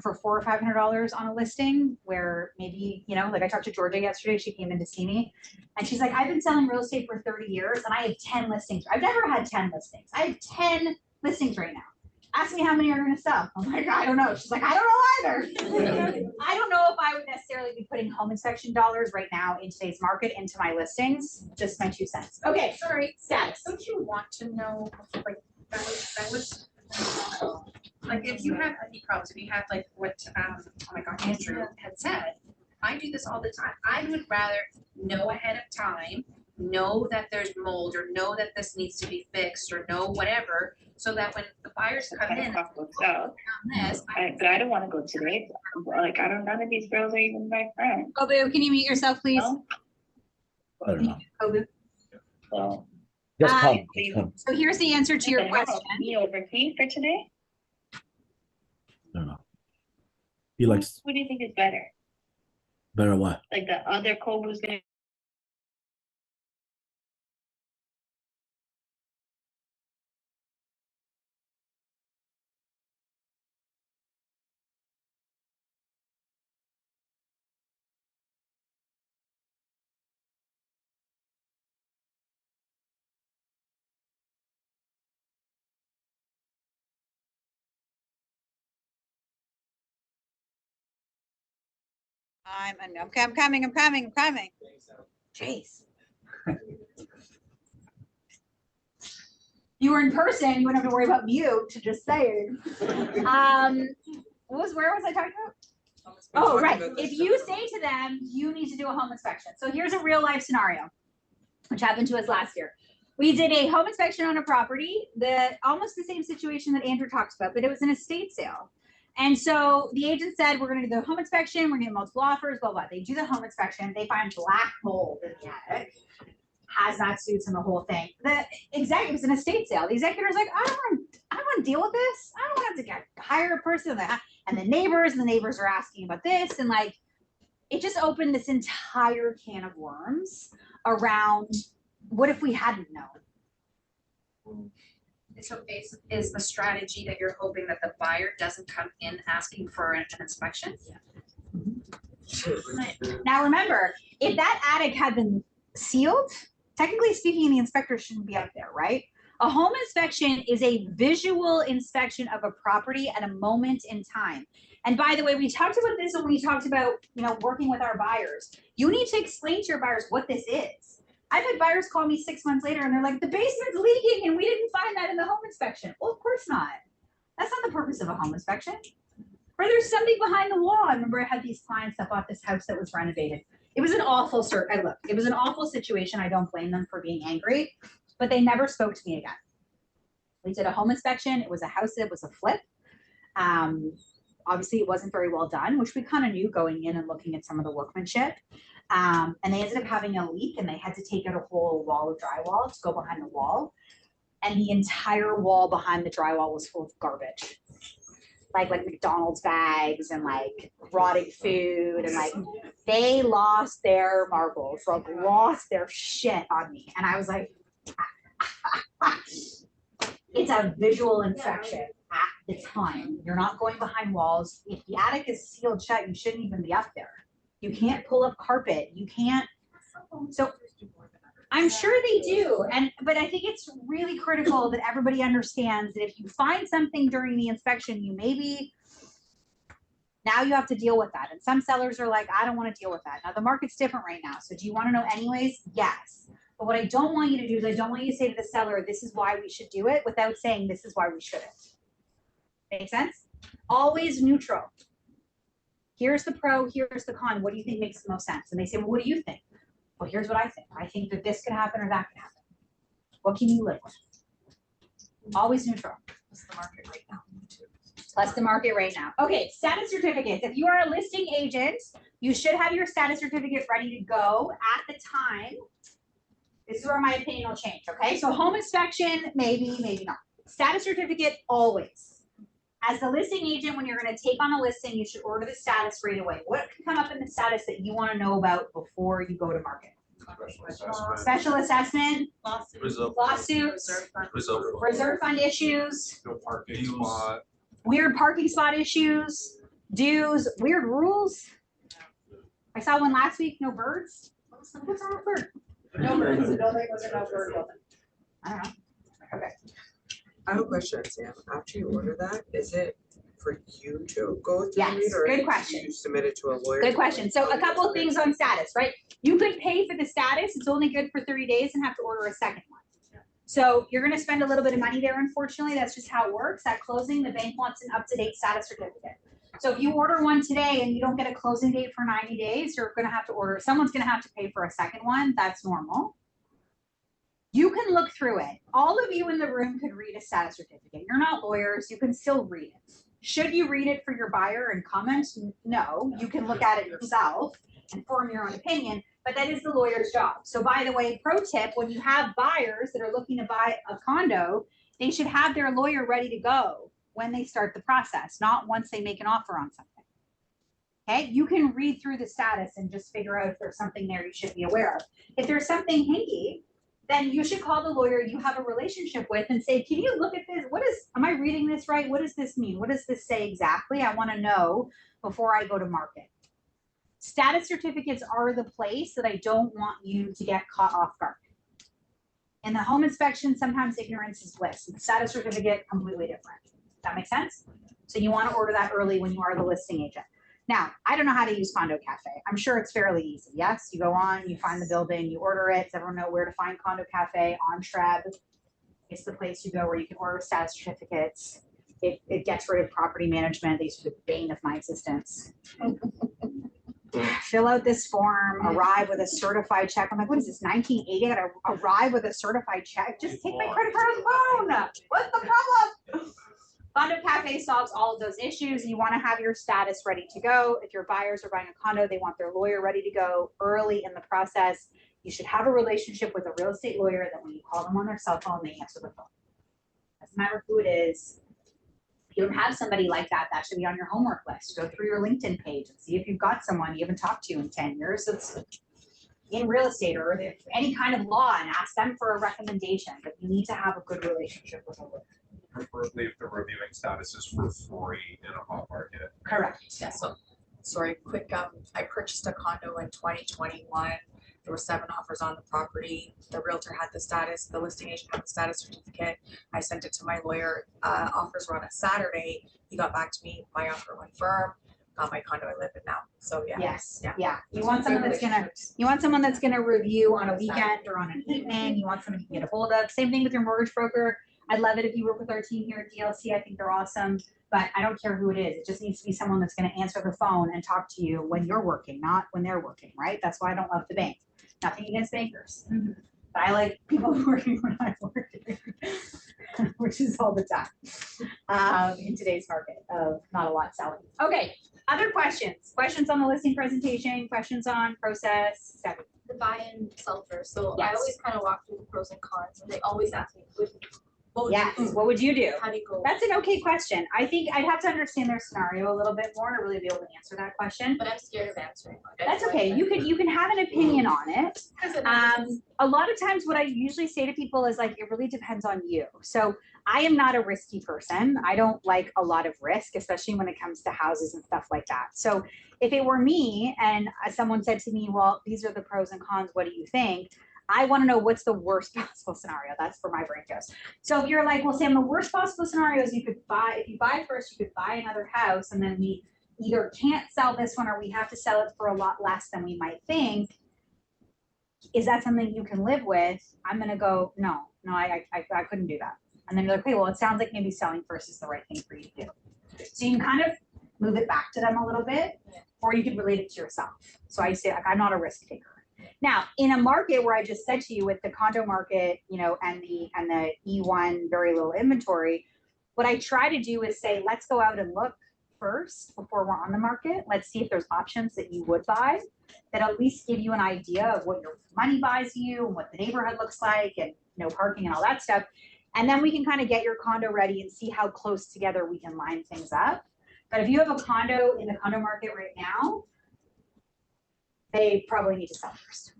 for $400 or $500 on a listing where maybe, you know, like I talked to Georgia yesterday, she came in to see me and she's like, I've been selling real estate for 30 years and I have 10 listings. I've never had 10 listings. I have 10 listings right now. Ask me how many are going to sell. I'm like, I don't know. She's like, I don't know either. I don't know if I would necessarily be putting home inspection dollars right now in today's market into my listings. Just my 2 cents. Okay, sorry. Status. Don't you want to know, like, that was like, if you have any problems, if you have like what, oh my God, Andrew had said, I do this all the time. I would rather know ahead of time, know that there's mold or know that this needs to be fixed or know whatever, so that when the buyers come in on this, but I don't want to go today. Like, I don't, none of these girls are even my friends. Obu, can you mute yourself, please? I don't know. Obu. Well, just come. So here's the answer to your question. Me over me for today? I don't know. He likes What do you think is better? better what? Like the other Kobu's gonna I'm coming. Jeez. You were in person, you wouldn't have to worry about mute to just say it. Where was I talking about? Oh, right. If you say to them, you need to do a home inspection. So here's a real life scenario, which happened to us last year. We did a home inspection on a property that almost the same situation that Andrew talks about, but it was an estate sale. And so the agent said, we're going to do the home inspection. We're going to get multiple offers, blah, blah. They do the home inspection. They find black mold in the attic, hazmat suits and the whole thing. The executive was an estate sale. The executor's like, I don't want to deal with this. I don't want to have to hire a person. And the neighbors are asking about this. And like, it just opened this entire can of worms around what if we hadn't known? So is the strategy that you're hoping that the buyer doesn't come in asking for an inspection? Now remember, if that attic had been sealed, technically speaking, the inspector shouldn't be out there, right? A home inspection is a visual inspection of a property at a moment in time. And by the way, we talked about this when we talked about, working with our buyers. You need to explain to your buyers what this is. I've had buyers call me 6 months later and they're like, the basement's leaking and we didn't find that in the home inspection. Well, of course not. That's not the purpose of a home inspection. Or there's something behind the wall. I remember I had these clients that bought this house that was renovated. It was an awful it was an awful situation. I don't blame them for being angry, but they never spoke to me again. We did a home inspection. It was a house that was a flip. Obviously, it wasn't very well done, which we kind of knew going in and looking at some of the workmanship. And they ended up having a leak and they had to take out a whole wall of drywall to go behind the wall. And the entire wall behind the drywall was full of garbage. Like McDonald's bags and like rotting food, and like they lost their marbles, like lost their shit on me. And I was like, it's a visual inspection at the time. You're not going behind walls. If the attic is sealed shut, you shouldn't even be up there. You can't pull up carpet. You can't. So I'm sure they do. But I think it's really critical that everybody understands that if you find something during the inspection, now you have to deal with that. And some sellers are like, I don't want to deal with that. Now the market's different right now. So do you want to know anyways? Yes. But what I don't want you to do is I don't want you to say to the seller, this is why we should do it, without saying this is why we shouldn't. Make sense? Always neutral. Here's the pro, here's the con. What do you think makes the most sense? And they say, well, what do you think? Well, here's what I think. I think that this could happen or that could happen. What can you live with? Always neutral. What's the market right now? Plus the market right now. Okay, status certificates. If you are a listing agent, you should have your status certificate ready to go at the time. This is where my opinion will change, okay? So home inspection, maybe, maybe not. Status certificate, always. As the listing agent, when you're going to take on a listing, you should order the status right away. What can come up in the status that you want to know about before you go to market? Special assessment, lawsuit, reserve fund issues, No parking spot. weird parking spot issues, dues, weird rules. I saw one last week, no birds. What's wrong with bird? No birds, the building was a no bird building. I don't know. Okay. I have a question, Sam. After you order that, is it for you to go through Yes, it, or good do question. you submit it to a lawyer? Good question. So a couple of things on status, right? You could pay for the status. It's only good for 30 days and have to order a second one. So you're going to spend a little bit of money there. Unfortunately, that's just how it works. At closing, the bank wants an up-to-date status certificate. So if you order one today and you don't get a closing date for 90 days, you're going to have to order, someone's going to have to pay for a second one. That's normal. You can look through it. All of you in the room could read a status certificate. You're not lawyers. You can still read it. Should you read it for your buyer and comment? No, you can look at it yourself and form your own opinion, but that is the lawyer's job. So by the way, pro tip, when you have buyers that are looking to buy a condo, they should have their lawyer ready to go when they start the process, not once they make an offer on something. Okay, you can read through the status and just figure out if there's something there you should be aware of. If there's something hinky, then you should call the lawyer you have a relationship with and say, can you look at this? Am I reading this right? What does this mean? What does this say exactly? I want to know before I go to market. Status certificates are the place that I don't want you to get caught off guard. In the home inspection, sometimes ignorance is bliss. The status certificate, completely different. Does that make sense? So you want to order that early when you are the listing agent. Now, I don't know how to use Condo Cafe. I'm sure it's fairly easy. Yes, you go on, you find the building, you order it. Does everyone know where to find Condo Cafe on Shreb? It's the place you go where you can order status certificates. It gets rid of property management. They used to be the bane of my existence. Fill out this form, arrive with a certified check. I'm like, what is this, 1980? I gotta arrive with a certified check? Just take my credit card on the phone. What's the problem? Condo Cafe solves all of those issues. You want to have your status ready to go. If your buyers are buying a condo, they want their lawyer ready to go early in the process. You should have a relationship with a real estate lawyer that when you call them on their cell phone, they answer the phone. Doesn't matter who it is. If you don't have somebody like that, that should be on your homework list. Go through your LinkedIn page and see if you've got someone you haven't talked to in 10 years that's in real estate or any kind of law, and ask them for a recommendation. But you need to have a good relationship with a lawyer. Preferably if the reviewing status is for free in a hot market. Correct. Yeah, so, sorry, quick, I purchased a condo in 2021. There were 7 offers on the property. The realtor had the status, the listing agent had the status certificate. I sent it to my lawyer. Offers were on a Saturday. He got back to me. My offer went firm. Got my condo I live in now. So yeah. Yes, Yeah. yeah. You want someone that's gonna review on a weekend or on an evening. You want someone you can get a hold of. Same thing with your mortgage broker. I'd love it if you work with our team here at DLC. I think they're awesome, but I don't care who it is. It just needs to be someone that's gonna answer the phone and talk to you when you're working, not when they're working, right? That's why I don't love the bank. Nothing against bankers. But I like people working when I'm working, which is all the time in today's market of not a lot selling. Okay, other questions? Questions on the listing presentation, questions on process, Stephanie? The buy and sell first. So I Yes. always kind of walk through the pros and cons, and they always ask me, what would you Yes, do? what would you do? How do you go? That's an okay question. I think I'd have to understand their scenario a little bit more to really be able to answer that question. But I'm scared of answering. That's okay. You can have an opinion on it. A lot of times what I usually say to people is like, it really depends on you. So I am not a risky person. I don't like a lot of risk, especially when it comes to houses and stuff like that. So if it were me and someone said to me, well, these are the pros and cons, what do you think? I want to know what's the worst possible scenario. That's where my brain goes. So if you're like, well, Sam, the worst possible scenario is you could buy, if you buy first, you could buy another house and then we either can't sell this one or we have to sell it for a lot less than we might think. Is that something you can live with? I'm going to go, no, I couldn't do that. And then you're like, okay, well, it sounds like maybe selling first is the right thing for you to do. So you can kind of move it back to them a little bit, or you can relate it to yourself. So I say, like, I'm not a risk taker. Now, in a market where I just said to you with the condo market, you know, and the E1 very little inventory, what I try to do is say, let's go out and look first before we're on the market. Let's see if there's options that you would buy that at least give you an idea of what your money buys you and what the neighborhood looks like and, you know, parking and all that stuff. And then we can kind of get your condo ready and see how close together we can line things up. But if you have a condo in the condo market right now, they probably need to sell first.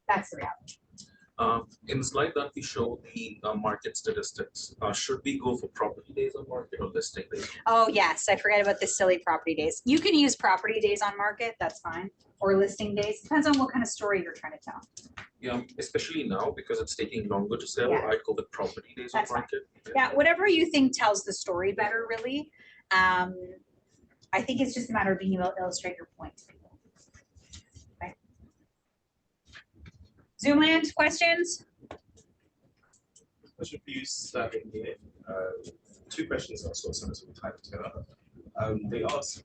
That's the reality. In the slide that we show the market statistics, should we go for property days on market or listing days? Oh, yes. I forget about the silly property days. You can use property days on market. That's fine. Or listing days. Depends on what kind of story you're trying to tell. Yeah, especially now because it's taking longer to sell, Yeah. I'd go with property days on That's fine. market. Yeah, whatever you think tells the story better, really. I think it's just a matter of being able to illustrate your point to people. Okay. Zoomland, questions? Question for you, starting here. 2 questions also, so we'll tie them together. They ask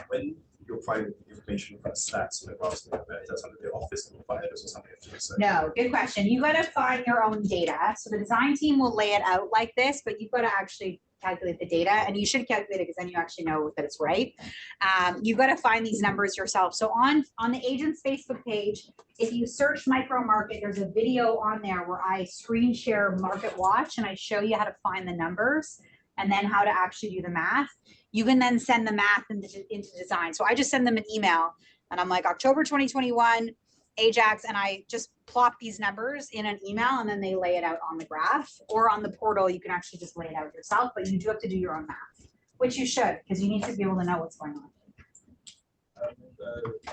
when you're providing information about stats and graphs, is that something the office can provide or something you have to research? No, good question. You got to find your own data. So the design team will lay it out like this, but you've got to actually calculate the data, and you should calculate it because then you actually know that it's right. You've got to find these numbers yourself. So on the agent's Facebook page, if you search micro market, there's a video on there where I screen share Market Watch and I show you how to find the numbers and then how to actually do the math. You can then send the math into design. So I just send them an email and I'm like, October 2021, Ajax, and I just plop these numbers in an email and then they lay it out on the graph, or on the portal, you can actually just lay it out yourself, but you do have to do your own math, which you should, because you need to be able to know what's going on.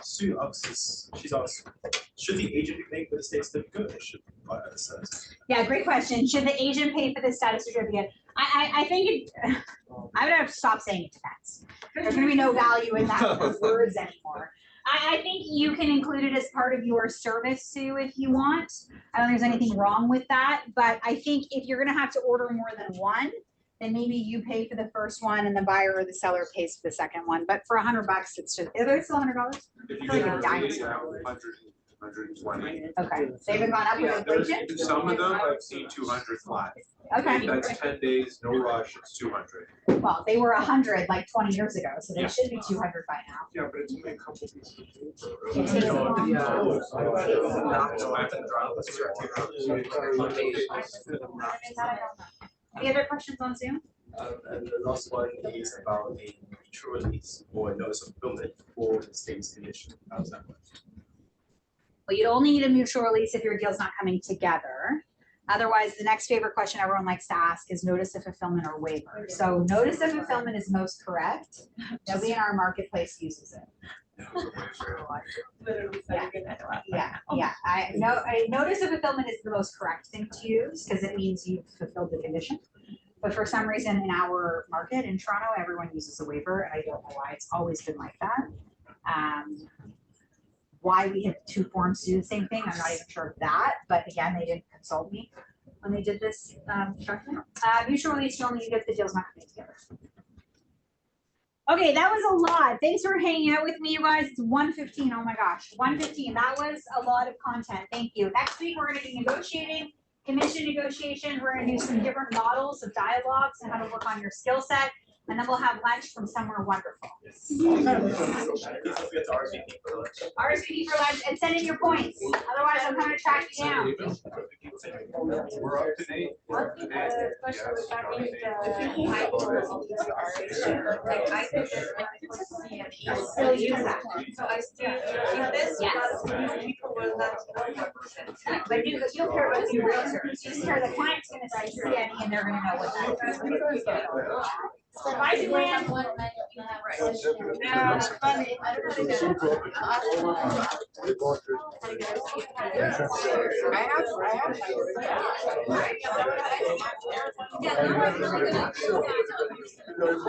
Sue asks, she's asked, should the agent be paying for the state certificate or should the buyer decide? Yeah, great question. Should the agent pay for the status certificate? I think I would have to stop saying it depends. There's gonna be no value in that words anymore. I think you can include it as part of your service, Sue, if you want. I don't think there's anything wrong with that, but I think if you're gonna have to order more than one, then maybe you pay for the first one and the buyer or the seller pays for the second one. But for $100, it's just, is it still $100? If you Like get a a dime. raise now, 120. Okay, they haven't gone up with inflation? Some of them I've seen 200 flat. Okay. That's 10 days, no rush, it's 200. Well, they were 100 like 20 years ago, so they should be 200 by now. Yeah, but it's only a couple pieces of It takes a long Any other questions on Zoom? And the last one is about a mutual release or a notice of fulfillment for the state's condition. How does that work? Well, you'd only need a mutual release if your deal's not coming together. Otherwise, the next favorite question everyone likes to ask is notice of fulfillment or waiver. So notice of fulfillment is most correct. Nobody in our marketplace uses it. Literally second and last. Yeah, I notice of fulfillment is the most correct thing to use, because it means you've fulfilled the condition. But for some reason in our market in Toronto, everyone uses a waiver, and I don't know why, it's always been like that. Why we have two forms to do the same thing, I'm not even sure of that, but again, they didn't consult me when they did this, document. Mutual release, you only get the deals not coming together. Okay, that was a lot. Thanks for hanging out with me, you guys. It's 1:15. Oh my gosh, 1:15. That was a lot of content. Thank you. Next week, we're gonna be negotiating, commission negotiation. We're gonna do some different models of dialogues and how to work on your skill set. And then we'll have lunch from somewhere wonderful. RSVP for lunch and send in your points. Otherwise, I'm gonna track you down. We're up to date. Still use that. So I still use this because people will not know. But you don't care about new realtors. You just care the client's gonna see CNE and they're gonna know what that is. Advisory plan. Yeah, it's funny. I don't know. Yeah, no, I'm really good.